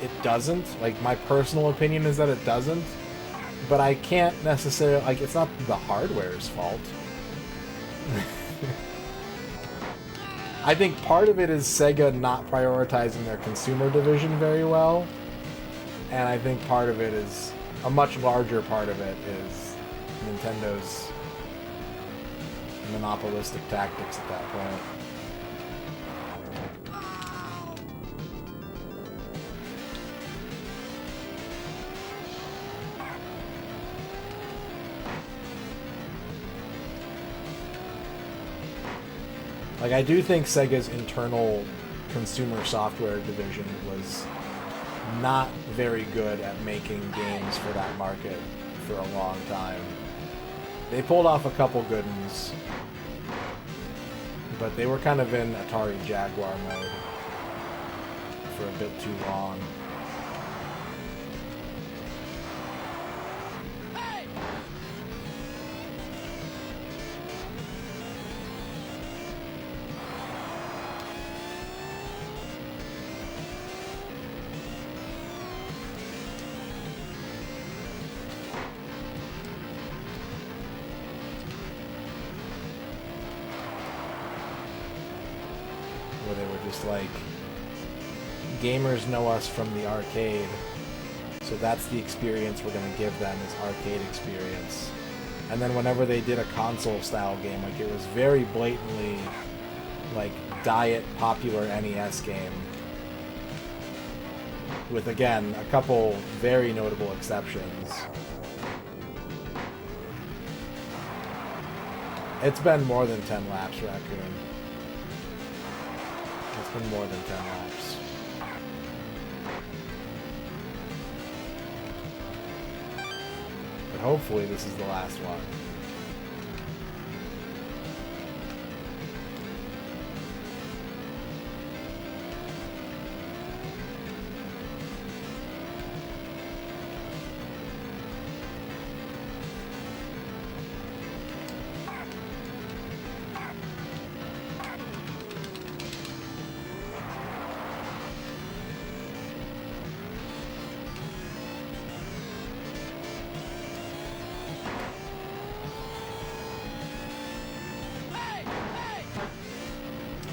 A: it doesn't. Like, my personal opinion is that it doesn't. But I can't necessarily... Like, it's not the hardware's fault. I think part of it is Sega not prioritizing their consumer division very well. And I think part of it is... A much larger part of it is Nintendo's monopolistic tactics at that point. Like, I do think Sega's internal consumer software division was not very good at making games for that market for a long time. They pulled off a couple good ones, but they were kind of in Atari Jaguar mode for a bit too long. Like, gamers know us from the arcade, so that's the experience we're going to give them, is arcade experience. And then whenever they did a console style game, like, it was very blatantly like diet popular NES game, with, again, a couple very notable exceptions. It's been more than 10 laps, Raccoon. It's been more than 10 laps. But hopefully this is the last one.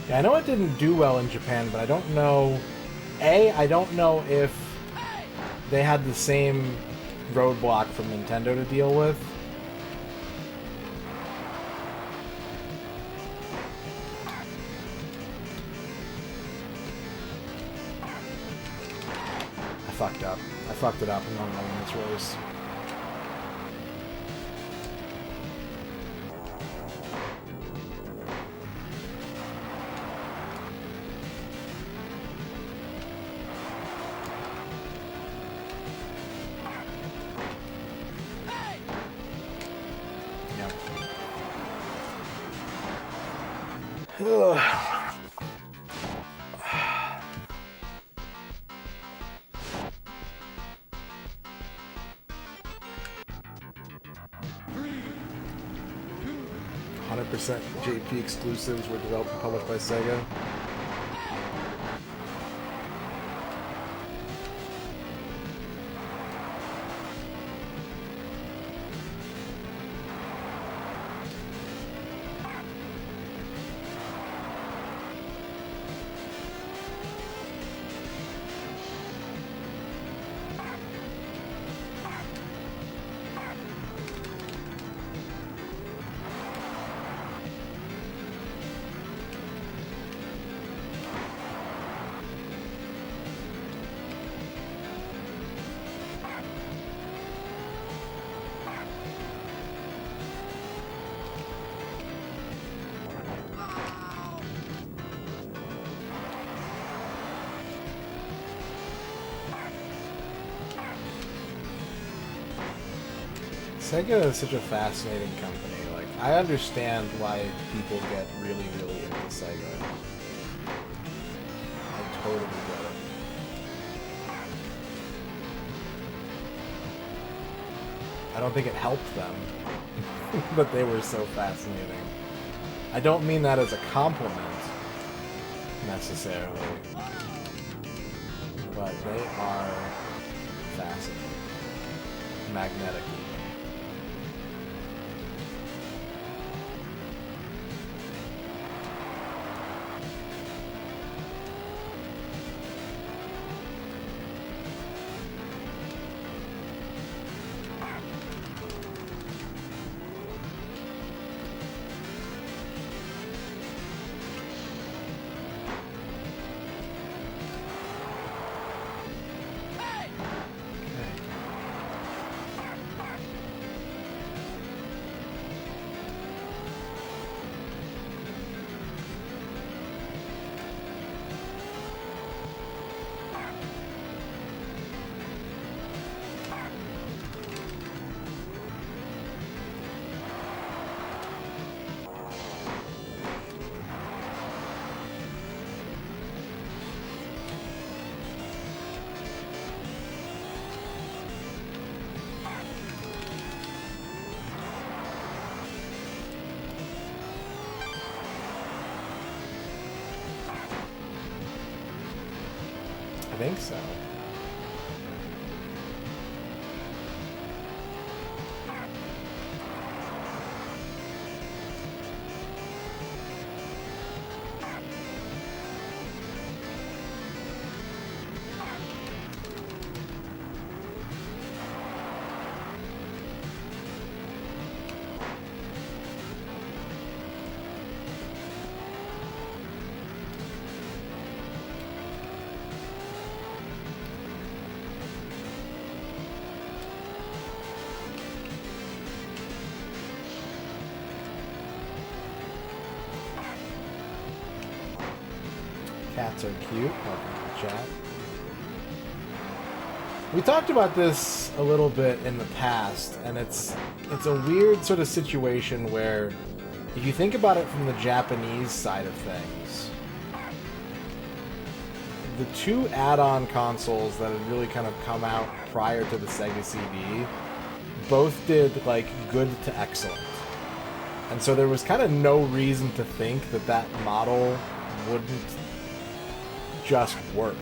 A: Yeah, I know it didn't do well in Japan, but I don't know... I don't know if they had the same roadblock from Nintendo to deal with. I fucked up. I fucked it up in one in this race. Ugh. 100% JP exclusives were developed and published by Sega. Sega is such a fascinating company. Like, I understand why people get really, really into Sega. I totally get it. I don't think it helped them, but they were so fascinating. I don't mean that as a compliment, necessarily, but they are fascinating. Magnetic. I think so. Cats are cute. Welcome to the chat. We talked about this a little bit in the past, and it's a weird sort of situation where, if you think about it from the Japanese side of things, the two add-on consoles that had really kind of come out prior to the Sega CD both did like good to excellent. And so there was kind of no reason to think that that model wouldn't just work.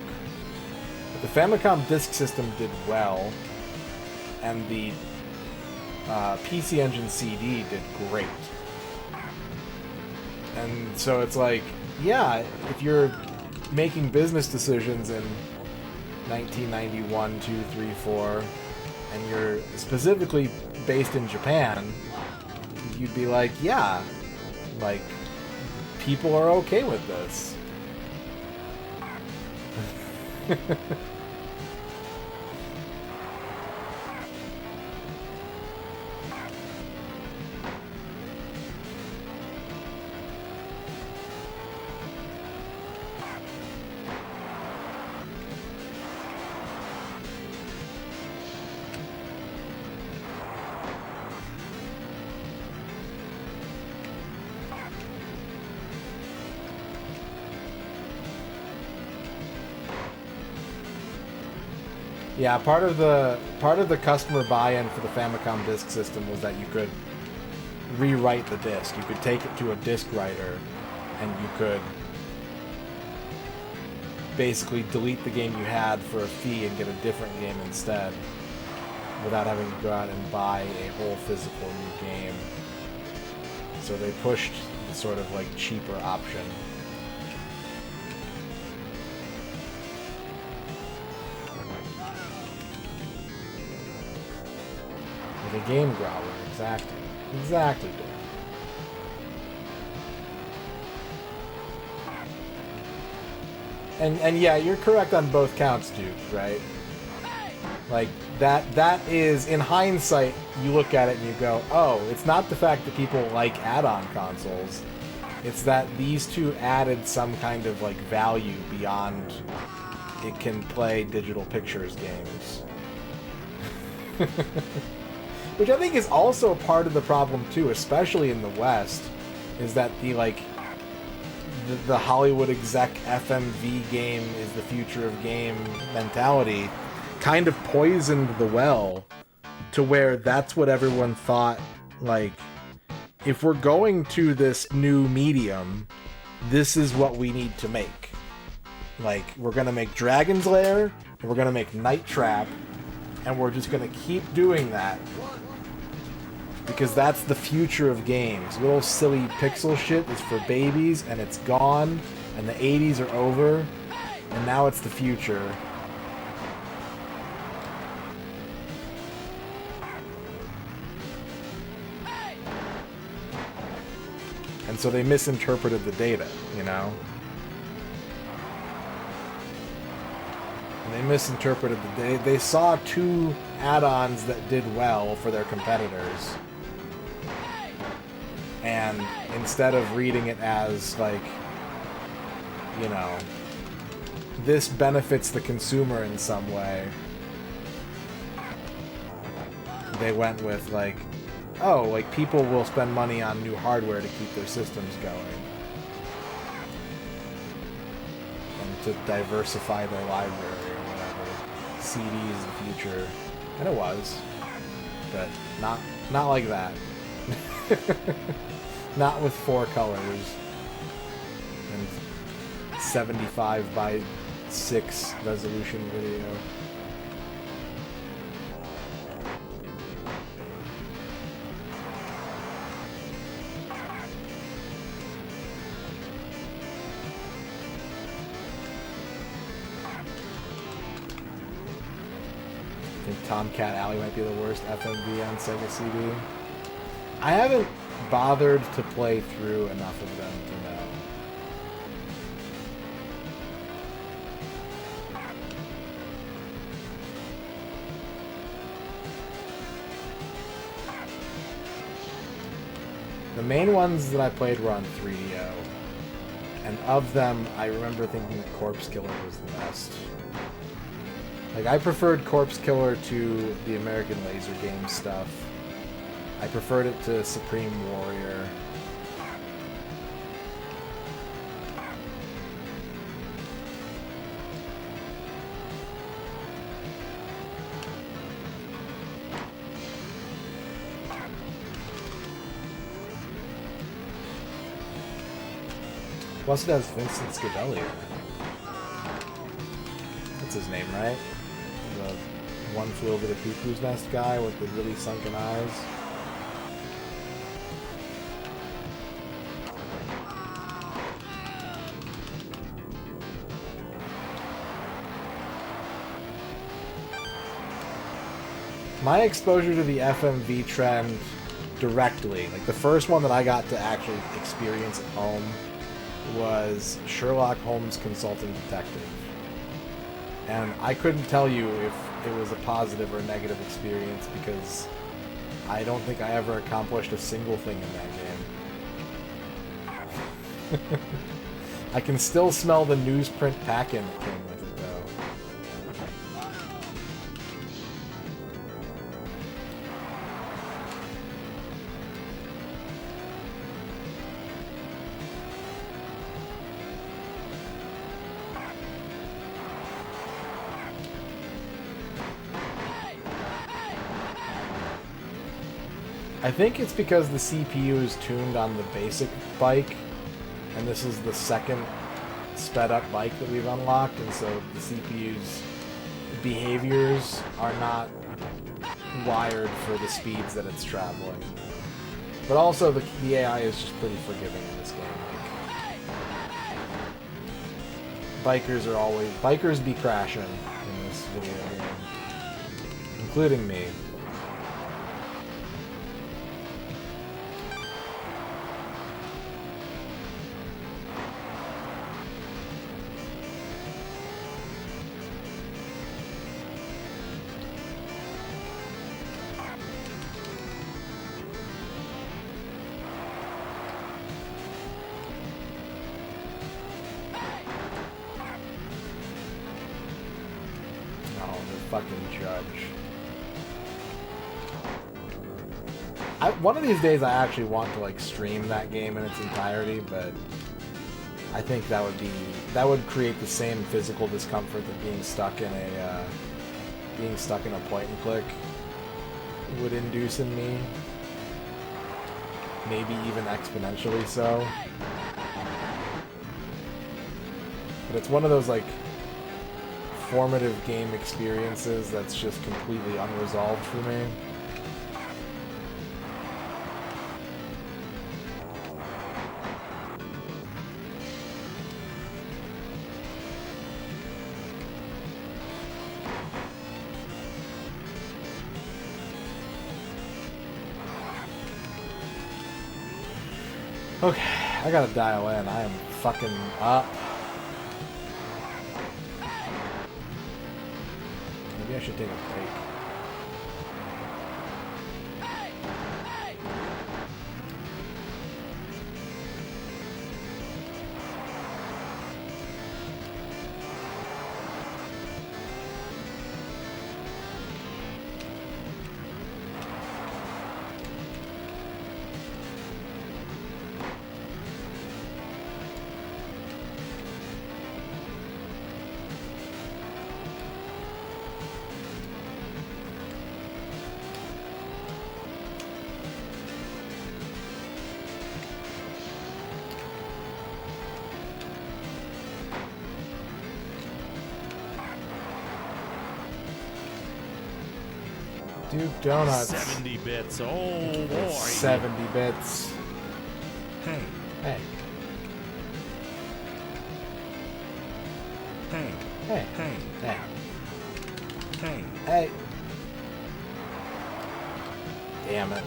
A: But the Famicom Disk System did well, and the PC Engine CD did great. And so it's like, yeah, if you're making business decisions in 1991, 2, 3, 4, and you're specifically based in Japan, you'd be like, yeah, like, people are okay with this. Yeah, part of the customer buy-in for the Famicom Disk System was that you could rewrite the disc. You could take it to a disc writer, and you could basically delete the game you had for a fee and get a different game instead, without having to go out and buy a whole physical new game. So they pushed the sort of like cheaper option. Like a game growler, exactly, dude. And yeah, you're correct on both counts, dude, right? Like, that is, in hindsight, you look at it and you go, oh, it's not the fact that people like add-on consoles, it's that these two added some kind of, like, value beyond it can play digital pictures games. Which I think is also part of the problem too, especially in the West, is that the Hollywood exec FMV game is the future of game mentality kind of poisoned the well to where that's what everyone thought, like, if we're going to this new medium, this is what we need to make. Like, we're going to make Dragon's Lair, and we're going to make Night Trap, and we're just going to keep doing that. Because that's the future of games. Little silly pixel shit is for babies, and it's gone, and the 80s are over, and now it's the future. And so they misinterpreted the data, you know? And they misinterpreted the data. They saw 2 add-ons that did well for their competitors. And instead of reading it as, like, you know, this benefits the consumer in some way, they went with, like, oh, like, people will spend money on new hardware to keep their systems going. And to diversify their library or whatever. CD is the future. And it was. But not like that. Not with 4 colors. And 75 by 6 resolution video. I think Tomcat Alley might be the worst FMV on Sega CD. I haven't bothered to play through enough of them to know. The main ones that I played were on 3DO. And of them, I remember thinking that Corpse Killer was the best. Like, I preferred Corpse Killer to the American Laser Game stuff. I preferred it to Supreme Warrior. Plus it has Vincent Scavelli in it. That's his name, right? The One Flew Over the Cuckoo's Nest guy with the really sunken eyes. My exposure to the FMV trend directly, like the first one that I got to actually experience at home, was Sherlock Holmes Consulting Detective. And I couldn't tell you if it was a positive or negative experience because I don't think I ever accomplished a single thing in that game. I can still smell the newsprint pack-in that came with it, though. I think it's because the CPU is tuned on the basic bike, and this is the second sped up bike that we've unlocked, and so the CPU's behaviors are not wired for the speeds that it's traveling. But also the AI is just pretty forgiving in this game. Like, bikers be crashing in this video game, including me. Fucking judge. One of these days I actually want to like stream that game in its entirety, but I think that would create the same physical discomfort that being stuck in a point and click would induce in me. Maybe even exponentially so. But it's one of those like formative game experiences that's just completely unresolved for me. Okay, I gotta dial in. I am fucking up. Maybe I should take a break. Duke Donuts.
E: 70 bits. Oh, boy.
A: 70 bits.
C: Hey,
A: Hey.
C: hey,
A: Hey.
C: hey,
A: Hey.
C: hey.
A: Hey. Damn it.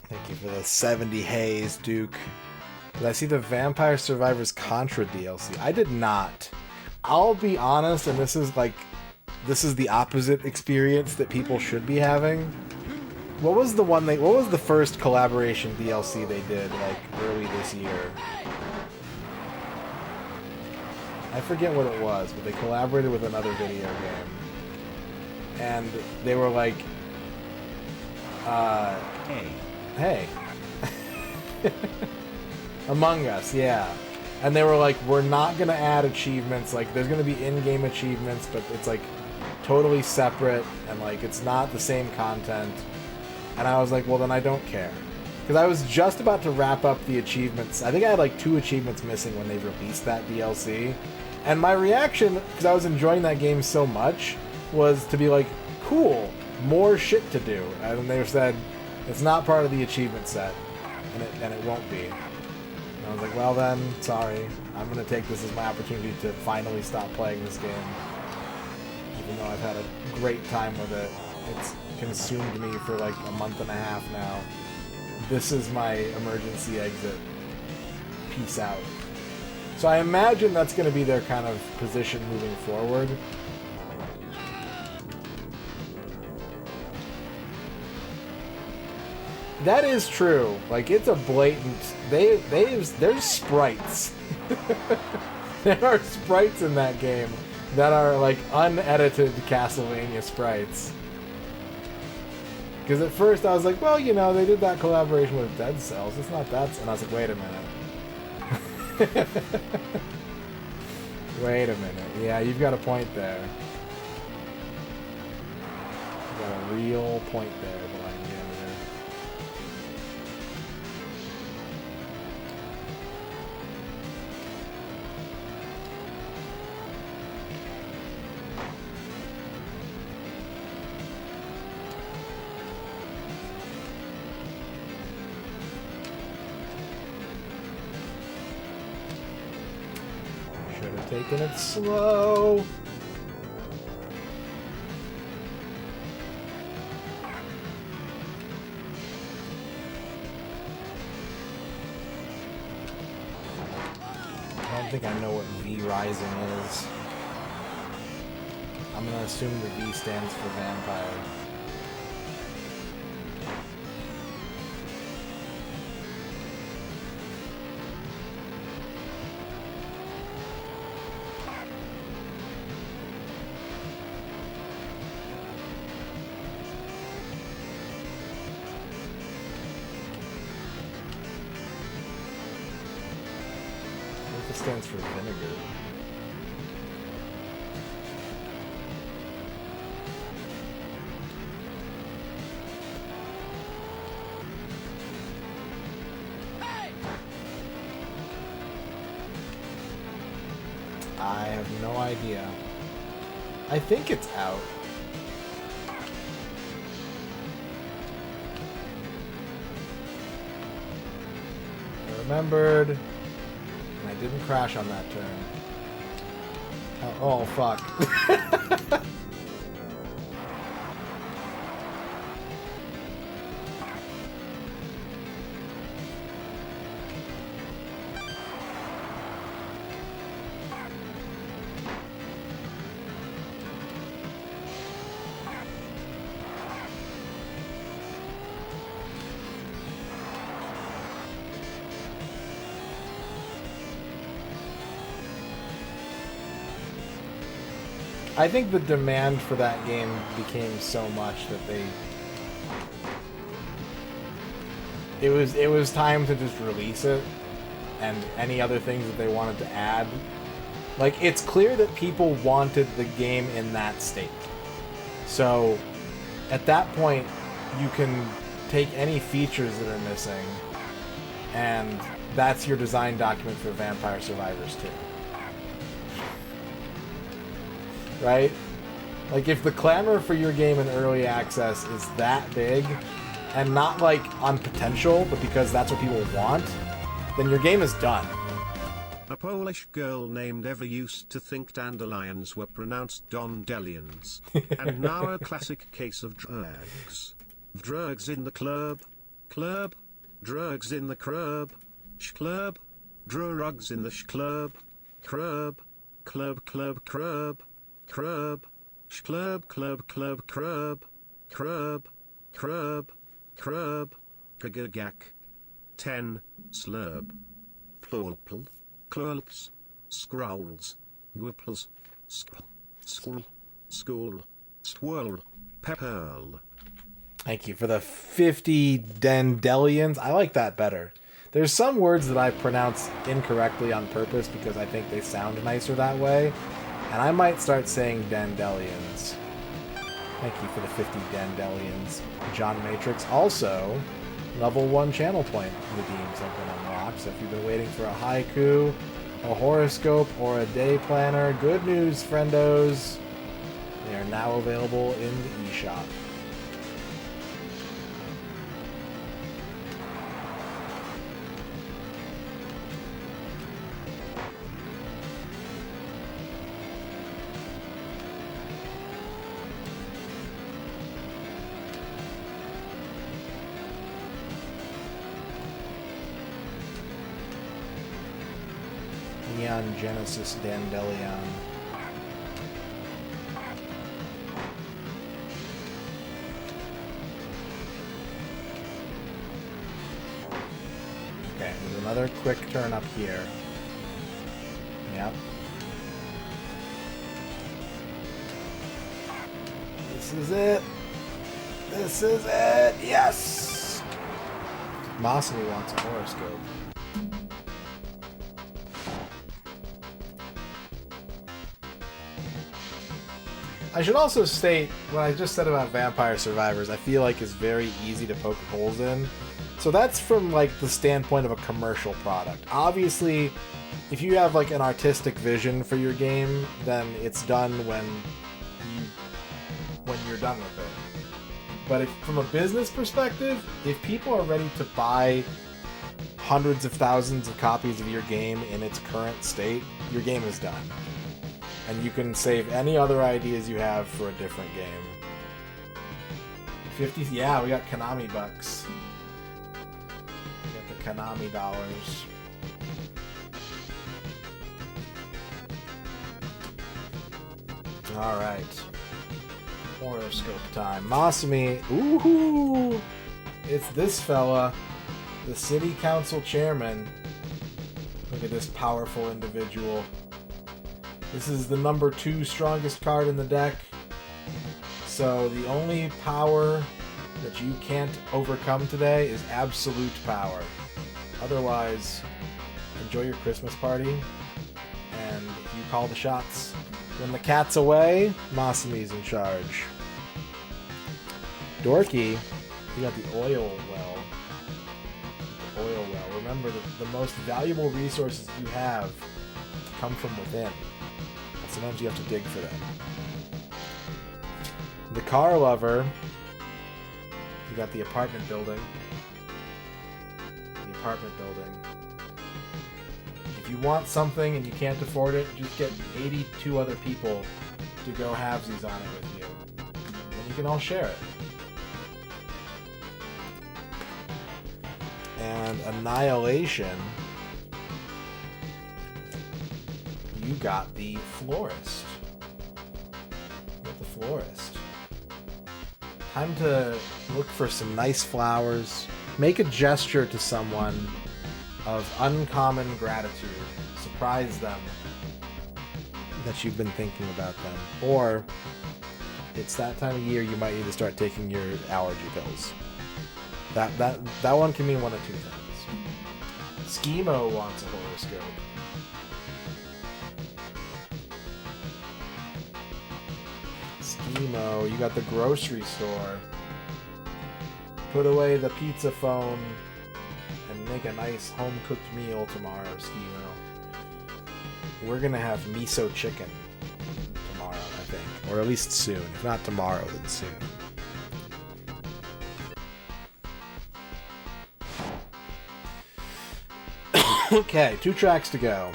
A: Thank you for the 70 haze, Duke. Did I see the Vampire Survivors Contra DLC? I did not. I'll be honest, and this is the opposite experience that people should be having. What was the first collaboration DLC they did, like, early this year? I forget what it was, but they collaborated with another video game. And they were like, hey. Among Us, yeah. And they were like, we're not going to add achievements. Like, there's going to be in-game achievements, but it's, like, totally separate, and, like, it's not the same content. And I was like, well, then I don't care. Because I was just about to wrap up the achievements. I think I had, like, 2 achievements missing when they released that DLC. And my reaction, because I was enjoying that game so much, was to be like, cool, more shit to do. And they said, it's not part of the achievement set, and it won't be. And I was like, well then, sorry. I'm going to take this as my opportunity to finally stop playing this game. Even though I've had a great time with it. It's consumed me for like a month and a half now. This is my emergency exit. Peace out. So I imagine that's going to be their kind of position moving forward. That is true. Like, it's a blatant... There's sprites. There are sprites in that game that are, like, unedited Castlevania sprites. Because at first I was like, well, you know, they did that collaboration with Dead Cells. It's not that... And I was like, wait a minute. Wait a minute. Yeah, you've got a point there. You've got a real point there, Blind Janitor. Should have taken it slow. I don't think I know what V Rising is. I'm gonna assume the V stands for vampire. This stands for vinegar. I have no idea. I think it's out. I remembered. And I didn't crash on that turn. Oh fuck. I think the demand for that game became so much that it was time to just release it, and any other things that they wanted to add. Like, it's clear that people wanted the game in that state. So at that point, you can take any features that are missing, and that's your design document for Vampire Survivors 2. Right? Like, if the clamor for your game in early access is that big, and not like on potential, but because that's what people want, then your game is done.
C: A Polish girl named Eva used to think dandelions were pronounced dondelians, and now a classic case of drugs. Drugs in the club, drugs in the club, club, drugs in the club, club, club, club, club. Crub, club, club, club, crub, crub, crub, crub, gagagak. 10, slurb. Plurple, clulps, scrolls, whipples, school, swirl, pepperl.
A: Thank you for the 50 dandelions. I like that better. There's some words that I pronounce incorrectly on purpose because I think they sound nicer that way. And I might start saying dandelions. Thank you for the 50 dandelions. John Matrix. Also, level 1 channel point redeems have been unlocked. So if you've been waiting for a haiku, a horoscope, or a day planner, good news, friendos. They are now available in the eShop. Neon Genesis Dandelion. Okay, there's another quick turn up here. Yep. This is it. This is it. Yes! Massimo wants a horoscope. I should also state, what I just said about Vampire Survivors, I feel like is very easy to poke holes in. So that's from, like, the standpoint of a commercial product. Obviously, if you have, like, an artistic vision for your game, then it's done when you're done with it. But if, from a business perspective, if people are ready to buy hundreds of thousands of copies of your game in its current state, your game is done. And you can save any other ideas you have for a different game. 50, yeah, we got Konami bucks. We got the Konami dollars. Alright. Horoscope time. Masumi, ooh, it's this fella, the city council chairman. Look at this powerful individual. This is the number 2 strongest card in the deck. So the only power that you can't overcome today is absolute power. Otherwise, enjoy your Christmas party And you call the shots. When the cat's away, Masami's in charge. Dorky, you got the oil well. The oil well. Remember, the most valuable resources you have come from within. And sometimes you have to dig for them. The car lover, you got the apartment building. The apartment building. If you want something and you can't afford it, just get 82 other people to go halvesies on it with you. And you can all share it. And Annihilation, you got the florist. You got the florist. Time to look for some nice flowers. Make a gesture to someone of uncommon gratitude. Surprise them that you've been thinking about them. Or it's that time of year you might need to start taking your allergy pills. That one can mean one of two things. Schemo wants a horoscope. Schemo, you got the grocery store. Put away the pizza phone and make a nice home-cooked meal tomorrow, Schemo. We're gonna have miso chicken tomorrow, I think. Or at least soon. If not tomorrow, then soon. Okay, 2 tracks to go.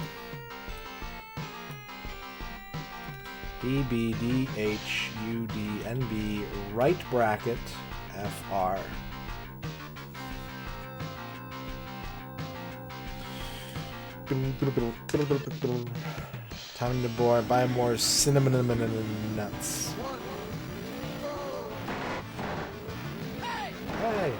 A: D, B, D, H, U, D, N, B, right bracket, F, R. Time to buy more cinnamon and nuts. Hey!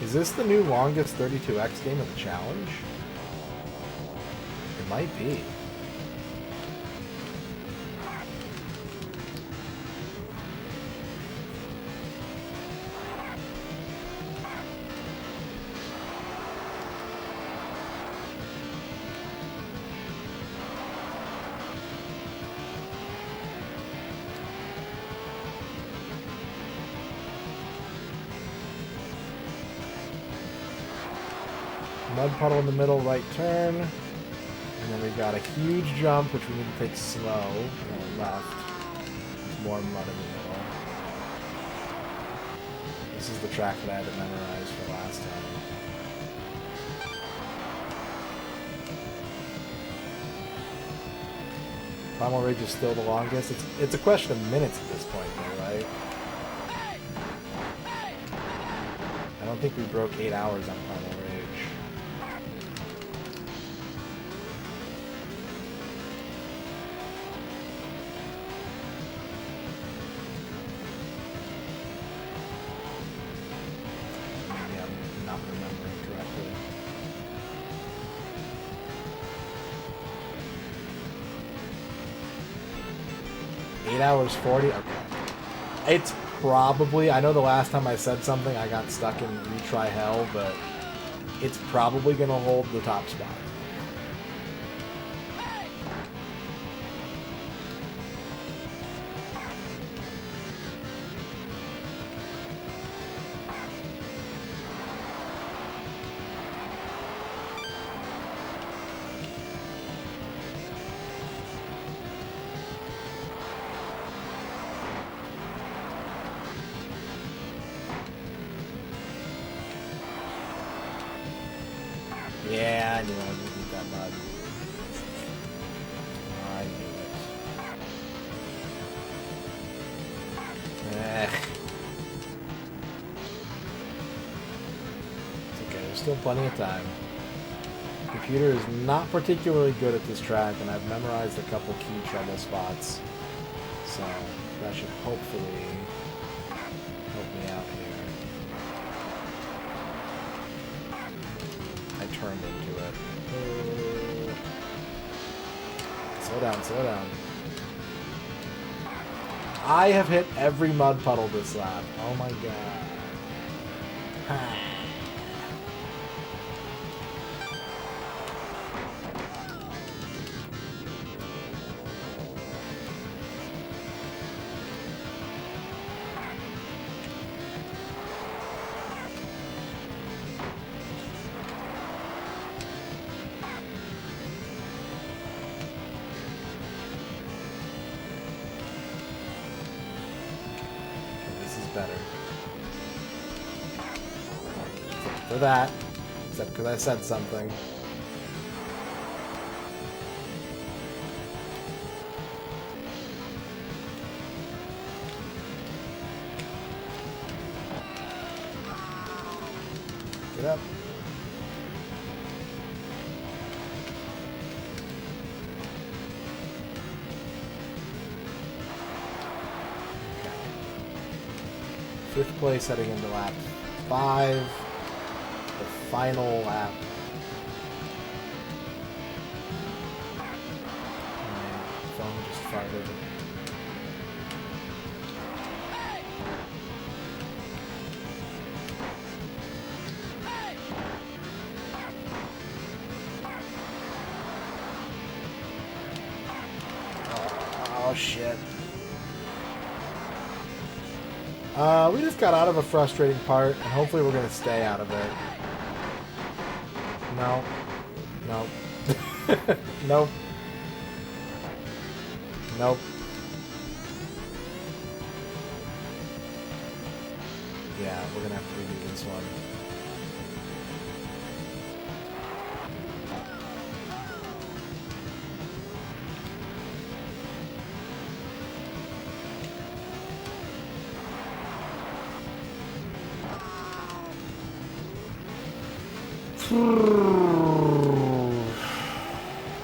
A: Is this the new longest 32X game of the challenge? It might be. Mud puddle in the middle, right turn. And then we got a huge jump, which we need to take slow. Left. More mud in the middle. This is the track that I had to memorize for last time. Primal Rage is still the longest. It's a question of minutes at this point, though, right? I don't think we broke 8 hours on Primal Rage. Hours 40. Okay. It's probably, I know the last time I said something I got stuck in retry hell, but it's probably gonna hold the top spot. Yeah, I knew I would beat that mud. I knew it. It's okay, there's still plenty of time. The computer is not particularly good at this track, and I've memorized a couple key trouble spots. So, that should hopefully help me out here. Turned into it. Slow down, slow down. I have hit every mud puddle this lap. Oh my god. Better. Except for that. Except because I said something. Get up. Fifth place heading into lap 5, the final lap. My phone just farted. Oh shit. We just got out of a frustrating part, and hopefully we're going to stay out of it. No. Nope. Nope. Nope. Yeah, we're going to have to redo this one.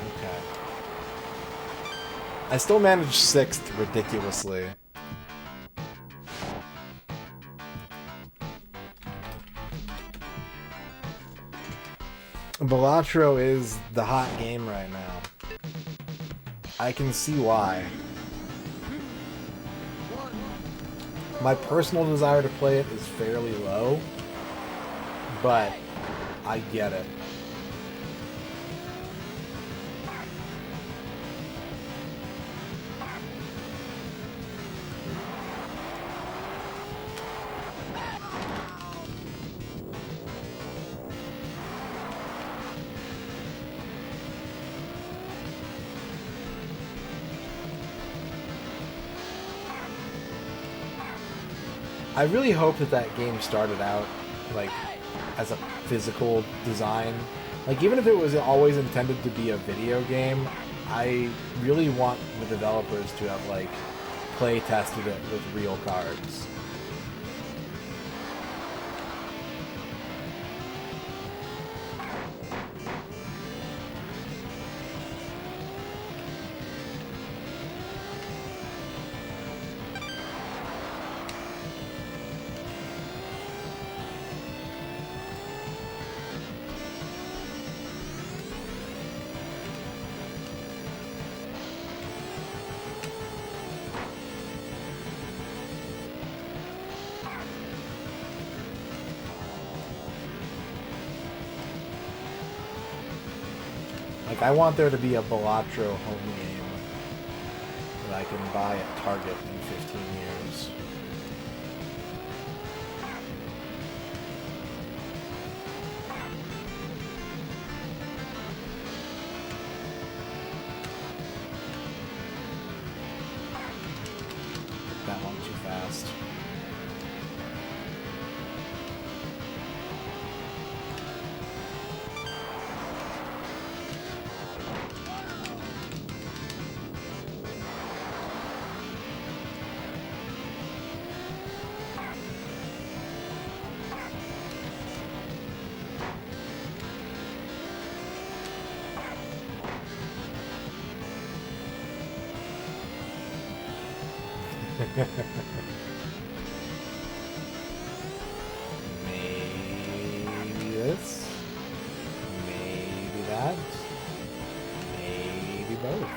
A: Okay. I still managed 6th ridiculously. Balatro is the hot game right now. I can see why. My personal desire to play it is fairly low, but I get it. I really hope that that game started out like as a physical design. Like, even if it was always intended to be a video game, I really want the developers to have like play tested it with real cards. Like, I want there to be a Balatro home game that I can buy at Target in 15 years. That one too fast. Maybe this, maybe that, maybe both.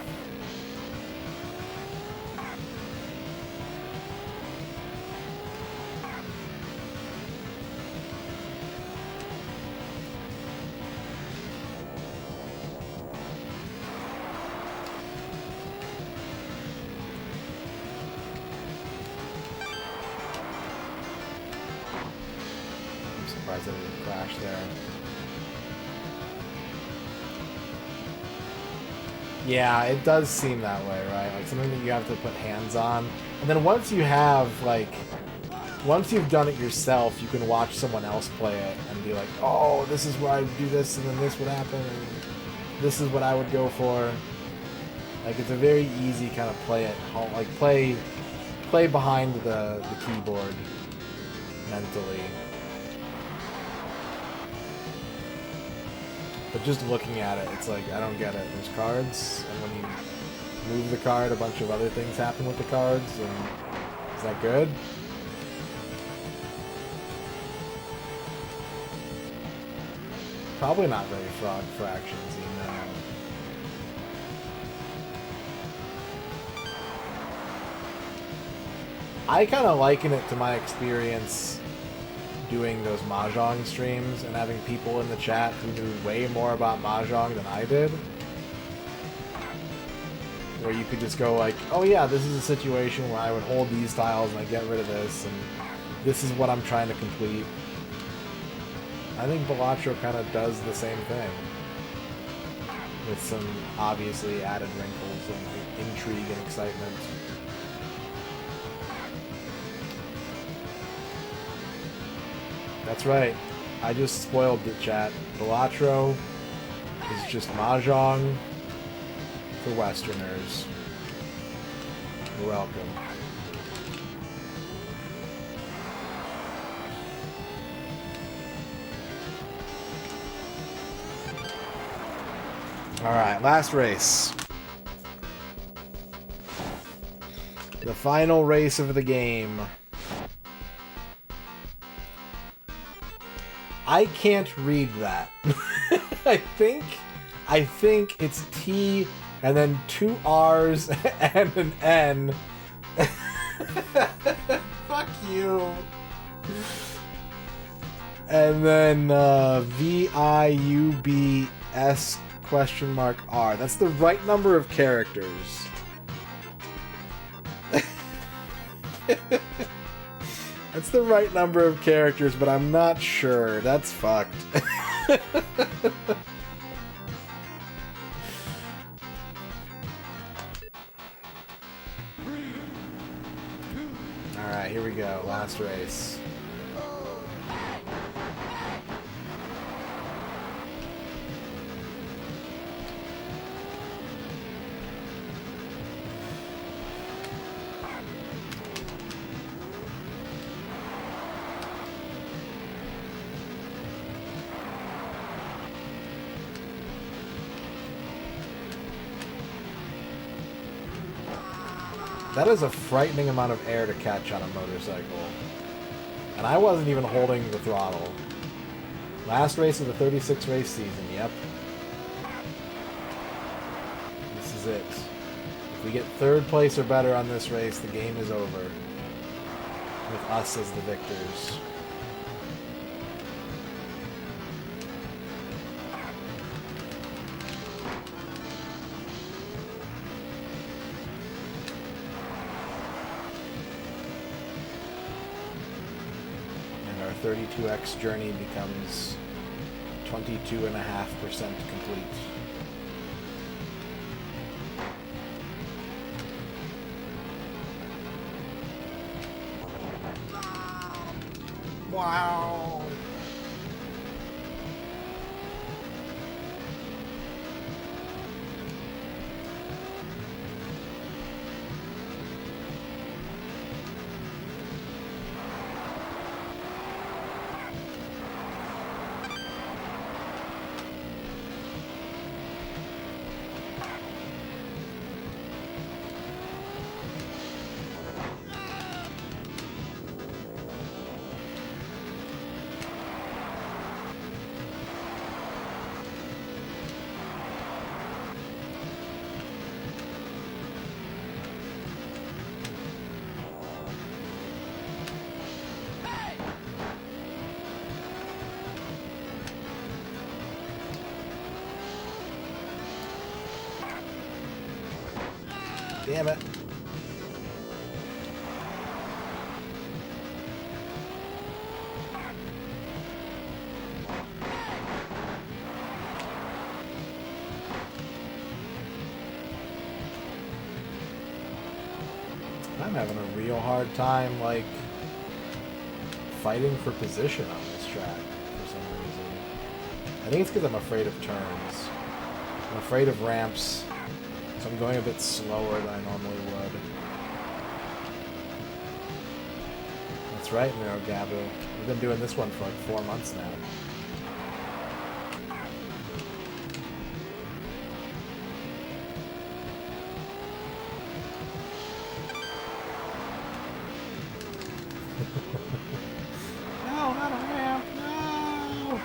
A: surprised I didn't crash there. Yeah, it does seem that way, right? Like something that you have to put hands on. And then once you have, like, once you've done it yourself, you can watch someone else play it and be like, oh, this is where I would do this, and then this would happen, and this is what I would go for. Like, it's a very easy kind of play at home, like, play behind the keyboard mentally. But just looking at it, it's like, I don't get it. There's cards, and when you move the card, a bunch of other things happen with the cards, and is that good? Probably not very fractions, you know. I kind of liken it to my experience doing those Mahjong streams and having people in the chat who knew way more about Mahjong than I did. Where you could just go like, oh yeah, this is a situation where I would hold these tiles and I get rid of this, and this is what I'm trying to complete. I think Balatro kind of does the same thing. With some obviously added wrinkles and intrigue and excitement. That's right. I just spoiled the chat. Balatro is just Mahjong for Westerners. You're welcome. Alright, last race. The final race of the game. I can't read that. I think it's T and then 2 R's and an N. Fuck you. And then VIUBS question mark R. That's the right number of characters. That's the right number of characters, but I'm not sure. That's fucked. Alright, here we go. Last race. That is a frightening amount of air to catch on a motorcycle. And I wasn't even holding the throttle. Last race of the 36 race season, yep. This is it. If we get 3rd place or better on this race, the game is over. With us as the victors. And our 32X journey becomes 22.5% complete. Wow. Damn it. having a real hard time, like, fighting for position on this track for some reason. I think it's because I'm afraid of turns. I'm afraid of ramps, so I'm going a bit slower than I normally would. That's right, Miro Gabu. We've been doing this one for like 4 months now. No, not a ramp, no!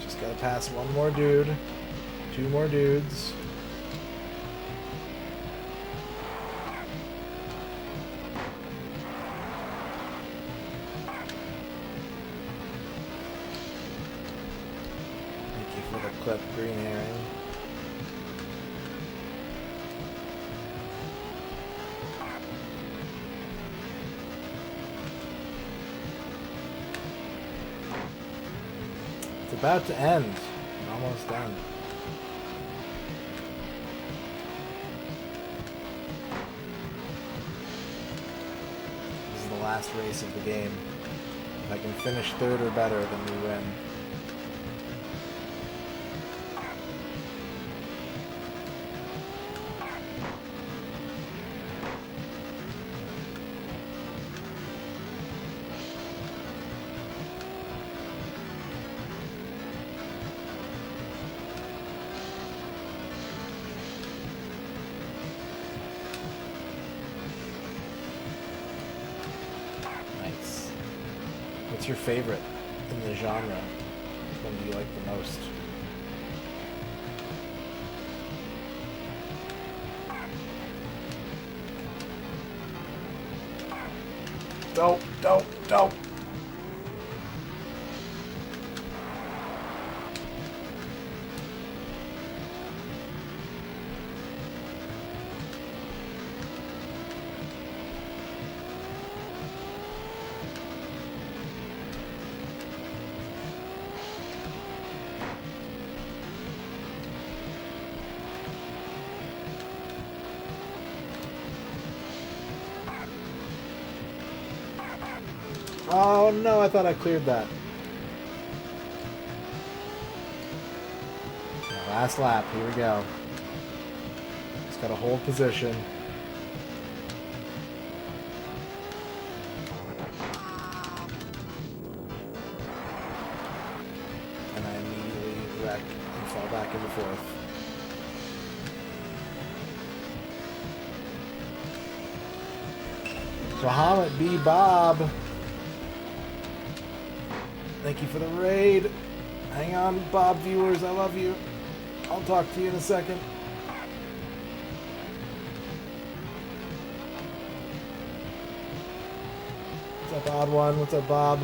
A: Just gotta pass one more dude. 2 more dudes. Thank you for the clip, Green Herring. It's about to end. I'm almost done. This is the last race of the game. If I can finish 3rd or better, then we win. Nice. What's your favorite in the genre? Which one do you like the most? Don't. Oh no, I thought I cleared that. Last lap, here we go. Just gotta hold position. And I immediately wreck and fall back into 4th. Bahamut B. Bob. Thank you for the raid. Hang on, Bob viewers, I love you. I'll talk to you in a second. What's up, Odd One? What's up, Bob?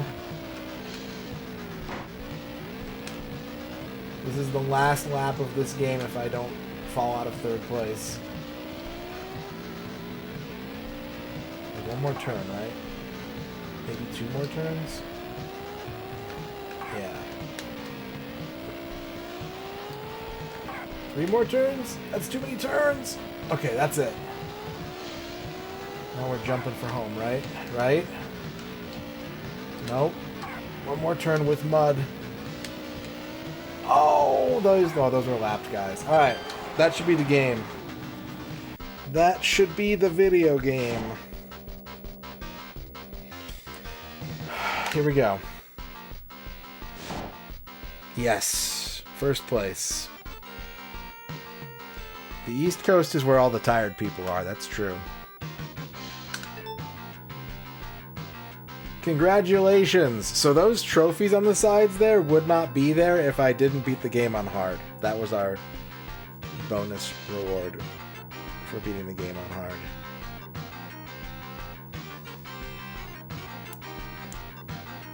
A: This is the last lap of this game if I don't fall out of 3rd place. One more turn, right? Maybe 2 more turns? Yeah. 3 more turns? That's too many turns! Okay, that's it. Now we're jumping for home, right? Right? Nope. One more turn with mud. Oh, those were lapped, guys. Alright, that should be the game. That should be the video game. Here we go. Yes, 1st place. The East Coast is where all the tired people are, that's true. Congratulations! So those trophies on the sides there would not be there if I didn't beat the game on hard. That was our bonus reward for beating the game on hard.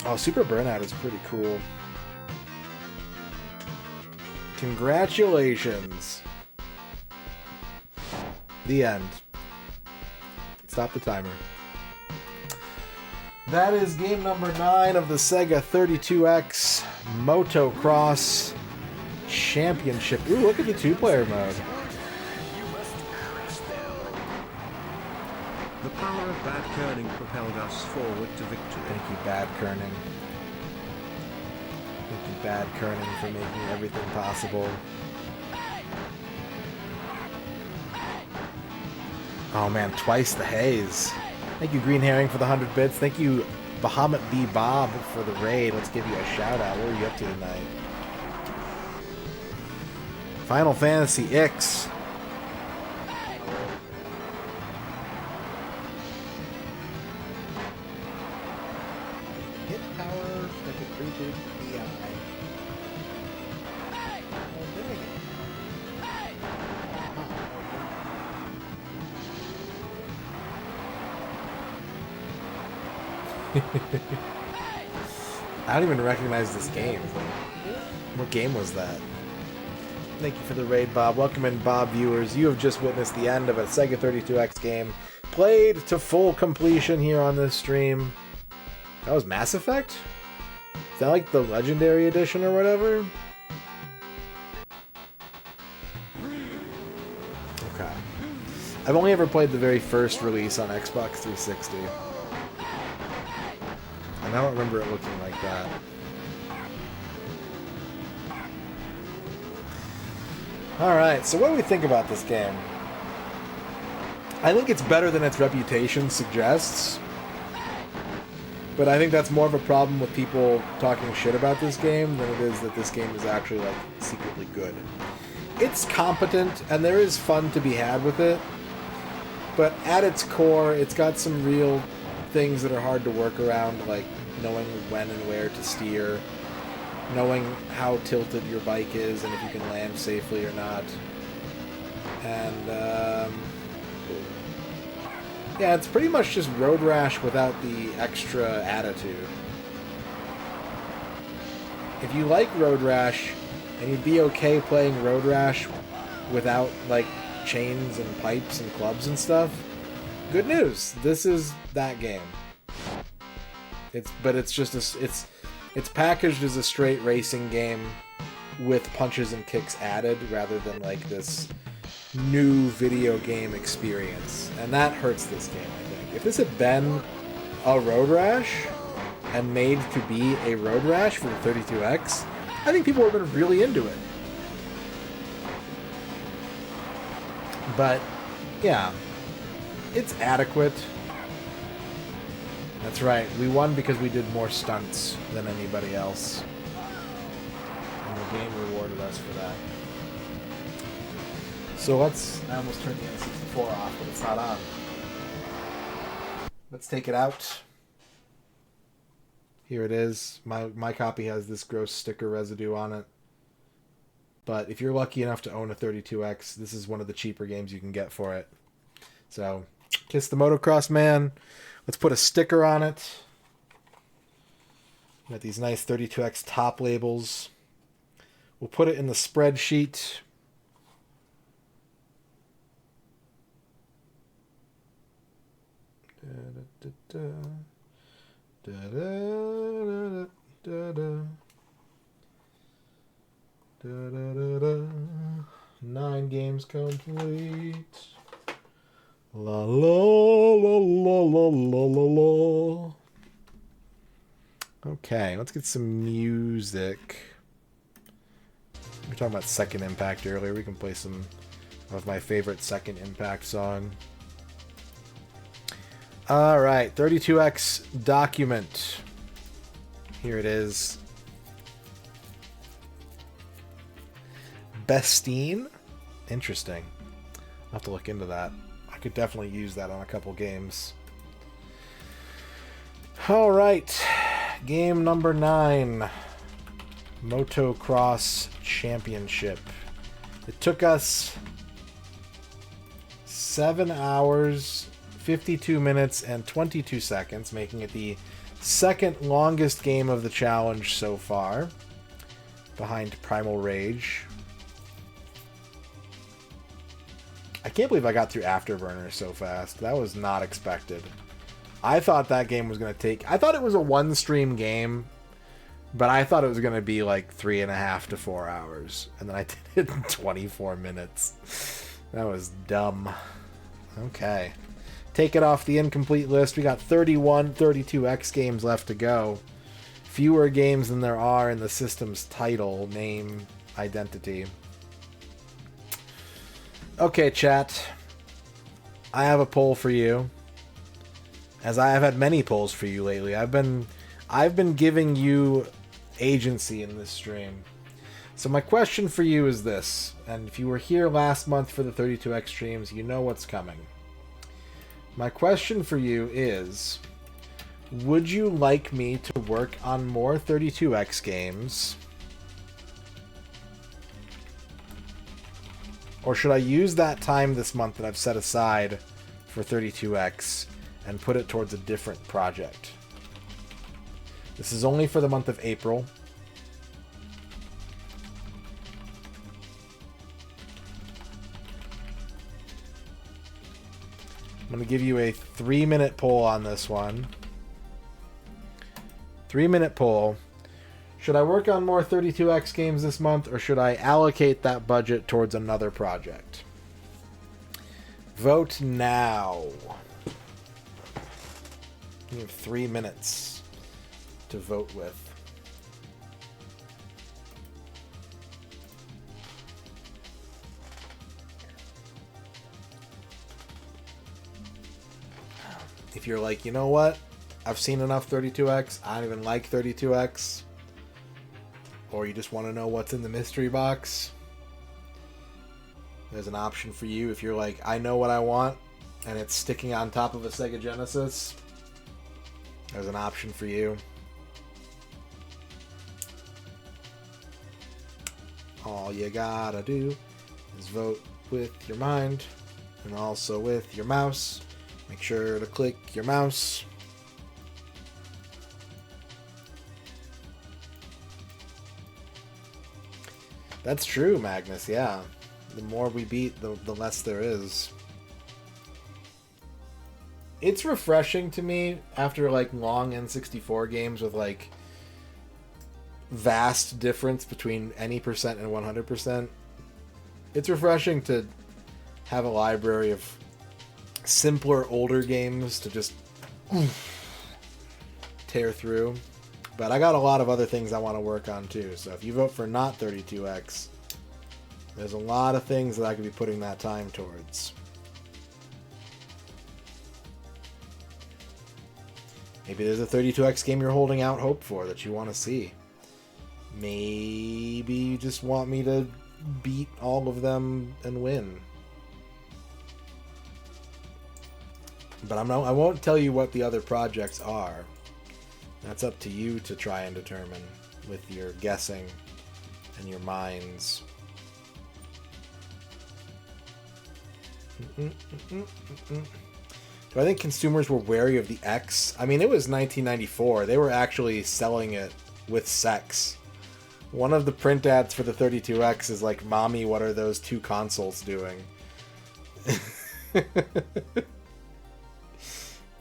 A: Oh, Super Burnout is pretty cool. Congratulations. The end. Stop the timer. That is game number 9 of the Sega 32X Motocross Championship. Ooh, look at the 2-player mode.
C: The power of bad kerning propelled us forward to victory.
A: Thank you, Bad Kerning. Thank you, Bad Kerning, for making everything possible. Oh man, twice the haze. Thank you, Green Herring, for the 100 bits. Thank you, Bahamut B. Bob, for the raid. Let's give you a shout out. What are you up to tonight? Final Fantasy X. Hit power like a creature DI. I don't even recognize this game. What game was that? Thank you for the raid, Bob. Welcome in, Bob viewers. You have just witnessed the end of a Sega 32X game played to full completion here on this stream. That was Mass Effect? Is that like the Legendary Edition or whatever? Okay. I've only ever played the very first release on Xbox 360. And I don't remember it looking like that. Alright, so what do we think about this game? I think it's better than its reputation suggests. But I think that's more of a problem with people talking shit about this game than it is that this game is actually, like, secretly good. It's competent, and there is fun to be had with it. But at its core, it's got some real things that are hard to work around, like knowing when and where to steer, knowing how tilted your bike is and if you can land safely or not. And, yeah, it's pretty much just Road Rash without the extra attitude. If you like Road Rash, and you'd be okay playing Road Rash without, like, chains and pipes and clubs and stuff, good news. This is that game. It's packaged as a straight racing game with punches and kicks added rather than like this new video game experience. And that hurts this game, I think. If this had been a Road Rash and made to be a Road Rash for the 32X, I think people would have been really into it. But, yeah, it's adequate. That's right, we won because we did more stunts than anybody else. And the game rewarded us for that. So I almost turned the N64 off, but it's not on. Let's take it out. Here it is. My copy has this gross sticker residue on it. But if you're lucky enough to own a 32X, this is one of the cheaper games you can get for it. So, kiss the Motocross man. Let's put a sticker on it. Got these nice 32X top labels. We'll put it in the spreadsheet. Nine games complete. La la la la la la la la. Okay, let's get some music. We were talking about Second Impact earlier. We can play some of my favorite Second Impact song. Alright, 32X document. Here it is. Bestine? Interesting. I'll have to look into that. I could definitely use that on a couple games. Alright. Game number 9. Motocross Championship. It took us 7 hours, 52 minutes, and 22 seconds, making it the second longest game of the challenge so far, behind Primal Rage. I can't believe I got through Afterburner so fast. That was not expected. I thought that game was going to take... I thought it was a one-stream game, but I thought it was going to be like 3.5 to 4 hours. And then I did it in 24 minutes. That was dumb. Okay. Take it off the incomplete list. We got 31 32X games left to go. Fewer games than there are in the system's title, name, identity. Okay, chat. I have a poll for you. As I have had many polls for you lately. I've been giving you agency in this stream. So my question for you is this, and if you were here last month for the 32X streams, you know what's coming. My question for you is, would you like me to work on more 32X games? Or should I use that time this month that I've set aside for 32X and put it towards a different project? This is only for the month of April. I'm going to give you a 3-minute poll on this one. 3-minute poll. Should I work on more 32X games this month, or should I allocate that budget towards another project? Vote now. You have 3 minutes to vote with. If you're like, you know what? I've seen enough 32X. I don't even like 32X. Or you just want to know what's in the mystery box. There's an option for you. If you're like, I know what I want, and it's sticking on top of a Sega Genesis, there's an option for you. All you gotta do is vote with your mind and also with your mouse. Make sure to click your mouse. That's true, Magnus, yeah. The more we beat, the less there is. It's refreshing to me after like long N64 games with like vast difference between any percent and 100%. It's refreshing to have a library of simpler, older games to just tear through. But I got a lot of other things I want to work on too. So if you vote for not 32X, there's a lot of things that I could be putting that time towards. Maybe there's a 32X game you're holding out hope for that you want to see. Maybe you just want me to beat all of them and win. But I won't tell you what the other projects are. That's up to you to try and determine with your guessing and your minds. Do I think consumers were wary of the X? I mean, it was 1994. They were actually selling it with sex. One of the print ads for the 32X is like, "Mommy, what are those two consoles doing?"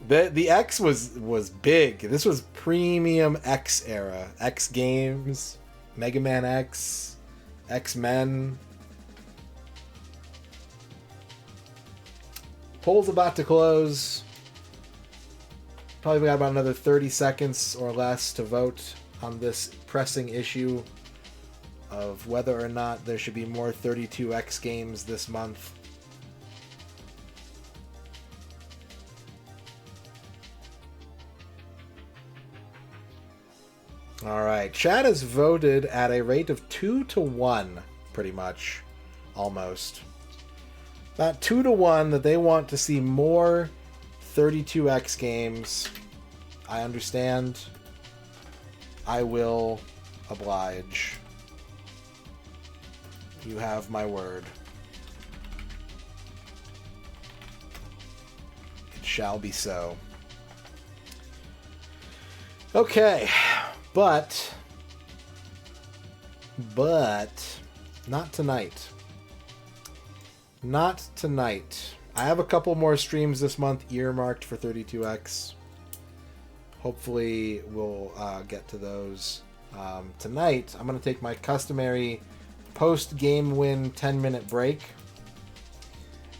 A: The X was big. This was premium X era. X games, Mega Man X, X-Men. Poll's about to close. Probably got about another 30 seconds or less to vote on this pressing issue of whether or not there should be more 32X games this month. Alright, chat has voted at a rate of 2-1, pretty much. Almost. About 2-1 that they want to see more 32X games. I understand. I will oblige. You have my word. It shall be so. Okay, but not tonight. Not tonight. I have a couple more streams this month earmarked for 32X. Hopefully we'll get to those. Tonight, I'm going to take my customary post-game win 10-minute break.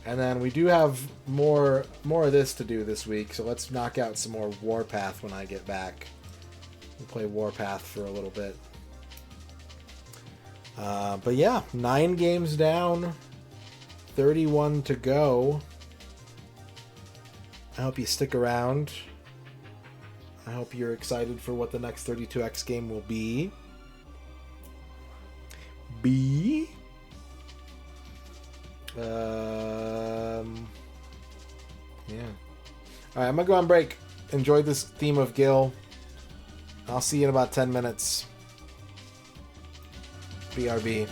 A: And then we do have more of this to do this week, so let's knock out some more Warpath when I get back. We'll play Warpath for a little bit. But yeah, 9 games down, 31 to go. I hope you stick around. I hope you're excited for what the next 32X game will be. Yeah. Alright, I'm gonna go on break. Enjoy this theme of Gil. I'll see you in about 10 minutes. BRB.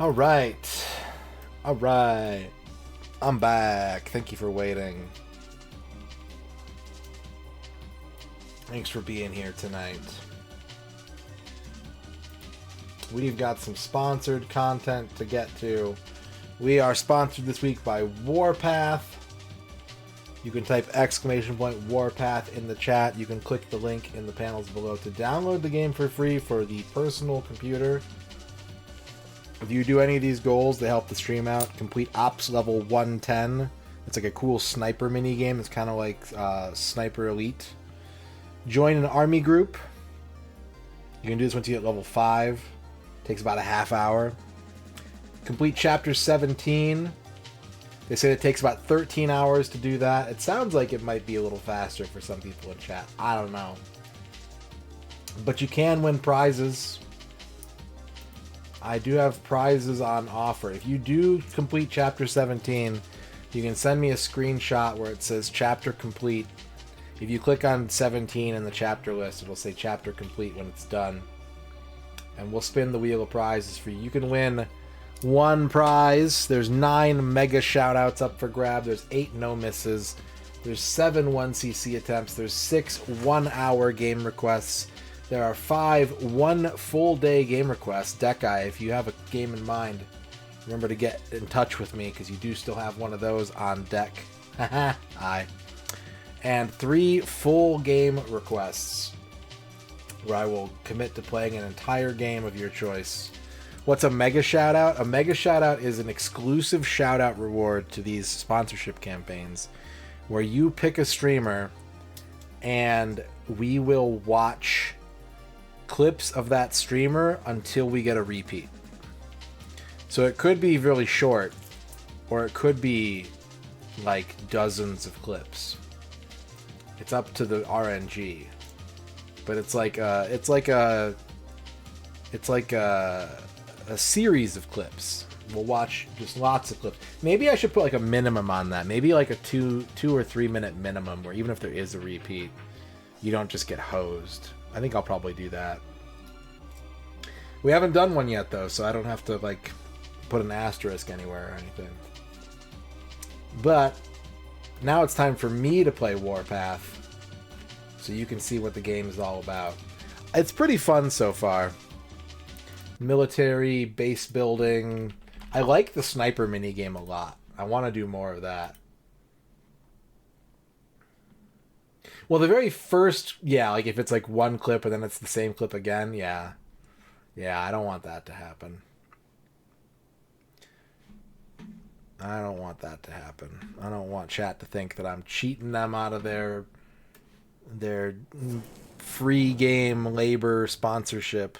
A: All right. All right. I'm back. Thank you for waiting. Thanks for being here tonight. We've got some sponsored content to get to. We are sponsored this week by Warpath. You can type !Warpath in the chat. You can click the link in the panels below to download the game for free for the personal computer. If you do any of these goals, they help the stream out. Complete Ops level 110. It's like a cool sniper mini game. It's kind of like Sniper Elite. Join an army group. You can do this once you get level 5. Takes about a half hour. Complete chapter 17. They say it takes about 13 hours to do that. It sounds like it might be a little faster for some people in chat. I don't know. But you can win prizes. I do have prizes on offer. If you do complete chapter 17, you can send me a screenshot where it says chapter complete. If you click on 17 in the chapter list, it'll say chapter complete when it's done. And we'll spin the wheel of prizes for you. You can win one prize. There's 9 mega shoutouts up for grab. There's 8 no misses. There's 7 1cc attempts. There's 6 1-hour game requests. There are 5 1 full day game requests. Deckeye, if you have a game in mind, remember to get in touch with me because you do still have one of those on deck. Haha, aye. And 3 full game requests where I will commit to playing an entire game of your choice. What's a mega shoutout? A mega shoutout is an exclusive shoutout reward to these sponsorship campaigns where you pick a streamer and we will watch clips of that streamer until we get a repeat. So it could be really short, or it could be like dozens of clips. It's up to the RNG, but it's like a series of clips. We'll watch just lots of clips. Maybe I should put like a minimum on that. Maybe like a 2 or 3 minute minimum, where even if there is a repeat, you don't just get hosed. I think I'll probably do that. We haven't done one yet though, so I don't have to like put an asterisk anywhere or anything. But now it's time for me to play Warpath, so you can see what the game is all about. It's pretty fun so far. Military, base building. I like the sniper minigame a lot. I want to do more of that. Well, the very first, yeah, like if it's like one clip and then it's the same clip again, yeah. Yeah, I don't want that to happen. I don't want that to happen. I don't want chat to think that I'm cheating them out of their free game labor sponsorship.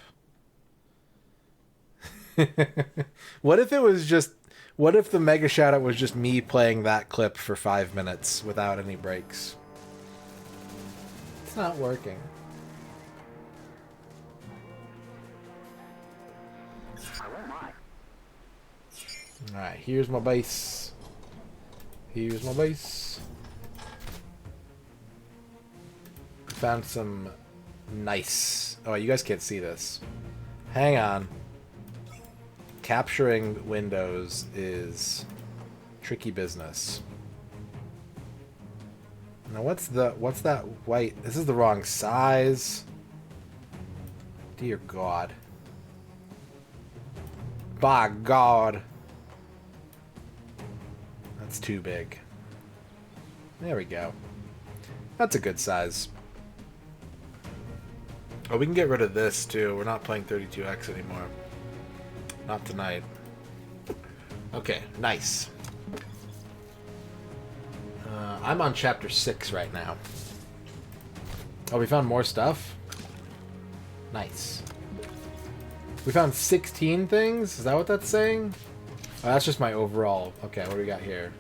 A: What if the mega shoutout was just me playing that clip for 5 minutes without any breaks? It's not working. Alright, here's my base. Here's my base. Found some nice... Oh, you guys can't see this. Hang on. Capturing windows is tricky business. Now what's that white? This is the wrong size. Dear God. By God. That's too big. There we go. That's a good size. Oh, we can get rid of this too. We're not playing 32X anymore. Not tonight. Okay, nice. I'm on chapter 6 right now. Oh, we found more stuff? Nice. We found 16 things? Is that what that's saying? Oh, that's just my overall. Okay, what do we got here?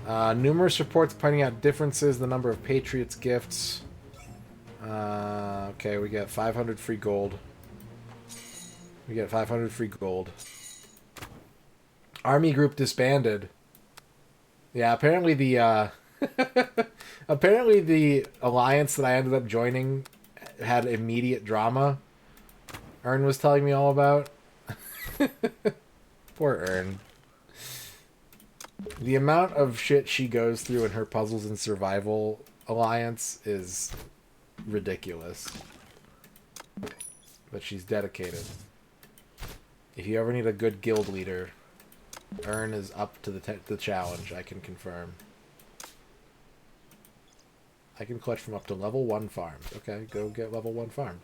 A: Numerous reports pointing out differences in the number of Patriots gifts. Okay, we get 500 free gold. We get 500 free gold. Army group disbanded. Yeah, apparently the apparently the alliance that I ended up joining had immediate drama. Ern was telling me all about. Poor Ern. The amount of shit she goes through in her Puzzles and Survival alliance is ridiculous. But she's dedicated. If you ever need a good guild leader, Ern is up to the challenge, I can confirm. I can clutch from up to level 1 farms. Okay, go get level 1 farm.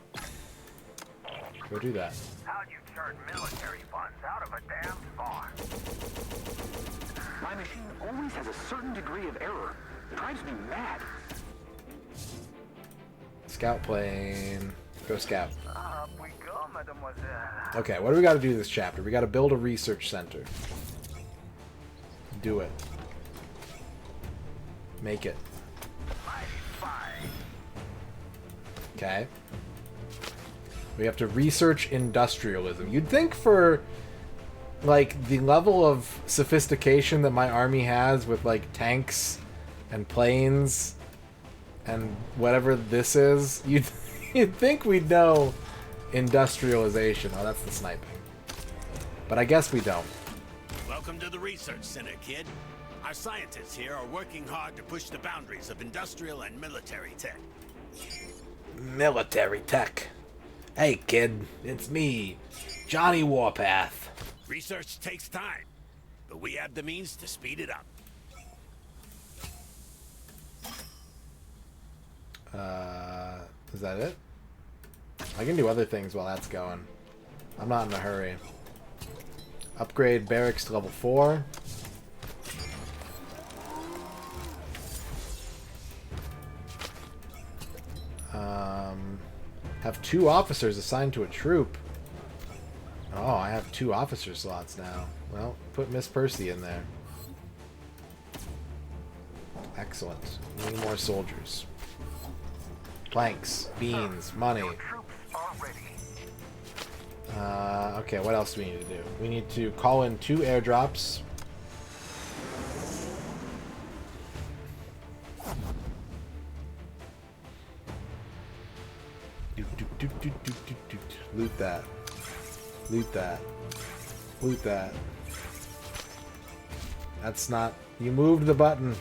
A: Go do that.
F: How'd you turn military funds out of a damn farm? My machine always has a certain degree of error. It drives me mad.
A: Scout plane. Go scout.
F: Up we go, mademoiselle.
A: Okay, what do we got to do this chapter? We got to build a research center. Do it. Make it.
F: Mighty fine.
A: Okay. We have to research industrialism. You'd think for, like, the level of sophistication that my army has with, like, tanks and planes and whatever this is, you'd think we'd know industrialization. Oh, that's the sniping. But I guess we don't.
G: Welcome to the Research Center, kid. Our scientists here are working hard to push the boundaries of industrial and military tech.
A: Military tech. Hey, kid. It's me, Johnny Warpath.
G: Research takes time, but we have the means to speed it up.
A: Is that it? I can do other things while that's going. I'm not in a hurry. Upgrade barracks to level 4. Have 2 officers assigned to a troop. Oh, I have 2 officer slots now. Well, put Miss Percy in there. Excellent. We need more soldiers. Planks, beans, money. Okay, what else do we need to do? We need to call in 2 airdrops. Loot that. Loot that. Loot that. That's not... You moved the button.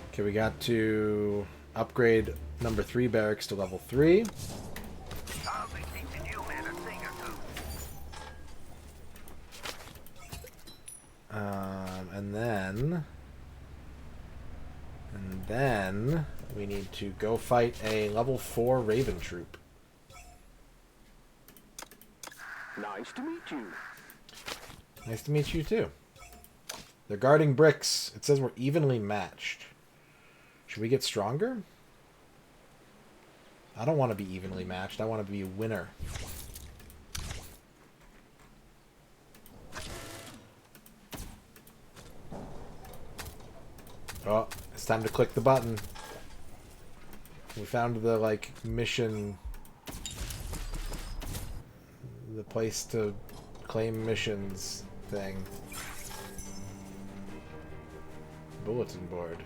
A: Okay, we got to upgrade number 3 barracks to level 3.
F: I'll be teaching you men a thing or two.
A: And then we need to go fight a level 4 Raven troop.
F: Nice to meet you.
A: Nice to meet you too. They're guarding bricks. It says we're evenly matched. Should we get stronger? I don't want to be evenly matched. I want to be a winner. Oh, it's time to click the button. We found the, like, mission... The place to claim missions thing. Bulletin board.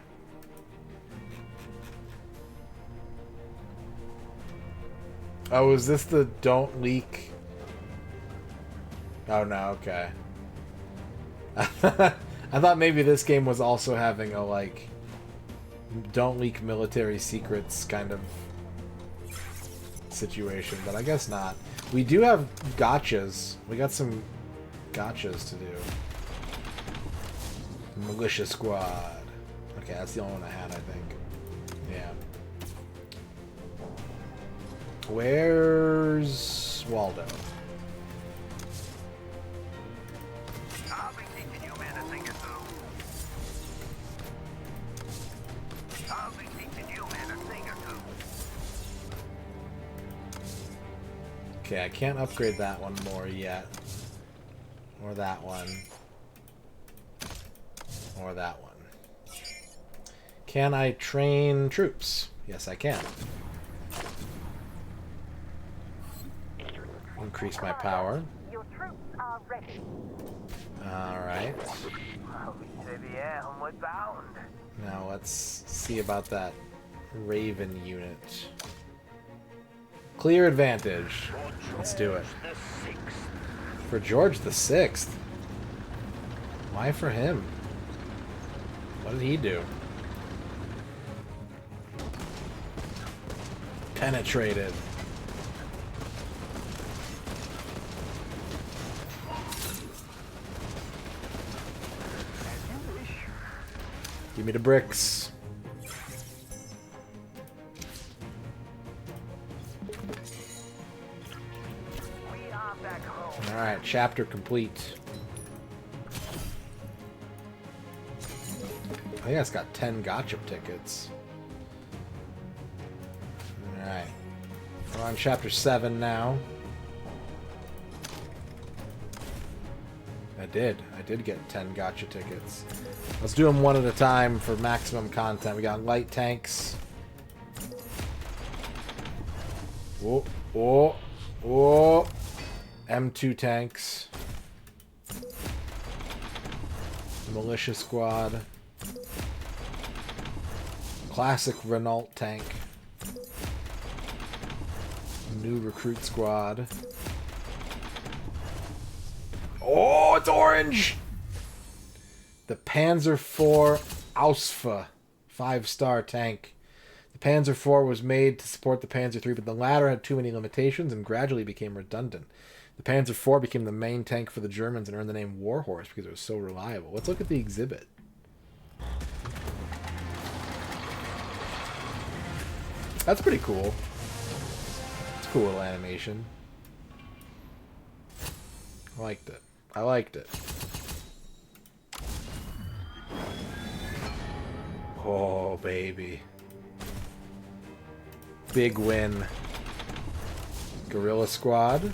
A: Oh, is this the don't leak? Oh, no, okay. I thought maybe this game was also having a, like, don't leak military secrets kind of situation, but I guess not. We do have gotchas. We got some gotchas to do. Militia squad. Okay, that's the only one I had, I think. Yeah. Where's Waldo?
F: I'll be teaching you men a thing or two. I'll be teaching you men a thing or two.
A: Okay, I can't upgrade that one more yet. Or that one. Or that one. Can I train troops? Yes, I can. Increase my power.
H: Your troops are ready.
A: Alright.
F: C'est bien, homeward bound.
A: Now let's see about that Raven unit. Clear advantage. Let's do it. For George the Sixth. Why for him? What did he do? Penetrated. Give me the bricks. Alright, chapter complete. I think that's got 10 gotcha tickets. Alright. We're on chapter 7 now. I did get 10 gotcha tickets. Let's do them one at a time for maximum content. We got light tanks. Whoa, whoa, whoa. M2 tanks. Militia squad. Classic Renault tank. New recruit squad. Oh, it's orange! The Panzer IV Ausf, 5-star tank. The Panzer IV was made to support the Panzer III, but the latter had too many limitations and gradually became redundant. The Panzer IV became the main tank for the Germans and earned the name Warhorse because it was so reliable. Let's look at the exhibit. That's pretty cool. It's a cool little animation. I liked it. I liked it. Oh, baby. Big win. Guerrilla Squad.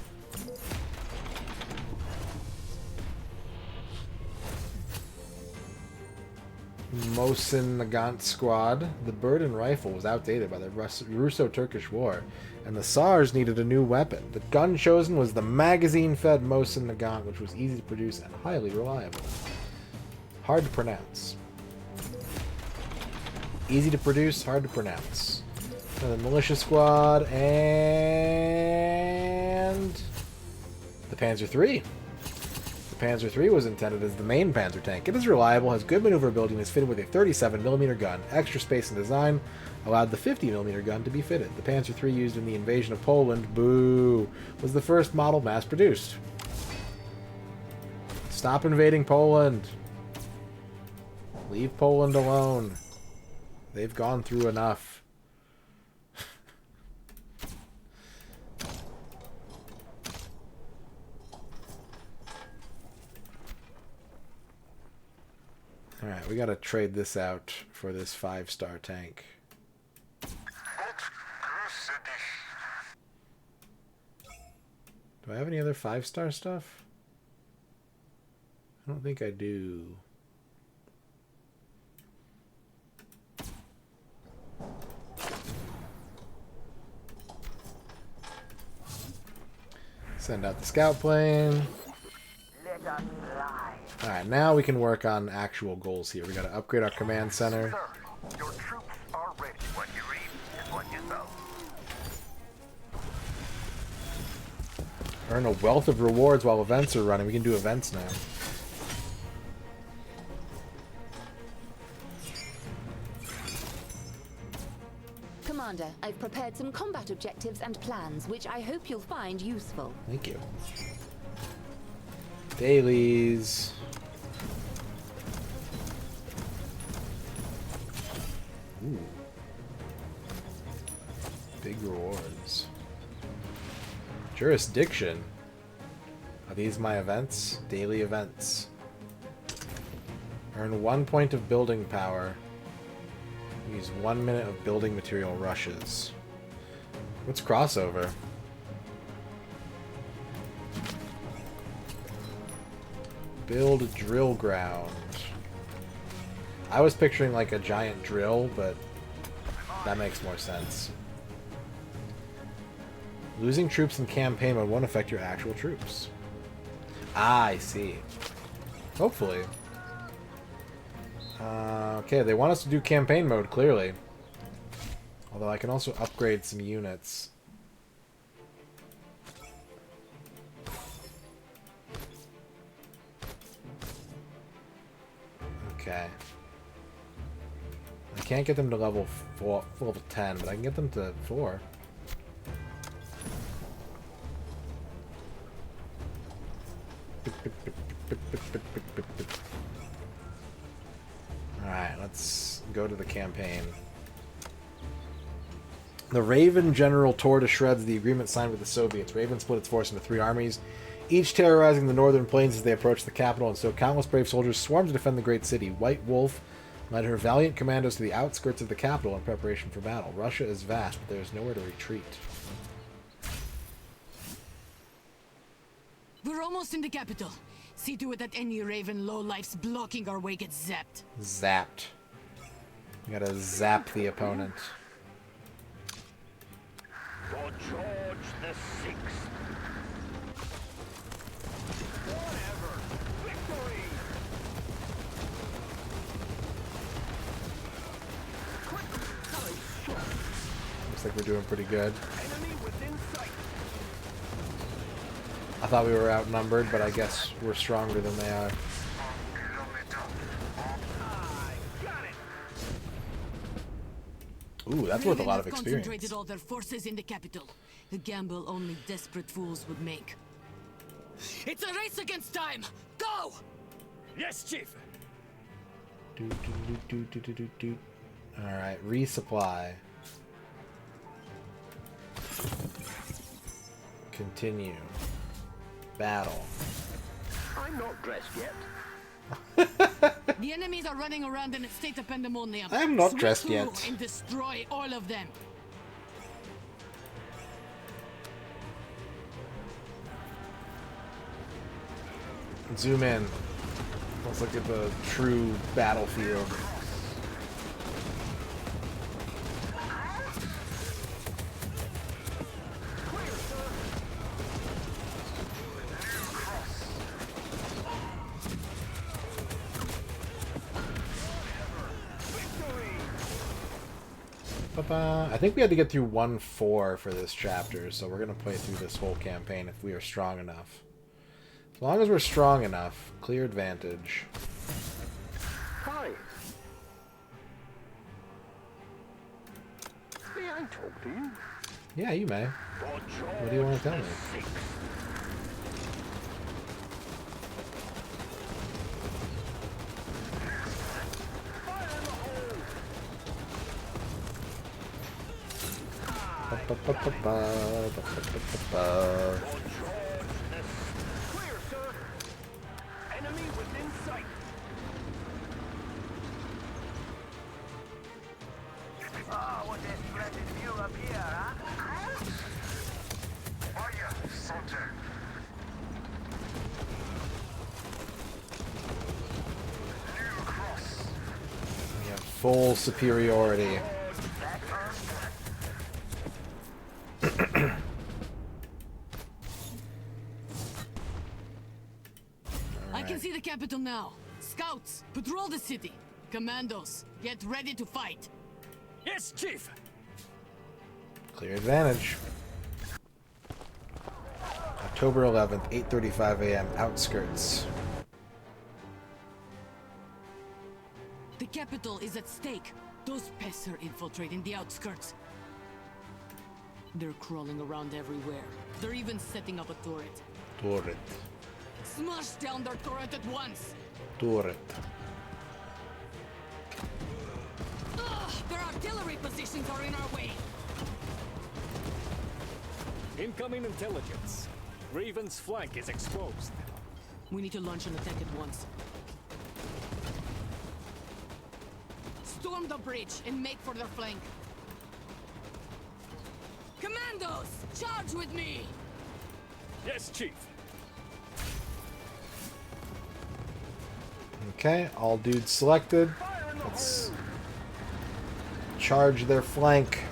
A: Mosin Nagant Squad. The Burden rifle was outdated by the Russo-Turkish War, and the Tsars needed a new weapon. The gun chosen was the magazine-fed Mosin Nagant, which was easy to produce and highly reliable. Hard to pronounce. Easy to produce, hard to pronounce. The Militia Squad, and the Panzer III. The Panzer III was intended as the main Panzer tank. It is reliable, has good maneuverability, and is fitted with a 37mm gun. Extra space and design allowed the 50mm gun to be fitted. The Panzer III used in the invasion of Poland, boo, was the first model mass-produced. Stop invading Poland. Leave Poland alone. They've gone through enough. Alright, we gotta trade this out for this 5-star tank. Do I have any other 5-star stuff? I don't think I do. Send out the scout plane. Alright, now we can work on actual goals here. We gotta upgrade our command center.
F: Sir, your troops are ready. What you read is what you sow.
A: Earn a wealth of rewards while events are running. We can do events now.
I: Commander, I've prepared some combat objectives and plans, which I hope you'll find useful.
A: Thank you. Dailies. Ooh. Big rewards. Jurisdiction. Are these my events? Daily events. Earn 1 point of building power. Use 1 minute of building material rushes. What's crossover? Build a drill ground. I was picturing like a giant drill, but that makes more sense. Losing troops in campaign mode won't affect your actual troops. Ah, I see. Hopefully. Okay, they want us to do campaign mode, clearly. Although I can also upgrade some units. can't get them to level 10, but I can get them to 4. Alright, let's go to the campaign. The Raven General tore to shreds the agreement signed with the Soviets. Raven split its force into 3 armies, each terrorizing the northern plains as they approached the capital, and so countless brave soldiers swarmed to defend the great city. White Wolf led her valiant commandos to the outskirts of the capital in preparation for battle. Russia is vast, but there is nowhere to retreat.
J: We're almost in the capital. See to it that any Raven lowlifes blocking our way gets zapped.
A: Zapped. You gotta zap the opponent.
F: For George the Sixth. Whatever. Victory!
A: Looks like we're doing pretty good.
F: Enemy within sight.
A: I thought we were outnumbered, but I guess we're stronger than they are. Ooh, that's worth a lot of experience.
J: Concentrated all their forces in the capital. A gamble only desperate fools would make. It's a race against time. Go!
D: Yes, Chief.
A: All right, resupply. Continue. Battle.
F: I'm not dressed yet.
J: The enemies are running around in a state of pandemonium.
A: I'm not
J: Sweep
A: dressed
J: through
A: yet.
J: and destroy all of them.
A: Zoom in. Let's look at the true battlefield. I think we had to get through 1-4 for this chapter, so we're going to play through this whole campaign if we are strong enough. As long as we're strong enough, clear advantage.
F: Hi. May I talk to you?
A: Yeah, you may.
F: For George
A: What do you want to tell me?
F: the Sixth. Clear, sir. Enemy within sight.
D: Oh, what a splendid view up here, huh? Fire, soldier. New cross.
A: We have full superiority.
J: I can see the capital now. Scouts, patrol the city. Commandos, get ready to fight.
D: Yes, Chief.
A: Clear advantage. October 11th, 8:35 a.m. Outskirts.
J: The capital is at stake. Those pests are infiltrating the outskirts. They're crawling around everywhere. They're even setting up a turret.
A: Turret.
J: Smash down their turret at once!
A: Turret.
J: Ugh, their artillery positions are in our way!
D: Incoming intelligence. Raven's flank is exposed.
J: We need to launch an attack at once. Storm the bridge and make for their flank. Commandos, charge with me!
D: Yes, Chief.
A: Okay, all dudes selected. Let's charge their flank.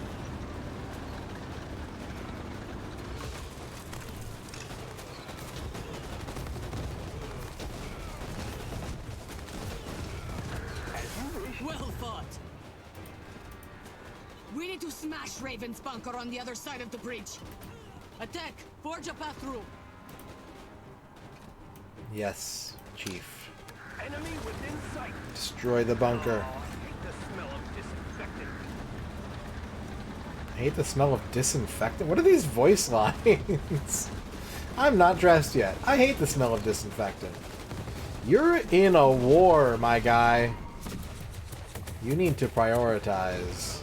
J: Well fought. We need to smash Raven's bunker on the other side of the bridge. Attack! Forge a path through.
A: Yes, Chief.
F: Enemy within sight.
A: Destroy the bunker.
F: The smell of
A: hate the smell of disinfectant. What are these voice lines? I'm not dressed yet. I hate the smell of disinfectant. You're in a war, my guy. You need to prioritize.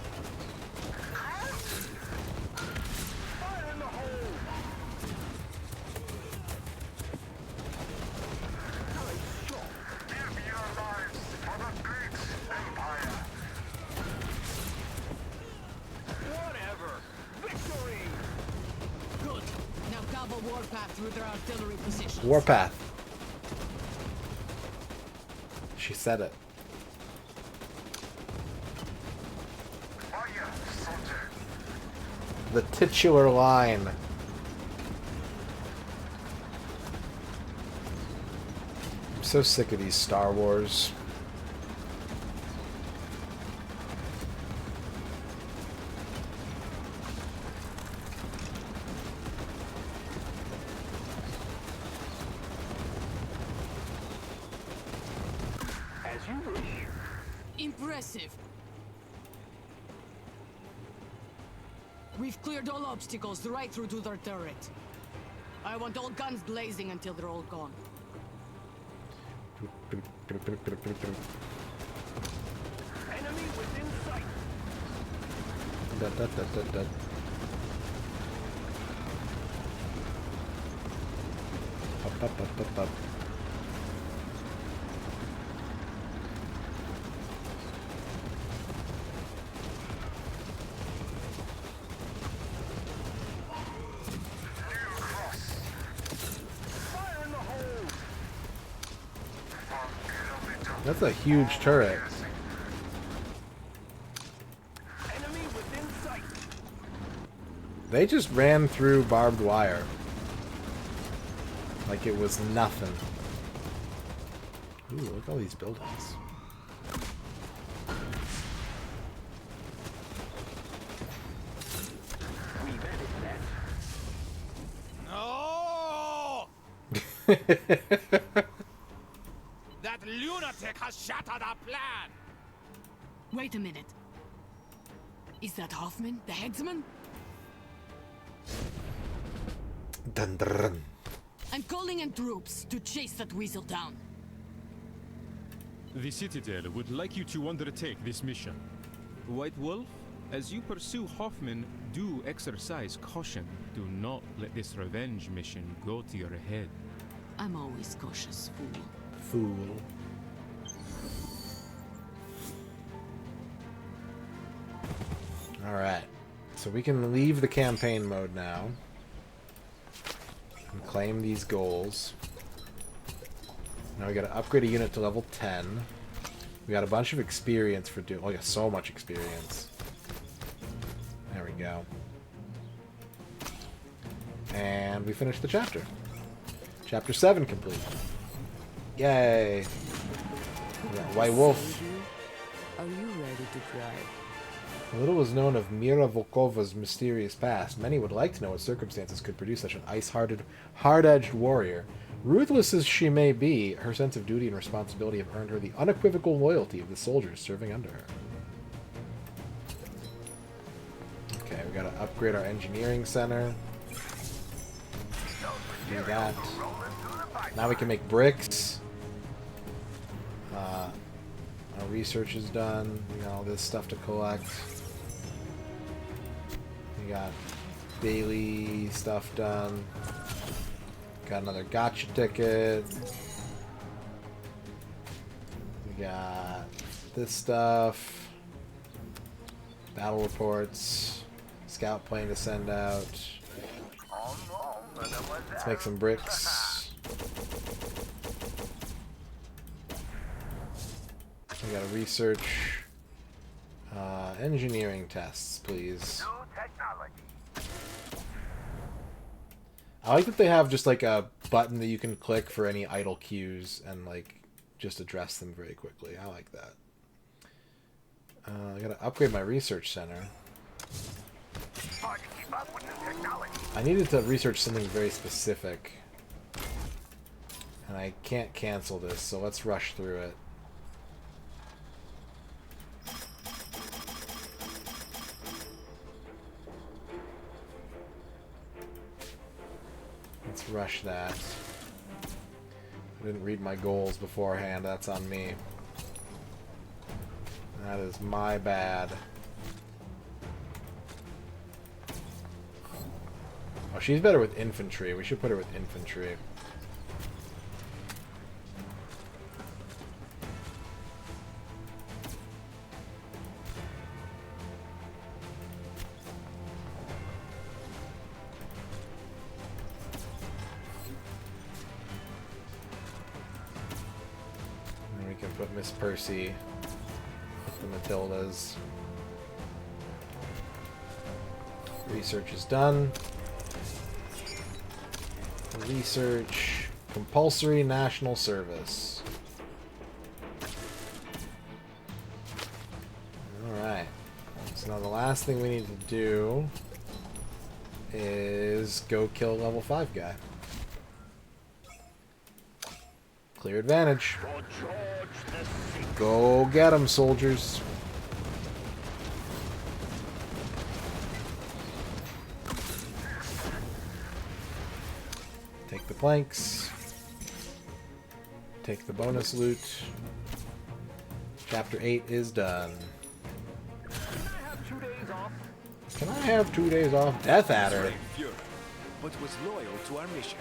A: Warpath. She said it. The titular line. I'm so sick of these Star Wars.
J: Impressive. We've cleared all obstacles right through to their turret. I want all guns blazing until they're all gone.
D: Enemy within sight.
A: Up. That's a huge turret.
D: Enemy within sight.
A: They just ran through barbed wire. Like it was nothing. Ooh, look at all these buildings.
G: No! That lunatic has shattered our plan!
J: Wait a minute. Is that Hoffman, the headsman?
A: Dun, dun.
J: I'm calling in troops to chase that weasel down.
K: The Citadel would like you to undertake this mission. White Wolf, as you pursue Hoffman, do exercise caution. Do not let this revenge mission go to your head.
J: I'm always cautious, fool.
A: Fool. Alright. So we can leave the campaign mode now. And claim these goals. Now we gotta upgrade a unit to level 10. We got a bunch of experience for doing... Oh, we got so much experience. There we go. And we finished the chapter. Chapter 7 complete. Yay! We got White Wolf.
L: Are you ready to drive?
A: Little was known of Mira Volkova's mysterious past. Many would like to know what circumstances could produce such an ice-hearted, hard-edged warrior. Ruthless as she may be, her sense of duty and responsibility have earned her the unequivocal loyalty of the soldiers serving under her. Okay, we gotta upgrade our engineering center. Do that. Now we can make bricks. Our research is done. We got all this stuff to collect. We got daily stuff done. Got another gotcha ticket. We got this stuff. Battle reports. Scout plane to send out. Let's make some bricks. We gotta research engineering tests, please. I like that they have just like a button that you can click for any idle queues and like just address them very quickly. I like that. I gotta upgrade my research center. I needed to research something very specific. And I can't cancel this, so let's rush through it. rush that. I didn't read my goals beforehand. That's on me. That is my bad. Oh, she's better with infantry. We should put her with infantry. And we can put Miss Percy with the Matildas. Research is done. Research. Compulsory national service. Alright. So now the last thing we need to do is go kill a level 5 guy. Clear advantage. Go get him, soldiers. Take the planks. Take the bonus loot. Chapter 8 is done. Can I have 2 days off? Death Adder.
M: But was loyal to our mission.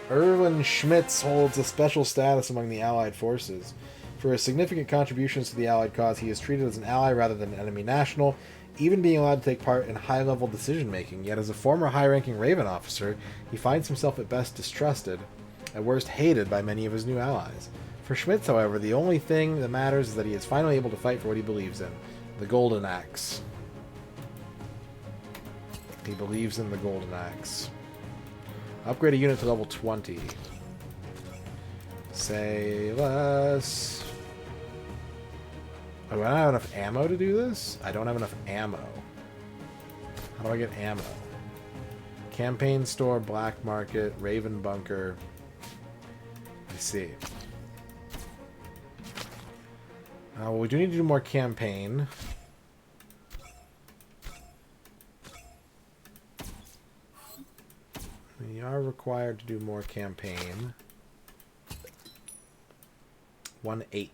A: Erwin Schmitz holds a special status among the Allied forces. For his significant contributions to the Allied cause, he is treated as an ally rather than an enemy national, even being allowed to take part in high-level decision-making. Yet as a former high-ranking Raven officer, he finds himself at best distrusted, at worst hated by many of his new allies. For Schmitz, however, the only thing that matters is that he is finally able to fight for what he believes in, the Golden Axe. He believes in the Golden Axe. Upgrade a unit to level 20. Say less. Oh, do I not have enough ammo to do this? I don't have enough ammo. How do I get ammo? Campaign store, black market, Raven bunker. I see. Well, we do need to do more campaign. We are required to do more campaign. 1-8.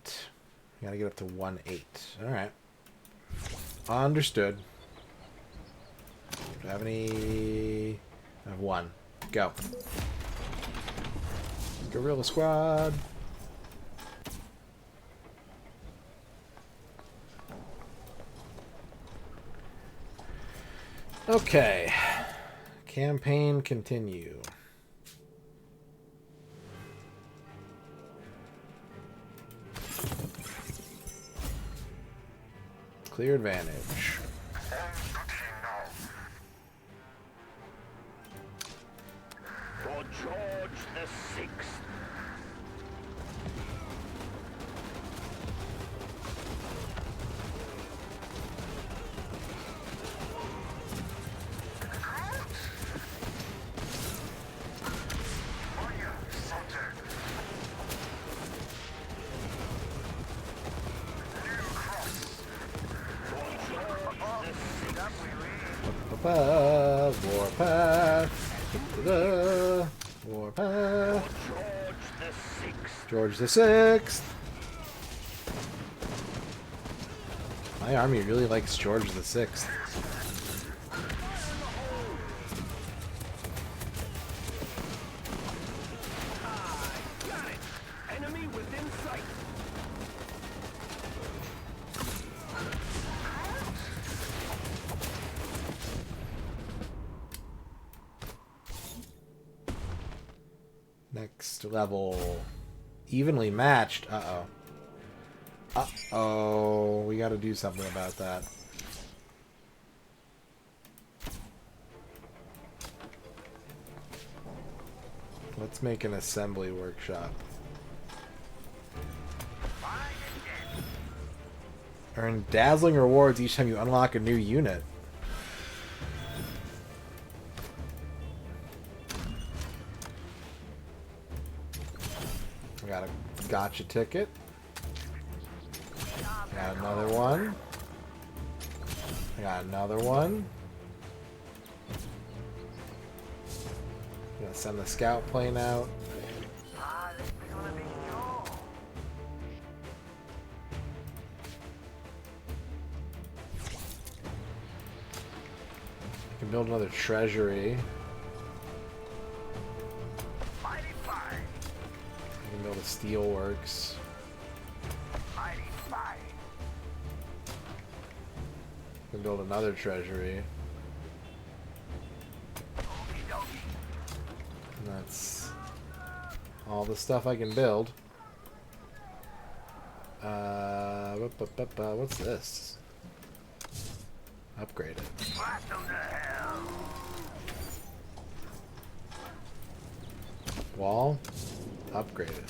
A: Gotta get up to 1-8. Alright. Understood. Do I have any... I have 1. Go. Guerrilla squad. Okay. Campaign continue. Clear advantage.
D: For George the Sixth.
A: Warpath. Warpath. George the Sixth. My army really likes George the Sixth.
D: Enemy within sight.
A: Next level. Evenly matched. Uh-oh. Uh-oh. We gotta do something about that. Let's make an assembly workshop. Earn dazzling rewards each time you unlock a new unit. I got a gotcha ticket. Got another one. I got another one. Send the scout plane out. I can build another treasury. I can build a steelworks. I can build another treasury. And that's all the stuff I can build. What's this? Upgrade it. Wall. Upgrade it.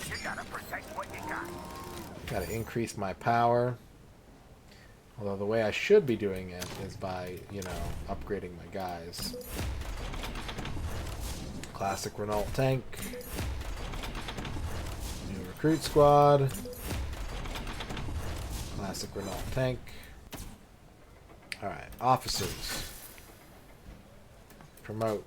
A: Gotta increase my power. Although the way I should be doing it is by, you know, upgrading my guys. Classic Renault tank. New recruit squad. Classic Renault tank. Alright, officers. Promote.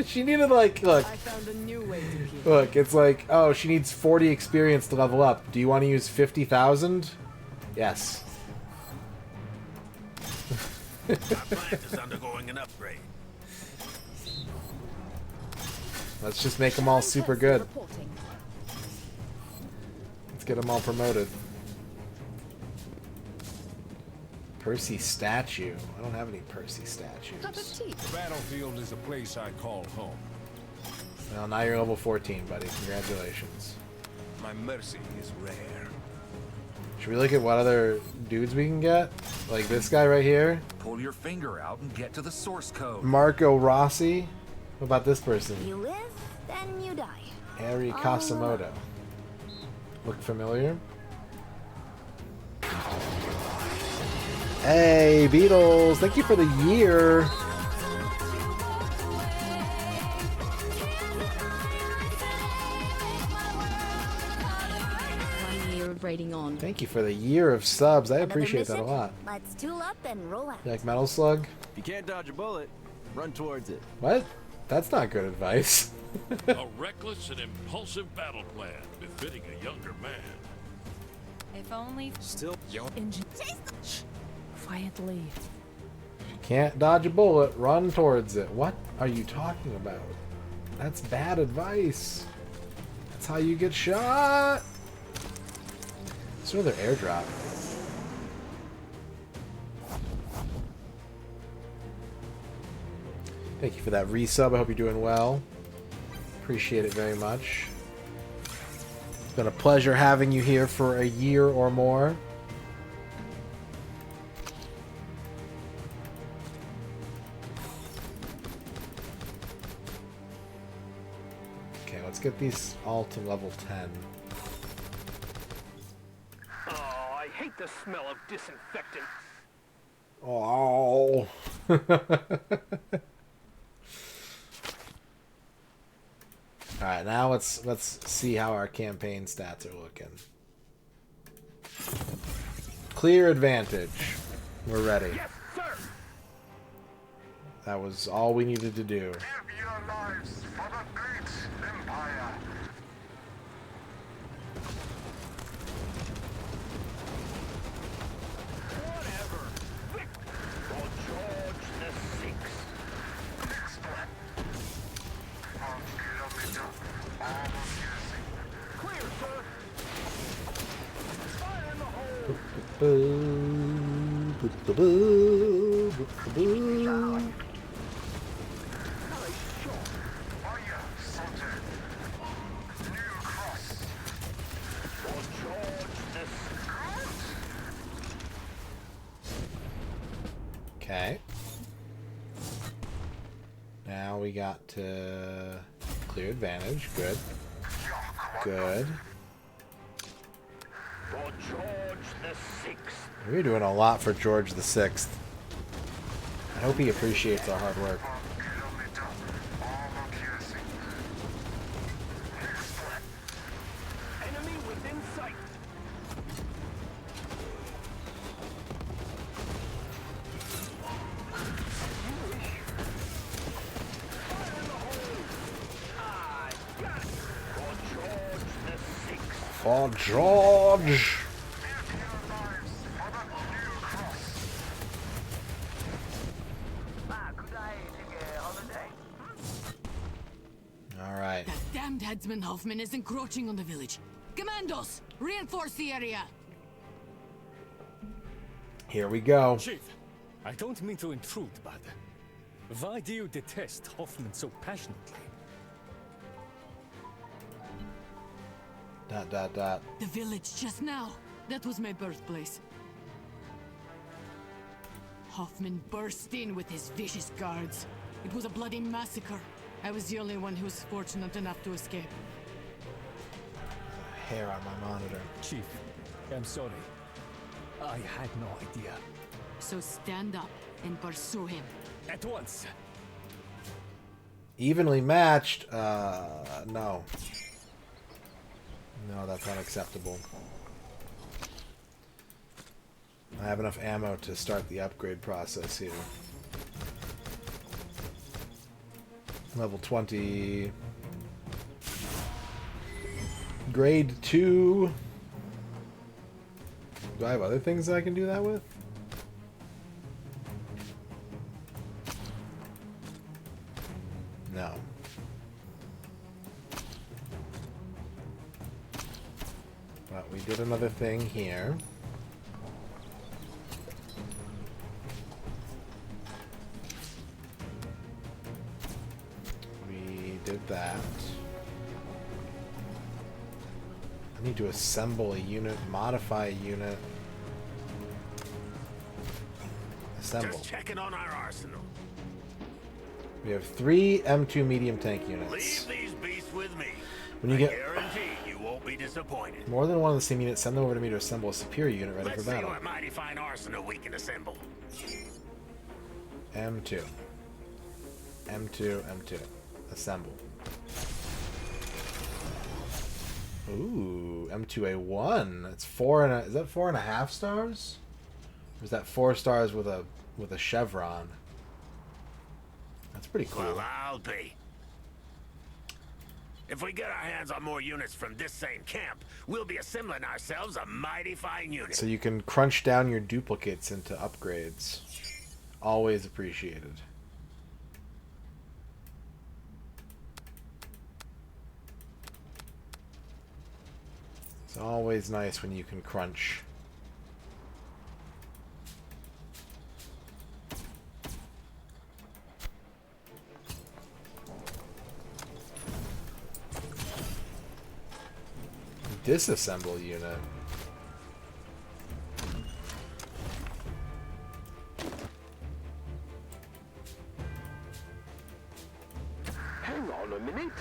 A: She needed, like, look.
L: I found a new way to keep.
A: Look, it's like, oh, she needs 40 experience to level up. Do you want to use 50,000? Yes.
G: Our plant is undergoing an upgrade.
A: Let's just make them all super good. Let's get them all promoted. Percy statue. I don't have any Percy statues.
M: The battlefield is a place I call home.
A: Well, now you're level 14, buddy. Congratulations.
M: My mercy is rare.
A: Should we look at what other dudes we can get? Like this guy right here?
N: Pull your finger out and get to the source code.
A: Marco Rossi. What about this person?
O: You live, then you die.
A: Harry Kasamoto. Look familiar? Hey, Beatles! Thank you for the year!
B: 1 year of rating on.
A: Thank you for the year of subs. I appreciate that a lot.
O: Let's tool up and roll out.
A: You like Metal Slug?
P: If you can't dodge a bullet, run towards it.
A: What? That's not good advice.
Q: A reckless and impulsive battle plan befitting a younger man.
R: If only
P: still
R: engine. Quietly.
A: If you can't dodge a bullet, run towards it. What are you talking about? That's bad advice. That's how you get shot. It's another airdrop. Thank you for that resub. I hope you're doing well. Appreciate it very much. It's been a pleasure having you here for a year or more. Okay, let's get these all to level 10.
F: Oh, I hate the smell of disinfectant.
A: Oh. Alright, now let's see how our campaign stats are looking. Clear advantage. We're ready.
F: Yes, sir.
A: That was all we needed to do.
D: Give your lives for the great empire.
F: Whatever. For George the Sixth. Clear, sir. Fire in the hole.
A: Okay. Now we got to clear advantage. Good. Good.
F: For George the Sixth.
A: We're doing a lot for George the Sixth. I hope he appreciates our hard work. For George! Alright.
J: That damned headsman Hoffman is encroaching on the village. Commandos, reinforce the area.
A: Here we go.
S: Chief, I don't mean to intrude, but why do you detest Hoffman so passionately?
A: Dot, dot, dot.
J: The village just now. That was my birthplace. Hoffman burst in with his vicious guards. It was a bloody massacre. I was the only one who was fortunate enough to escape.
A: Hair on my monitor.
S: Chief, I'm sorry. I had no idea.
J: So stand up and pursue him.
S: At once.
A: Evenly matched? No. No, that's unacceptable. I have enough ammo to start the upgrade process here. Level 20. Grade 2. Do I have other things that I can do that with? No. But we did another thing here. We did that. I need to assemble a unit, modify a unit. Assemble.
G: Just checking on our arsenal.
A: We have 3 M2 medium tank units.
G: Leave these beasts with me.
A: When you get
G: Guarantee you won't be disappointed.
A: more than one of the same units, send them over to me to assemble a superior unit ready
G: Let's
A: for
G: see
A: battle.
G: what mighty fine arsenal we can assemble.
A: M2. M2, M2. Assemble. Ooh, M2A1. That's 4 and a, is that 4.5 stars? Or is that 4 stars with a chevron? That's pretty cool.
G: Well, I'll be. If we get our hands on more units from this same camp, we'll be assembling ourselves a mighty fine unit.
A: So you can crunch down your duplicates into upgrades. Always appreciated. It's always nice when you can crunch. Disassemble unit.
F: Hang on a minute.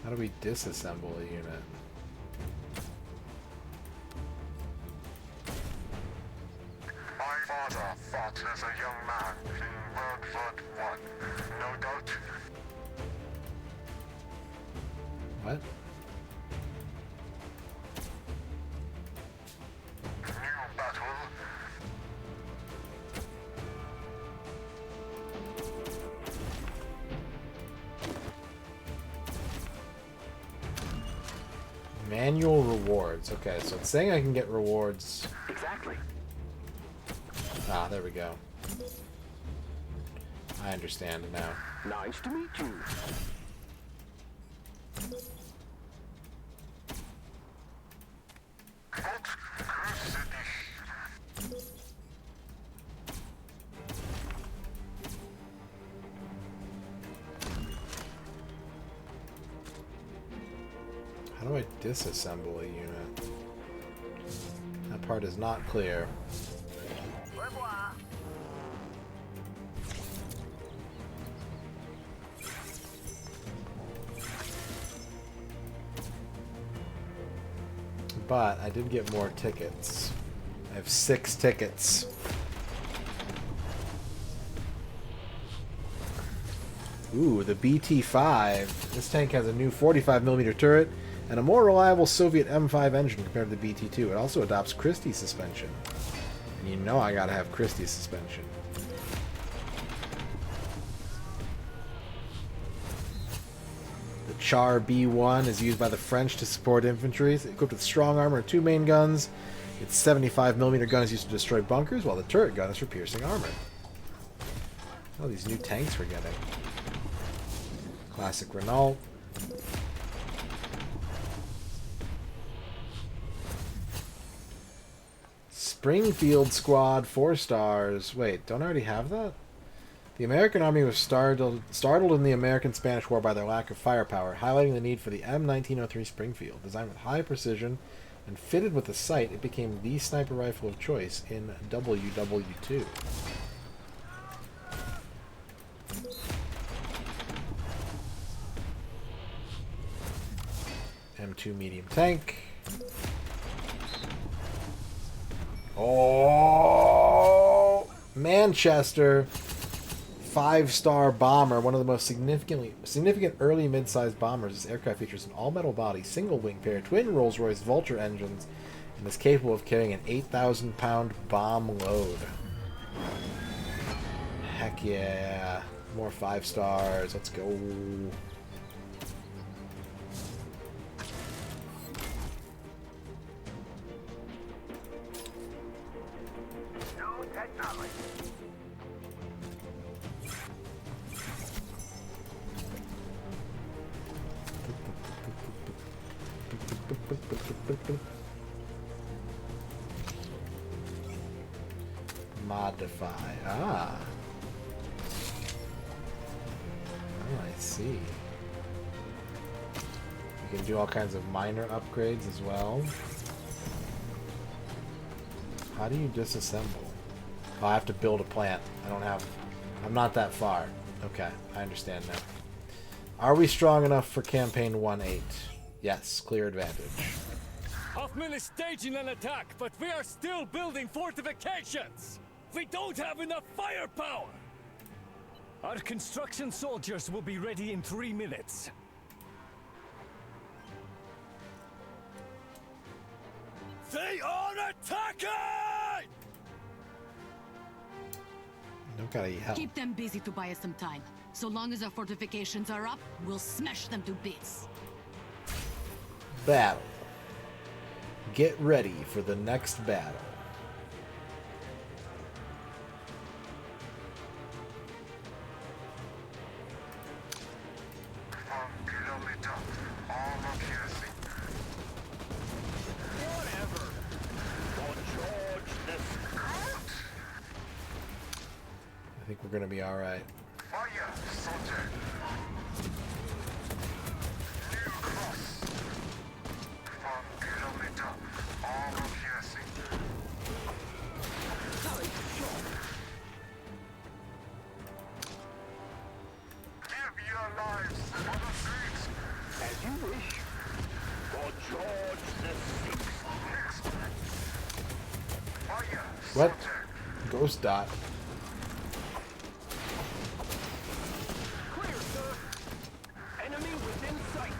A: How do we disassemble a unit?
D: My father fought as a young man in World War I. No doubt.
A: What?
D: New battle.
A: Manual rewards. Okay, so it's saying I can get rewards.
F: Exactly.
A: Ah, there we go. I understand now.
F: Nice to meet you.
A: How do I disassemble a unit? That part is not clear. But I did get more tickets. I have 6 tickets. Ooh, the BT-5. This tank has a new 45mm turret and a more reliable Soviet M5 engine compared to the BT-2. It also adopts Christie suspension. And you know I gotta have Christie suspension. Char B1 is used by the French to support infantry. It's equipped with strong armor and 2 main guns. Its 75mm gun is used to destroy bunkers, while the turret gun is for piercing armor. Oh, these new tanks we're getting. Classic Renault. Springfield Squad, 4 stars. Wait, don't I already have that? The American Army was startled in the American-Spanish War by their lack of firepower, highlighting the need for the M1903 Springfield. Designed with high precision and fitted with a sight, it became the sniper rifle of choice in WW2. M2 medium tank. Oh, Manchester, 5-star bomber, one of the most significant early mid-sized bombers. This aircraft features an all-metal body, single-wing pair, twin Rolls-Royce Vulture engines, and is capable of carrying an 8,000-pound bomb load. Heck yeah! More 5 stars. Let's go. Modify. Ah. Oh, I see. You can do all kinds of minor upgrades as well. How do you disassemble? Oh, I have to build a plant. I'm not that far. Okay, I understand now. Are we strong enough for campaign 1-8? Yes, clear advantage.
S: Hoffman is staging an attack, but we are still building fortifications! We don't have enough firepower! Our construction soldiers will be ready in 3 minutes.
G: They are attacking!
A: Don't gotta eat help.
J: Keep them busy to buy us some time. So long as our fortifications are up, we'll smash them to bits.
A: Battle. Get ready for the next battle. I think we're gonna be all right. What? Ghost dot.
S: Clear, sir! Enemy within sight!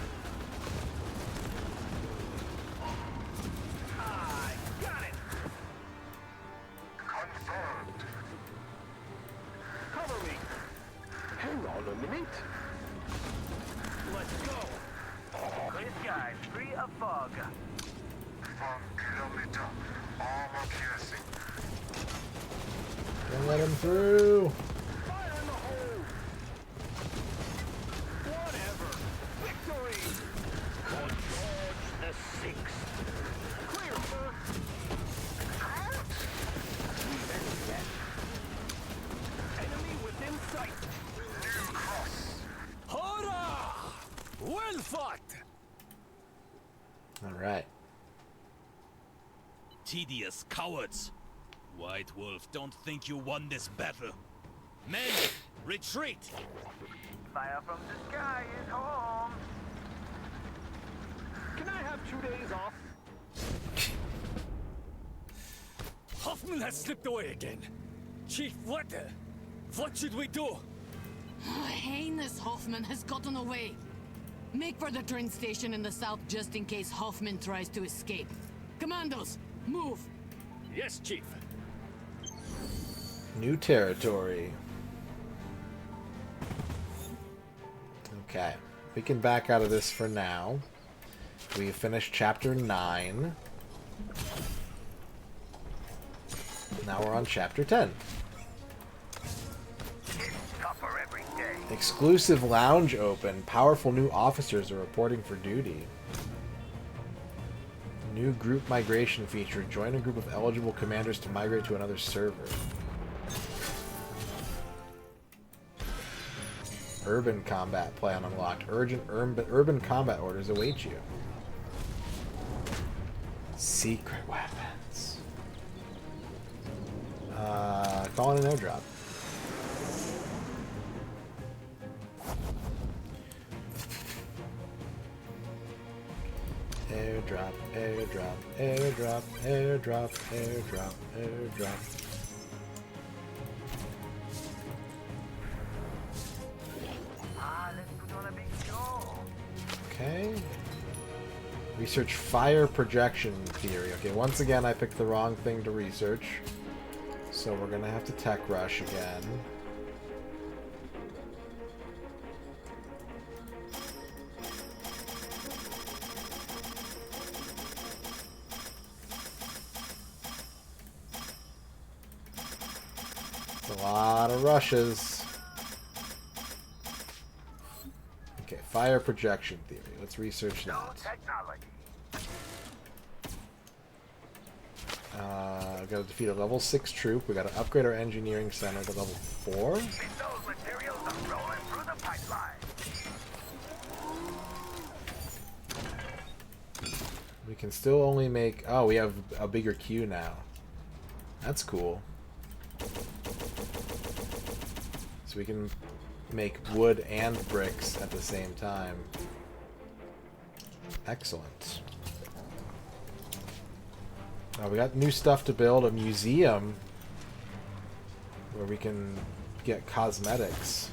S: I got it! Confirmed! Cover me! Hang on a minute! Let's go!
D: Clear skies, free of fog.
A: Don't let him through.
S: Fire in the hole! Whatever! Victory! For George the Sixth! Clear, sir! Enemy within sight! New cross! Hurrah! Well fought!
A: All right.
Q: Tedious cowards. White Wolf, don't think you won this battle. Men, retreat!
D: Fire from the sky is home.
S: Can I have 2 days off? Hoffman has slipped away again. Chief, what should we do?
J: Heinous Hoffman has gotten away. Make for the train station in the south just in case Hoffman tries to escape. Commandos, move!
S: Yes, Chief.
A: New territory. Okay. We can back out of this for now. We finished chapter 9. Now we're on chapter 10. Exclusive lounge open. Powerful new officers are reporting for duty. New group migration feature. Join a group of eligible commanders to migrate to another server. Urban combat plan unlocked. Urban combat orders await you. Secret weapons. Calling an airdrop. Airdrop, airdrop, airdrop, airdrop, airdrop, airdrop. Okay. Research fire projection theory. Okay, once again I picked the wrong thing to research. So we're gonna have to tech rush again. A lot of rushes. Okay, fire projection theory. Let's research that. Gotta defeat a level 6 troop. We gotta upgrade our engineering center to level 4. We can still only make... Oh, we have a bigger queue now. That's cool. So we can make wood and bricks at the same time. Excellent. We got new stuff to build. A museum where we can get cosmetics.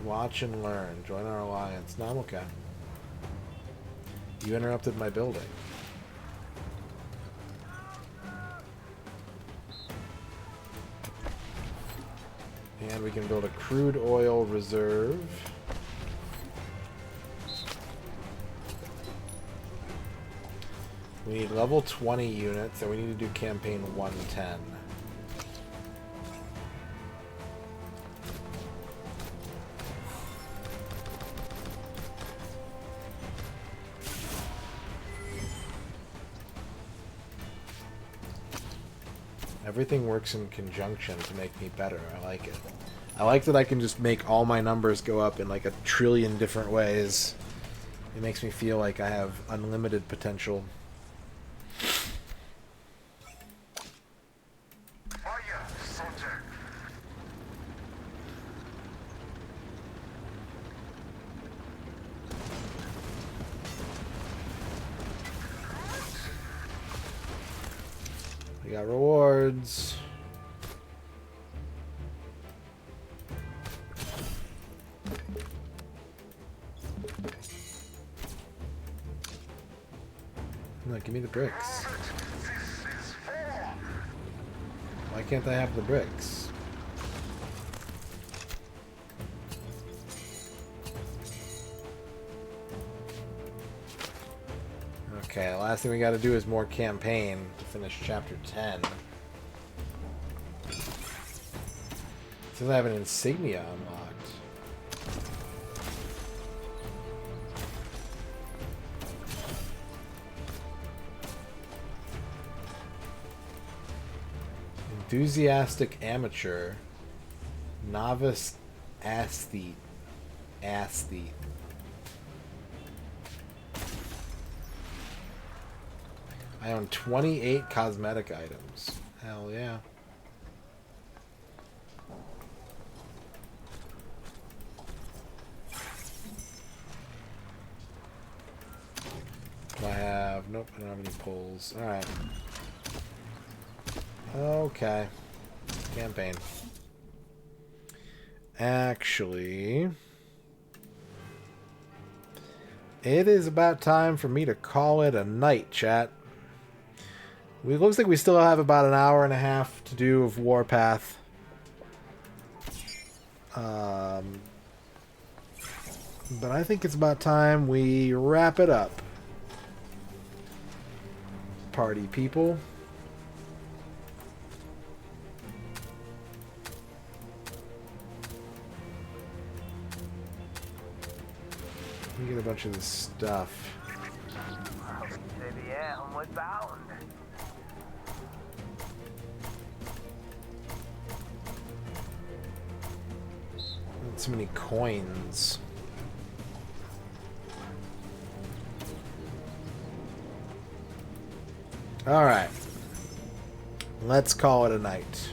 A: Watch and learn. Join our alliance. No, I'm okay. You interrupted my building. And we can build a crude oil reserve. We need level 20 units, and we need to do campaign 110. Everything works in conjunction to make me better. I like it. I like that I can just make all my numbers go up in like a trillion different ways. It makes me feel like I have unlimited potential. We got rewards. No, give me the bricks. Why can't I have the bricks? Okay, the last thing we gotta do is more campaign to finish chapter 10. Since I have an insignia unlocked. Enthusiastic amateur. Novice aesthete. Aesthete. I own 28 cosmetic items. Hell yeah. Do I have... Nope, I don't have any pulls. Alright. Okay. Campaign. Actually... it is about time for me to call it a night, chat. It looks like we still have about an hour and a half to do of Warpath. But I think it's about time we wrap it up. Party people. Let me get a bunch of this stuff.
D: Maybe homeward bound.
A: Not so many coins. Alright. Let's call it a night.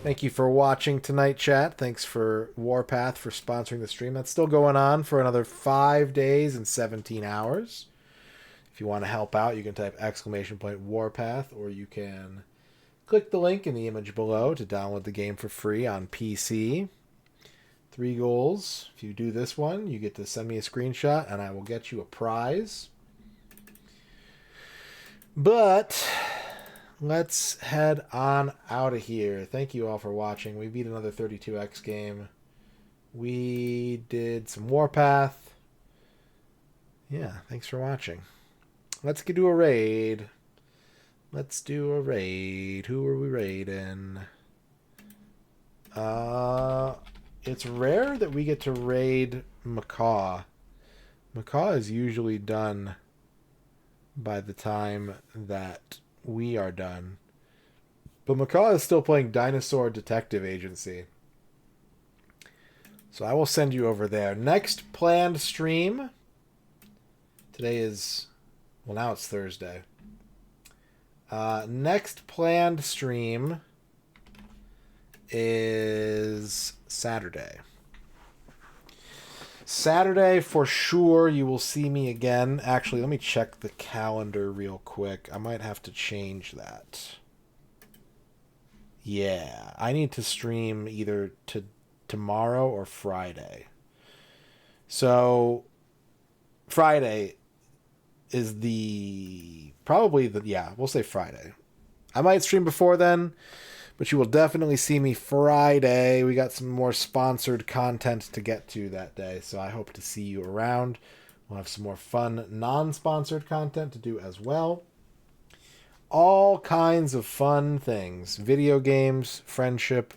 A: Thank you for watching tonight, chat. Thanks for Warpath for sponsoring the stream. That's still going on for another 5 days and 17 hours. If you want to help out, you can type !Warpath, or you can click the link in the image below to download the game for free on PC. 3 goals. If you do this one, you get to send me a screenshot and I will get you a prize. But let's head on out of here. Thank you all for watching. We beat another 32X game. We did some Warpath. Yeah, thanks for watching. Let's do a raid. Let's do a raid. Who are we raiding? It's rare that we get to raid Macaw. Macaw is usually done by the time that we are done. But Macaw is still playing Dinosaur Detective Agency. So I will send you over there. Next planned stream. Today is... Well, now it's Thursday. Next planned stream is Saturday. Saturday, for sure, you will see me again. Actually, let me check the calendar real quick. I might have to change that. Yeah, I need to stream either tomorrow or Friday. So, Friday is we'll say Friday. I might stream before then, but you will definitely see me Friday. We got some more sponsored content to get to that day, so I hope to see you around. We'll have some more fun non-sponsored content to do as well. All kinds of fun things. Video games, friendship,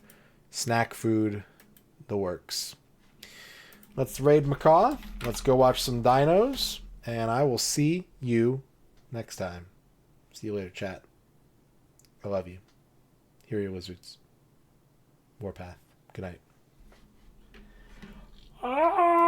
A: snack food, the works. Let's raid Macaw. Let's go watch some dinos. And I will see you next time. See you later, chat. I love you. Here are your wizards. Warpath. Good night.